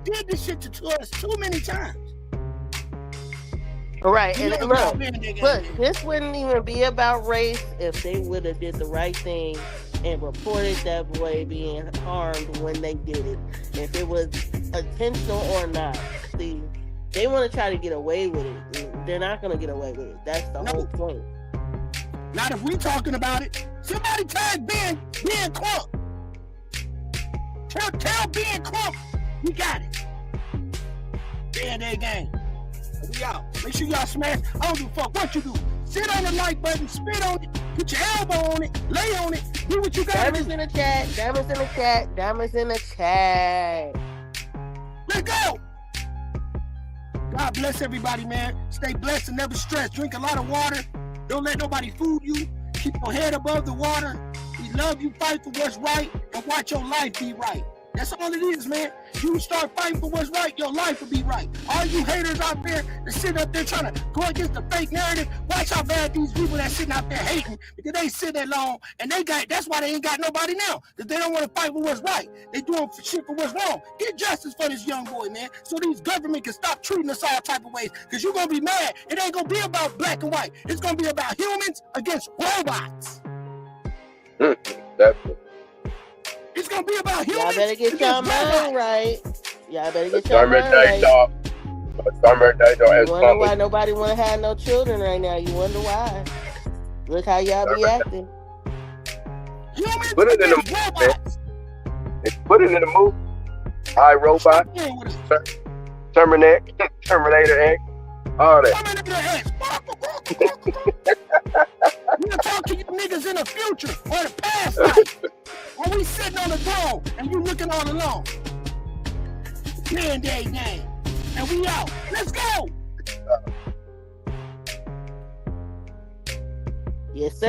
did this shit to us too many times. All right, and look, this wouldn't even be about race if they would have did the right thing and reported that boy being harmed when they did it. If it was intentional or not. See, they want to try to get away with it. They're not going to get away with it. That's the whole point. Not if we talking about it. Somebody tag Ben Crump. Tell Ben Crump we got it. Ben gang. We out. Make sure y'all smash. I don't give a fuck what you do. Sit on the like button, spit on it, Put your elbow on it. Lay on it. Do what you got to Diamonds do. in the chat. Diamonds in the chat. Diamonds in the chat. Let's go. God bless everybody, man. Stay blessed and never stressed. Drink a lot of water. Don't let nobody fool you. Keep your head above the water. We love you. Fight for what's right and watch your life be right. That's all it is, man. You start fighting for what's right, your life will be right. All you haters out there that sit up there trying to go against the fake narrative, watch how bad these people that sitting out there hating, because they sit that long and that's why they ain't got nobody now, because they don't want to fight for what's right. They doing shit for what's wrong. Get justice for this young boy, man, so these government can stop treating us all type of ways, because you're going to be mad. It ain't going to be about black and white. It's going to be about humans against robots. It's gonna be about humans. Y'all better get your mind right. Y'all better get your mind right. You wonder why nobody want to have no children right now. You wonder why. Look how y'all be acting. Humans put it in the robots. Put it in the movie. iRobot, Terminator X, all that. We'll talk to you niggas in the future or the past life. Or we sitting on the throne and you looking all alone. Band-Aid name. And we out. Let's go. Yes, sir.